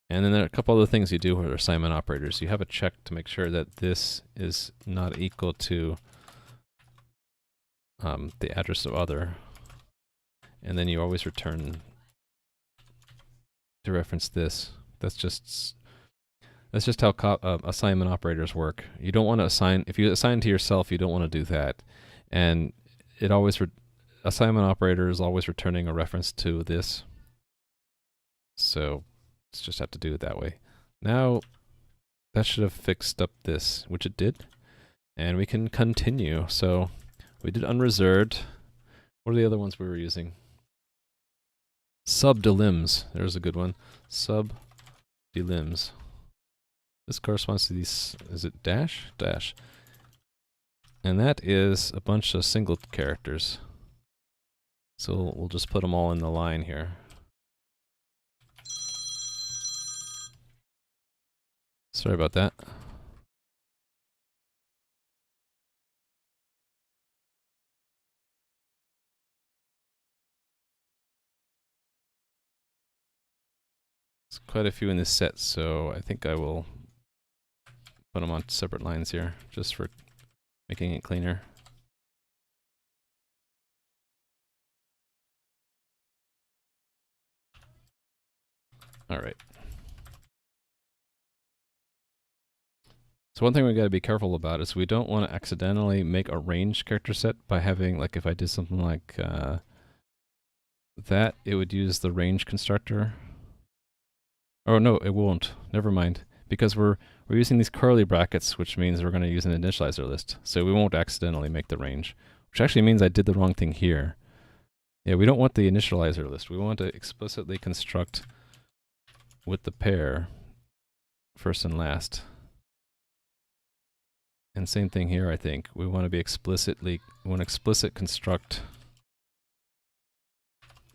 And then there are a couple other things you do with assignment operators. You have a check to make sure that this is not equal to the address of other. And then you always return to reference this. That's just how assignment operators work. You don't want to assign, if you assign to yourself, you don't want to do that. And it always, assignment operator is always returning a reference to this. So let's just have to do it that way. Now, that should have fixed up this, which it did. And we can continue. So we did unreserved. What are the other ones we were using? Sub-delims. There's a good one. Sub-delims. This corresponds to these, is it dash? Dash. And that is a bunch of single characters. So we'll just put them all in the line here. Sorry about that. There's quite a few in this set, so I think I will put them on separate lines here, just for making it cleaner. All right. So one thing we got to be careful about is we don't want to accidentally make a range character set by having, like if I did something like that, it would use the range constructor. Oh no, it won't. Never mind. Because we're using these curly brackets, which means we're going to use an initializer list. So we won't accidentally make the range, which actually means I did the wrong thing here. Yeah, we don't want the initializer list. We want to explicitly construct with the pair, first and last. And same thing here, I think. We want to be explicit construct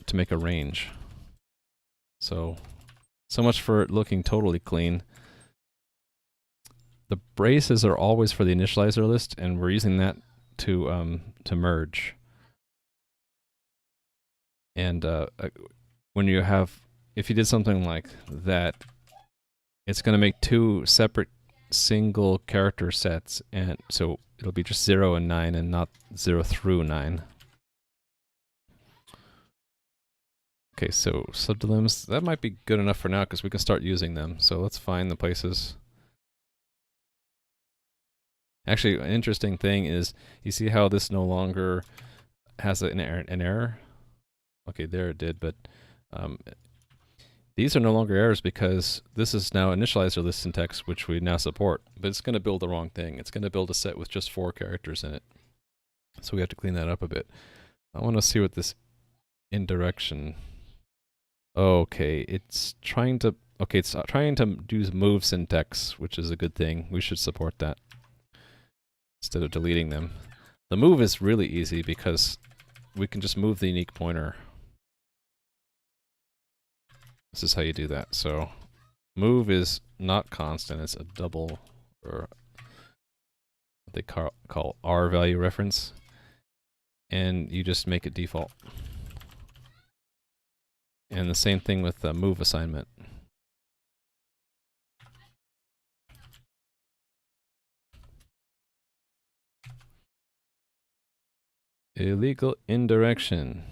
to make a range. So much for it looking totally clean. The braces are always for the initializer list, and we're using that to merge. And when you have, if you did something like that, it's going to make two separate single character sets, and so it'll be just 0 and 9 and not 0 through 9. Okay, so subdelims, that might be good enough for now because we can start using them. So let's find the places. Actually, an interesting thing is, you see how this no longer has an error? Okay, there it did, but these are no longer errors because this is now initializer list syntax, which we now support. But it's going to build the wrong thing. It's going to build a set with just 4 characters in it. So we have to clean that up a bit. I want to see what this indirection. Okay, it's trying to do move syntax, which is a good thing. We should support that instead of deleting them. The move is really easy because we can just move the unique pointer. This is how you do that. So move is not constant, it's a double, or what they call R value reference, and you just make it default. And the same thing with the move assignment. Illegal indirection.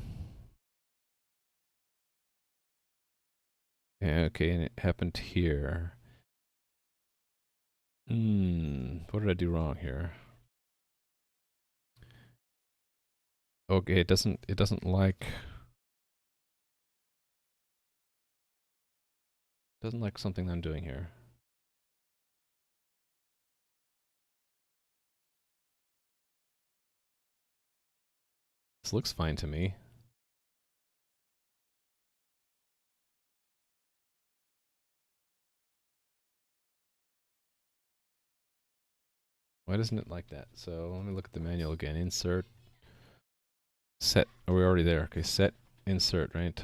Yeah, okay, and it happened here. What did I do wrong here? Okay, it doesn't like something I'm doing here. This looks fine to me. Why doesn't it like that? So let me look at the manual again. Insert, set. Are we already there? Okay, set, insert, right?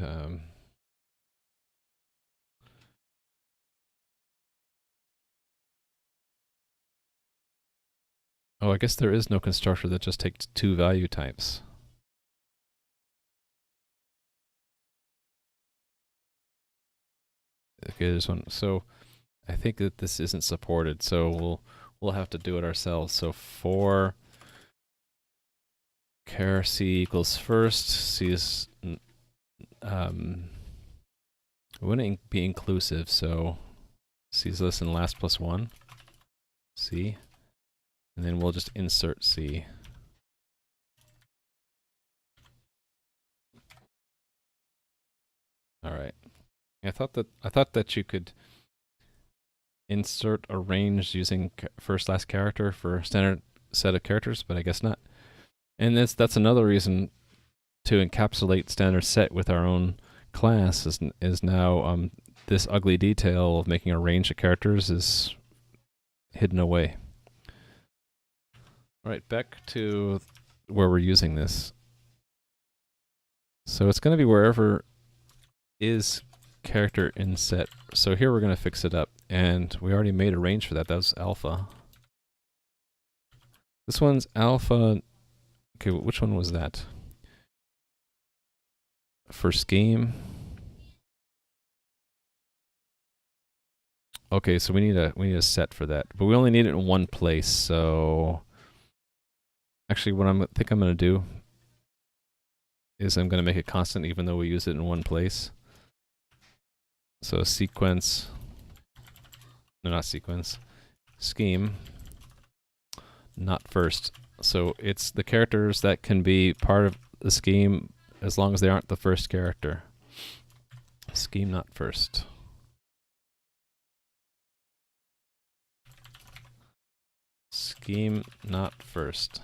Oh, I guess there is no constructor that just takes 2 value types. Okay, there's one. So I think that this isn't supported, so we'll have to do it ourselves. So for char c equals first, c is we want to be inclusive, so c is less than last plus 1, c, and then we'll just insert c. All right. I thought that you could insert a range using first last character for standard set of characters, but I guess not. And that's another reason to encapsulate standard set with our own class is now this ugly detail of making a range of characters is hidden away. All right, back to where we're using this. So it's going to be wherever is character in set. So here we're going to fix it up, and we already made a range for that. That was alpha. This one's alpha. Okay, which one was that? For scheme. Okay, so we need a set for that, but we only need it in one place. So actually, what I think I'm going to do is I'm going to make it constant, even though we use it in one place. So sequence, no, not sequence, scheme, not first. So it's the characters that can be part of the scheme as long as they aren't the first character. Scheme not first. Scheme not first.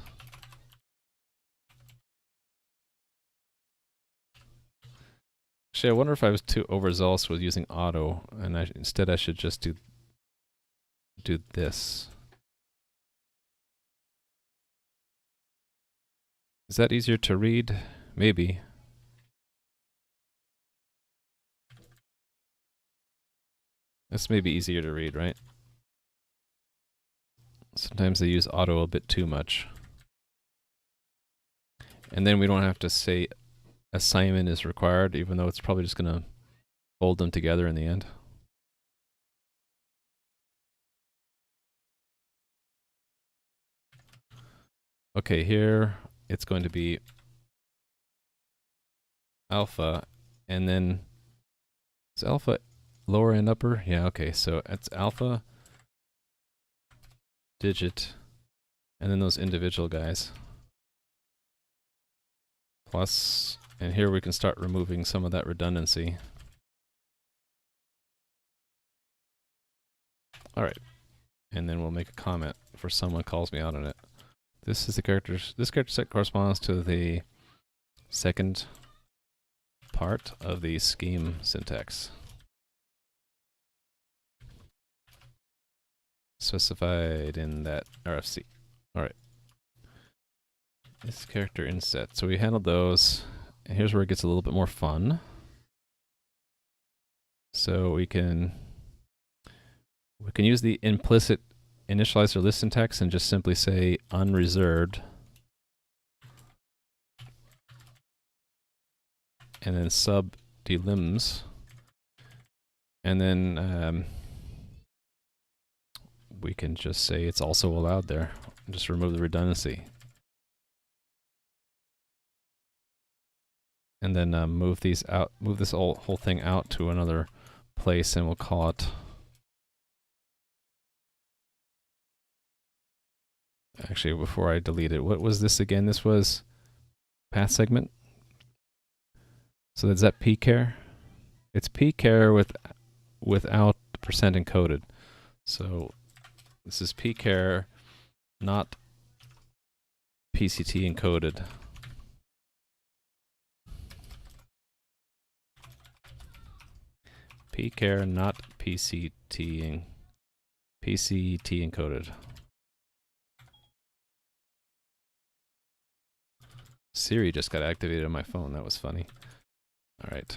Actually, I wonder if I was too overzealous with using auto, and instead I should just do this. Is that easier to read? Maybe. This may be easier to read, right? Sometimes they use auto a bit too much. And then we don't have to say assignment is required, even though it's probably just going to fold them together in the end. Okay, here it's going to be alpha, and then is alpha lower and upper? Yeah, okay, so it's alpha, digit, and then those individual guys. Plus, and here we can start removing some of that redundancy. Alright, and then we'll make a comment for someone calls me out on it. This is the this character set corresponds to the second part of the scheme syntax. Specified in that RFC. Alright. This character inset. So we handled those. And here's where it gets a little bit more fun. So we can use the implicit initializer list syntax and just simply say unreserved. And then sub delims. And then we can just say it's also allowed there. Just remove the redundancy. And then move these out, move this whole thing out to another place, and we'll call it. Actually, before I delete it, what was this again? This was path segment. So is that pchar? It's pchar without percent encoded. So this is pchar, not PCT encoded. Pchar, not PCT encoded. Siri just got activated on my phone. That was funny. All right.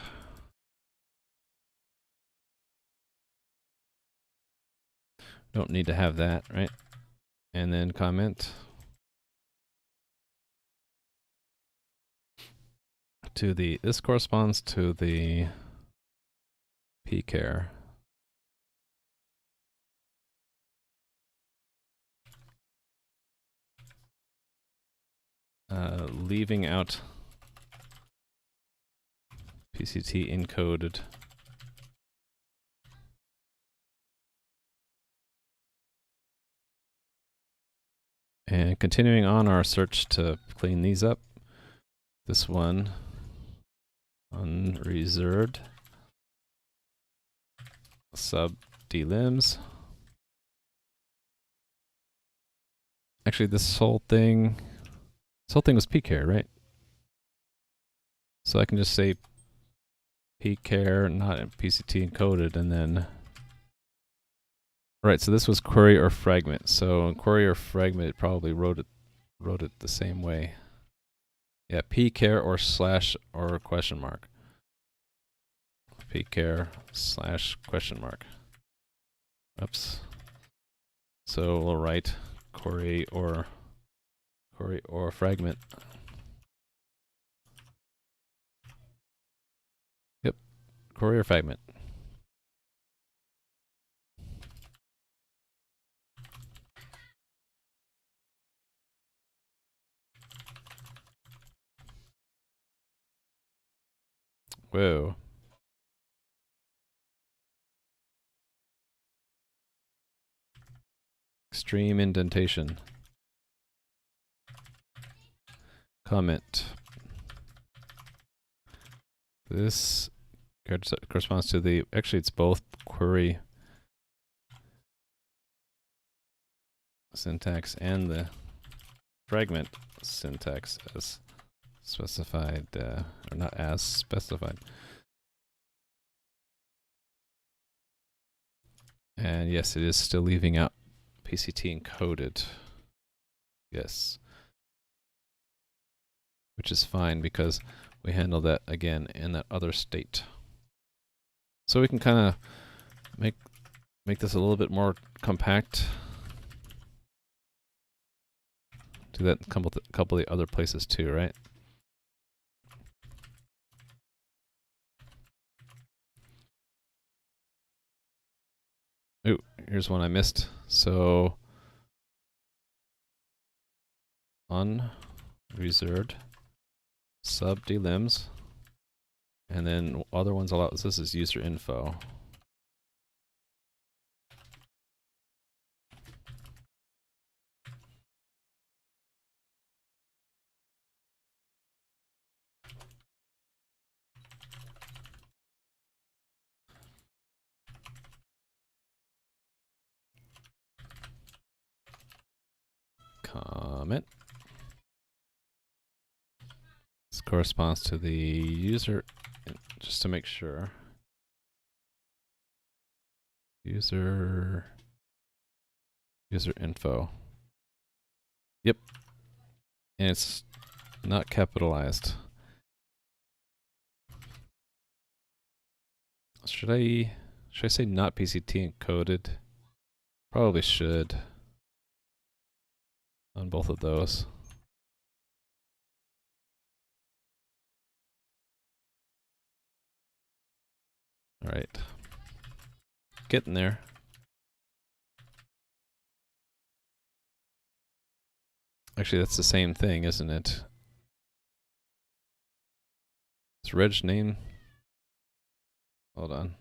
Don't need to have that, right? And then comment to the, this corresponds to the pchar. Leaving out PCT encoded. And continuing on our search to clean these up. This one, unreserved, sub delims. Actually, this whole thing was pchar, right? So I can just say pchar, not PCT encoded, and then. Right, so this was query or fragment. So in query or fragment, it probably wrote it the same way. Yeah, pchar or slash or question mark. Pchar slash question mark. Oops. So we'll write query or fragment. Yep, query or fragment. Whoa. Extreme indentation. Comment. This corresponds to the, actually it's both query syntax and the fragment syntax as specified, or not as specified. And yes, it is still leaving out PCT encoded. Yes. Which is fine because we handle that again in that other state. So we can kind of make this a little bit more compact. Do that in a couple of the other places too, right? here's one I missed. So unreserved sub delims, and then other ones allow. This is user info. Comment. This corresponds to the user, just to make sure. User info. Yep. And it's not capitalized. Should I say not PCT encoded? Probably should on both of those. All right. Getting there. Actually, that's the same thing, isn't it? Is reg name? Hold on.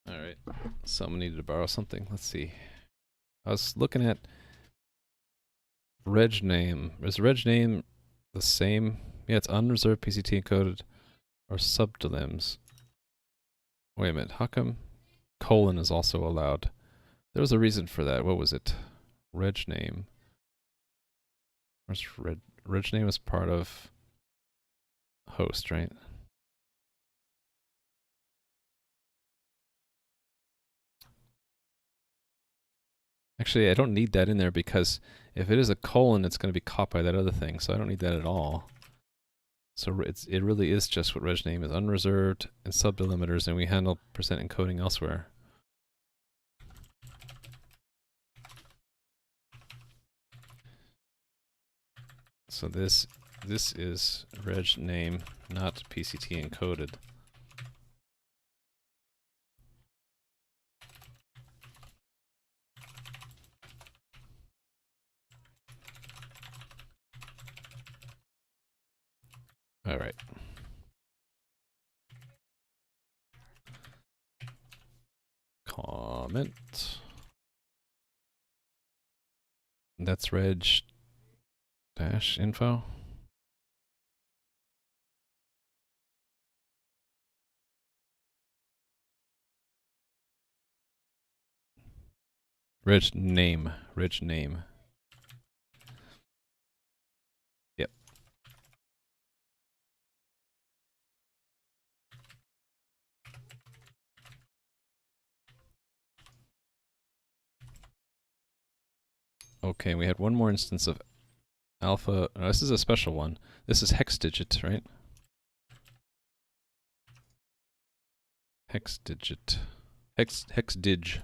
All right. Someone needed to borrow something. Let's see. I was looking at reg name. Is reg name the same? Yeah, it's unreserved PCT encoded or subdelims. Wait a minute. How come colon is also allowed? There was a reason for that. What was it? Reg name. Where's reg name is part of host, right? Actually, I don't need that in there because if it is a colon, it's going to be caught by that other thing, so I don't need that at all. So it really is just what reg name is, unreserved and subdelimiters, and we handle percent encoding elsewhere. So this is reg name, not PCT encoded. All right. Comment. That's reg dash info. Reg name. Yep. Okay, we had one more instance of alpha. No, this is a special one. This is hex digit, right? Hex digit. Hex dig.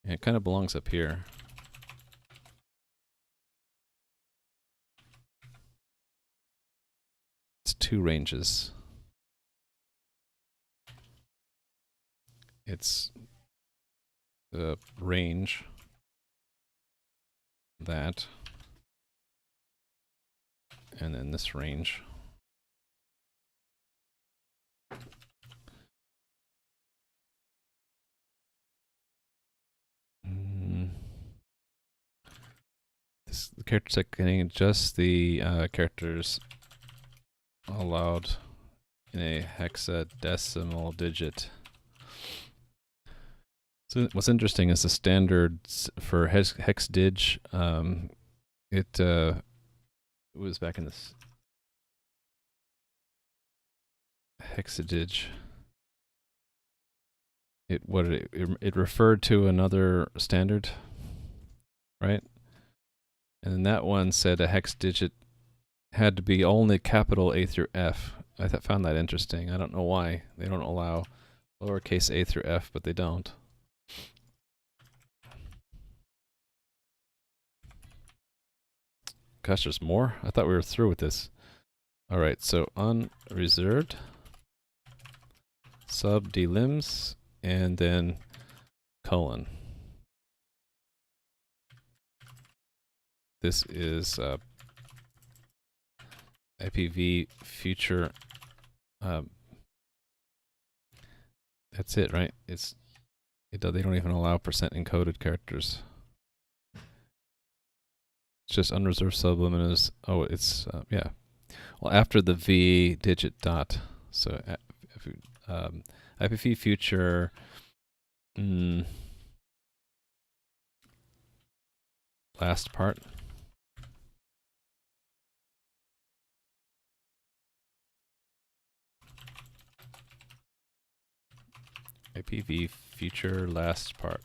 Yeah, it kind of belongs up here. It's two ranges. It's the range that, and then this range. The character set getting just the characters allowed in a hexadecimal digit. So what's interesting is the standards for hex dig. It was back in this hexadig. It referred to another standard, right? And then that one said a hex digit had to be only capital A through F. I found that interesting. I don't know why they don't allow lowercase a through F, but they don't. Gosh, there's more? I thought we were through with this. Alright, so unreserved, sub delims, and then colon. This is IPv future. That's it, right? They don't even allow percent encoded characters. It's just unreserved subliminals. Oh, it's yeah. Well, after the v digit dot. So IPv future. Last part. IPv future last part.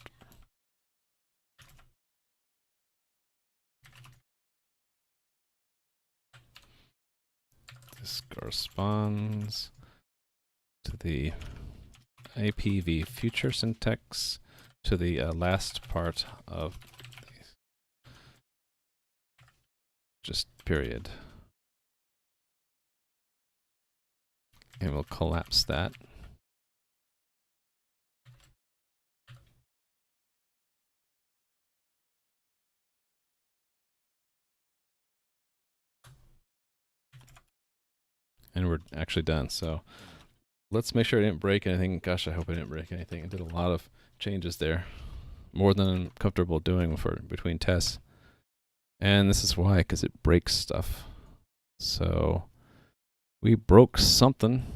This corresponds to the IPv future syntax to the last part of just period. And we'll collapse that. And we're actually done. So let's make sure I didn't break anything. Gosh, I hope I didn't break anything. I did a lot of changes there. More than I'm comfortable doing between tests. And this is why, because it breaks stuff. So we broke something.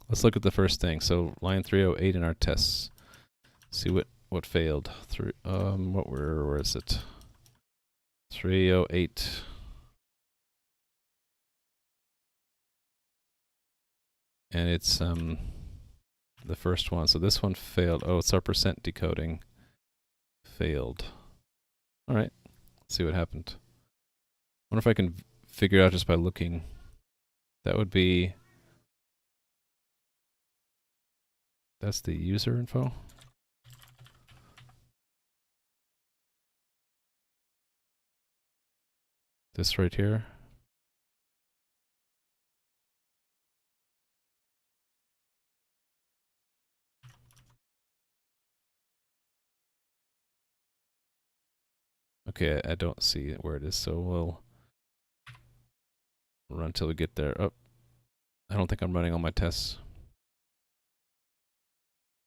Let's look at the first thing. So line 308 in our tests. See what failed. Where is it? 308. And it's the first one. So this one failed. Oh, it's our percent decoding. Failed. All right. Let's see what happened. Wonder if I can figure it out just by looking. That would be. That's the user info. This right here. Okay, I don't see where it is, so we'll run until we get there. Oh, I don't think I'm running all my tests.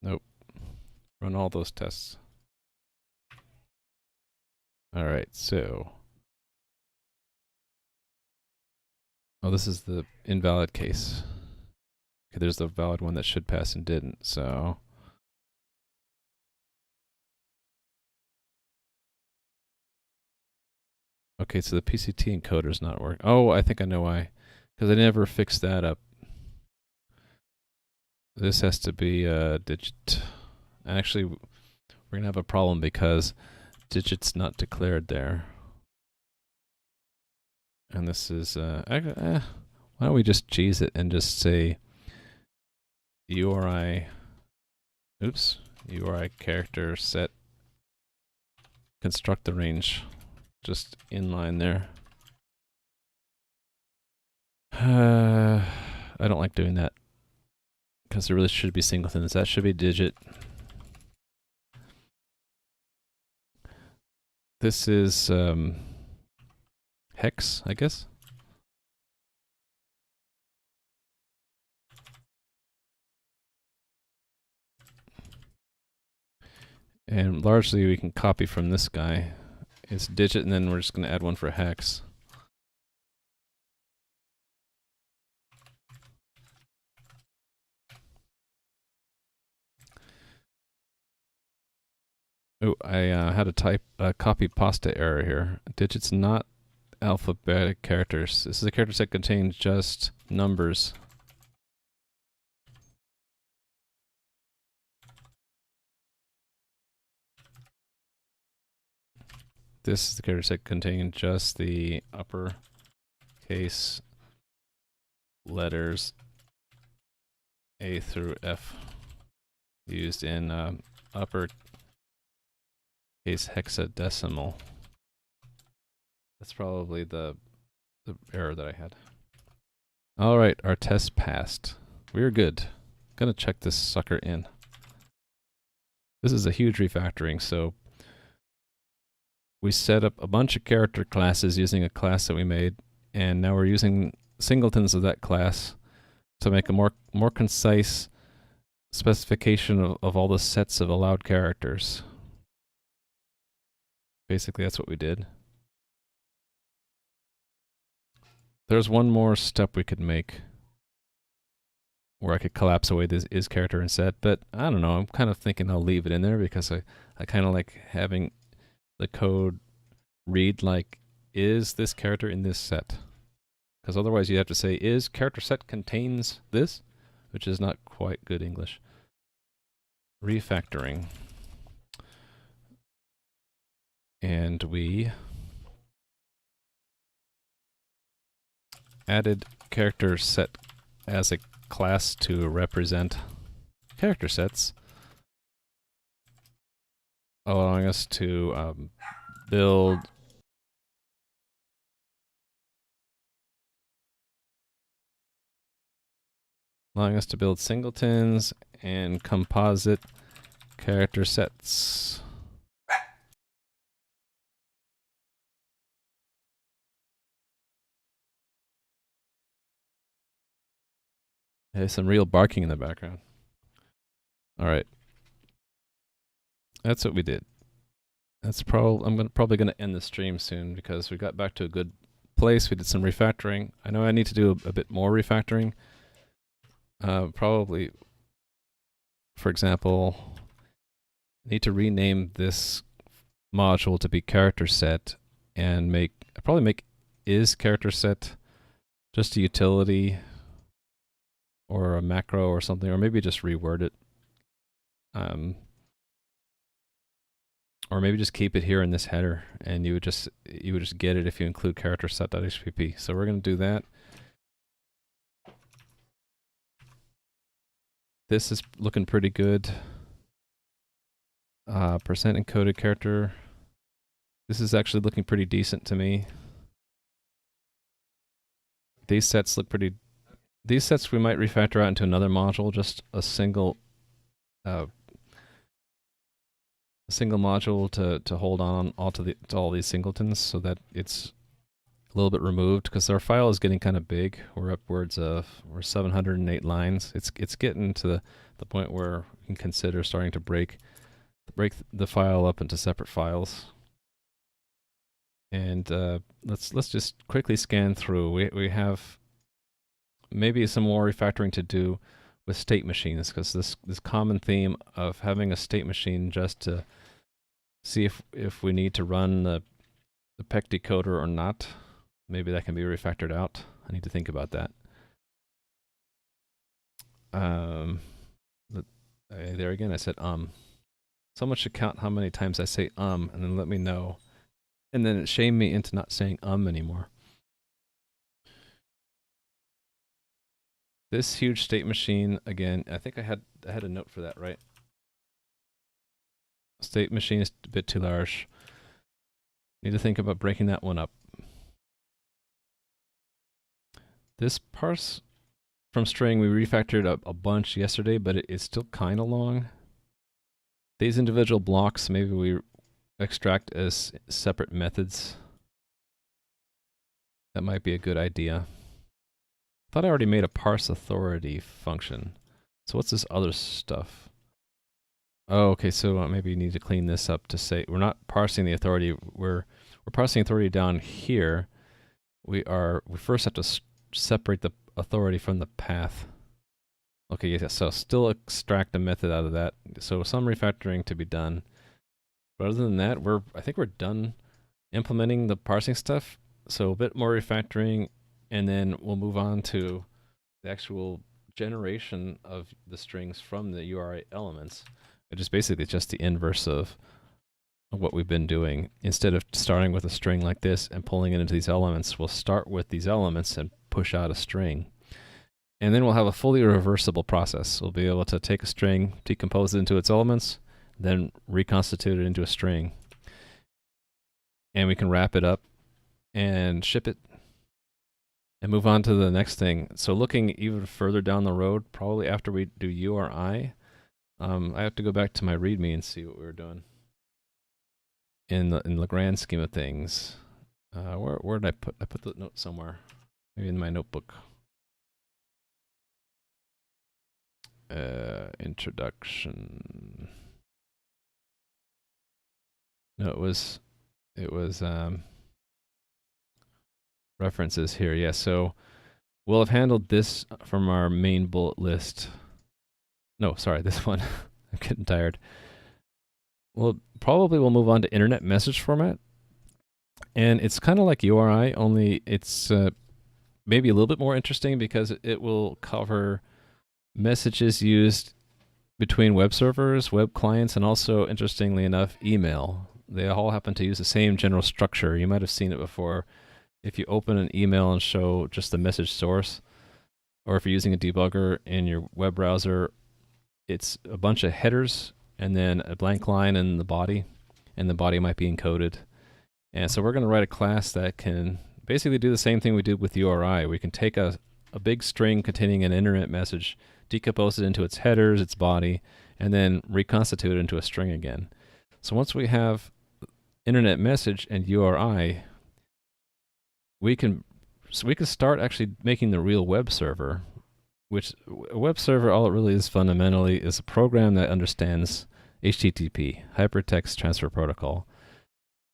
Nope. Run all those tests. All right, so. Oh, this is the invalid case. Okay, there's the valid one that should pass and didn't, so. Okay, so the PCT encoder's not working. Oh, I think I know why. Because I never fixed that up. This has to be a digit. Actually, we're going to have a problem because digit's not declared there. And this is, why don't we just cheese it and just say URI, URI character set construct the range. Just inline there. I don't like doing that because there really should be singletons. That should be digit. This is hex, I guess. And largely we can copy from this guy. It's digit, and then we're just going to add one for hex. Oh, I had a type copy pasta error here. Digit's not alphabetic characters. This is a character set contains just numbers. This is the character set containing just the uppercase letters A through F used in uppercase hexadecimal. That's probably the the error that I had. All right, our test passed. We're good. Gonna check this sucker in. This is a huge refactoring, so we set up a bunch of character classes using a class that we made, and now we're using singletons of that class to make a more concise specification of all the sets of allowed characters. Basically, that's what we did. There's one more step we could make where I could collapse away this is character and set, but I don't know. I'm kind of thinking I'll leave it in there because I kind of like having the code read like, is this character in this set? Because otherwise you have to say, is character set contains this? Which is not quite good English. Refactoring. And we added character set as a class to represent character sets, allowing us to build singletons and composite character sets. There's some real barking in the background. All right. That's what we did. That's I'm probably gonna end the stream soon because we got back to a good place. We did some refactoring. I know I need to do a bit more refactoring. Probably, for example, need to rename this module to be character set and probably make is character set just a utility or a macro or something, or maybe just reword it. Or maybe just keep it here in this header, and you would just get it if you include character set.hpp. So we're going to do that. This is looking pretty good. Percent encoded character. This is actually looking pretty decent to me. These sets look pretty. These sets we might refactor out into another module, just a single module to hold on to all these singletons, so that it's a little bit removed, because our file is getting kind of big. We're upwards of 708 lines. It's getting to the point where we can consider starting to break the file up into separate files. And let's just quickly scan through. We have maybe some more refactoring to do with state machines, because this common theme of having a state machine just to see if we need to run the PEC decoder or not, maybe that can be refactored out. I need to think about that. There again, I said Someone should count how many times I say and then let me know. And then it shamed me into not saying anymore. This huge state machine, again, I think I had a note for that, right? State machine is a bit too large. Need to think about breaking that one up. This parse from string, we refactored a bunch yesterday, but it's still kind of long. These individual blocks, maybe we extract as separate methods. That might be a good idea. Thought I already made a parse authority function. So what's this other stuff? Oh, okay, so maybe you need to clean this up to say we're not parsing the authority. We're parsing authority down here. We first have to separate the authority from the path. Okay, yeah, so still extract a method out of that. So some refactoring to be done. But other than that, I think we're done implementing the parsing stuff. So a bit more refactoring, and then we'll move on to the actual generation of the strings from the URI elements, which is basically just the inverse of what we've been doing. Instead of starting with a string like this and pulling it into these elements, we'll start with these elements and push out a string. And then we'll have a fully reversible process. We'll be able to take a string, decompose it into its elements, then reconstitute it into a string. And we can wrap it up and ship it. and move on to the next thing. So looking even further down the road, probably after we do URI, I have to go back to my README and see what we were doing in the grand scheme of things. Where did I put? I put the note somewhere, maybe in my notebook. Introduction. No, it was references here. Yeah, so we'll have handled this from our main bullet list. No, sorry, this one. I'm getting tired. Well, probably we'll move on to internet message format. And it's kind of like URI, only it's maybe a little bit more interesting because it will cover messages used between web servers, web clients, and also, interestingly enough, email. They all happen to use the same general structure. You might have seen it before. If you open an email and show just the message source, or if you're using a debugger in your web browser, it's a bunch of headers and then a blank line in the body, and the body might be encoded. And so we're going to write a class that can basically do the same thing we did with URI. We can take a big string containing an internet message, decompose it into its headers, its body, and then reconstitute it into a string again. So once we have internet message and URI, we can start actually making the real web server, which a web server, all it really is fundamentally is a program that understands HTTP, Hypertext Transfer Protocol.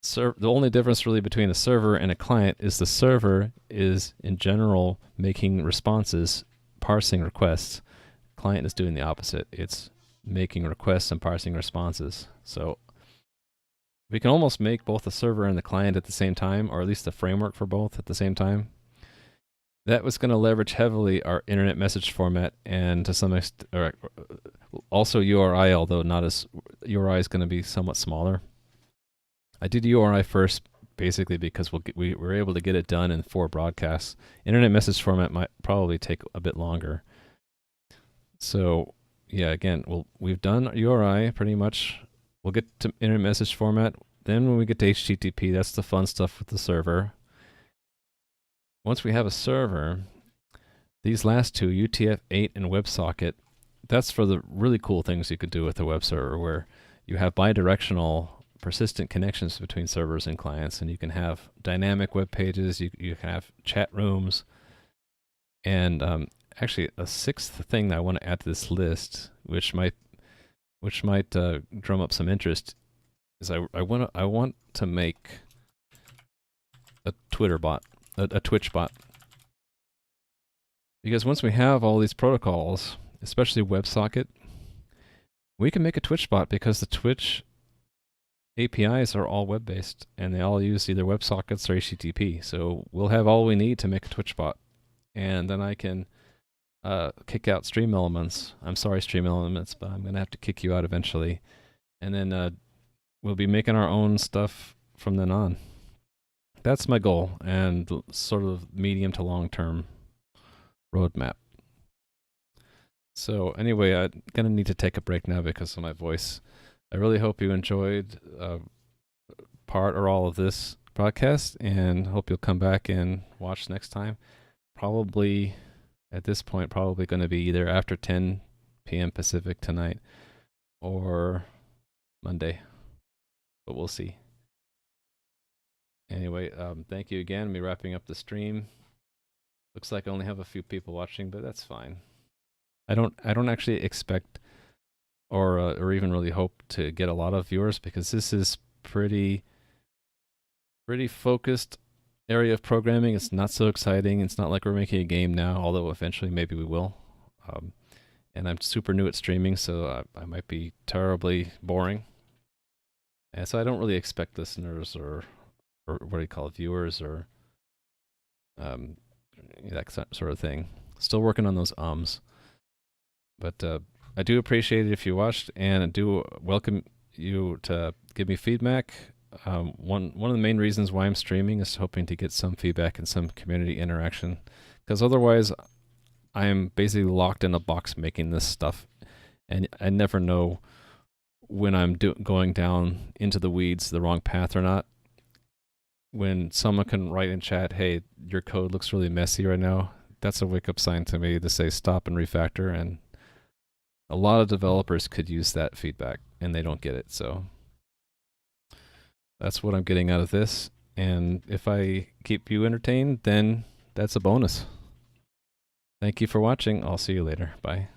The only difference really between a server and a client is the server is, in general, making responses, parsing requests. Client is doing the opposite. It's making requests and parsing responses. So we can almost make both the server and the client at the same time, or at least the framework for both at the same time. That was going to leverage heavily our internet message format, and to some extent, also URI, although not as URI is going to be somewhat smaller. I did URI first, basically because we were able to get it done in 4 broadcasts. Internet message format might probably take a bit longer. So yeah, again, we've done URI pretty much. We'll get to internet message format. Then when we get to HTTP, that's the fun stuff with the server. Once we have a server, these last two, UTF-8 and WebSocket, that's for the really cool things you could do with a web server, where you have bidirectional persistent connections between servers and clients, and you can have dynamic web pages, you can have chat rooms, and actually a 6th thing that I want to add to this list, which might drum up some interest, is I want to make a Twitter bot, a Twitch bot, because once we have all these protocols, especially WebSocket, we can make a Twitch bot because the Twitch APIs are all web-based, and they all use either WebSockets or HTTP. So we'll have all we need to make a Twitch bot. And then I can kick out Stream Elements. I'm sorry, Stream Elements, but I'm going to have to kick you out eventually. And then we'll be making our own stuff from then on. That's my goal, and sort of medium to long-term roadmap. So anyway, I'm going to need to take a break now because of my voice. I really hope you enjoyed part or all of this broadcast, and hope you'll come back and watch next time. Probably, at this point, probably going to be either after 10 p.m. Pacific tonight or Monday, but we'll see. Anyway, thank you again. We're wrapping up the stream. Looks like I only have a few people watching, but that's fine. I don't actually expect or even really hope to get a lot of viewers, because this is pretty focused area of programming. It's not so exciting. It's not like we're making a game now, although eventually maybe we will. And I'm super new at streaming, so I might be terribly boring. And so I don't really expect listeners or what do you call it, viewers, or that sort of thing. Still working on those ums. But I do appreciate it if you watched, and I do welcome you to give me feedback. One of the main reasons why I'm streaming is hoping to get some feedback and some community interaction, because otherwise I'm basically locked in a box making this stuff, and I never know when I'm going down into the weeds the wrong path or not. when someone can write in chat, hey, your code looks really messy right now, that's a wake-up sign to me to say stop and refactor. And a lot of developers could use that feedback, and they don't get it. So that's what I'm getting out of this. And if I keep you entertained, then that's a bonus. Thank you for watching. I'll see you later. Bye.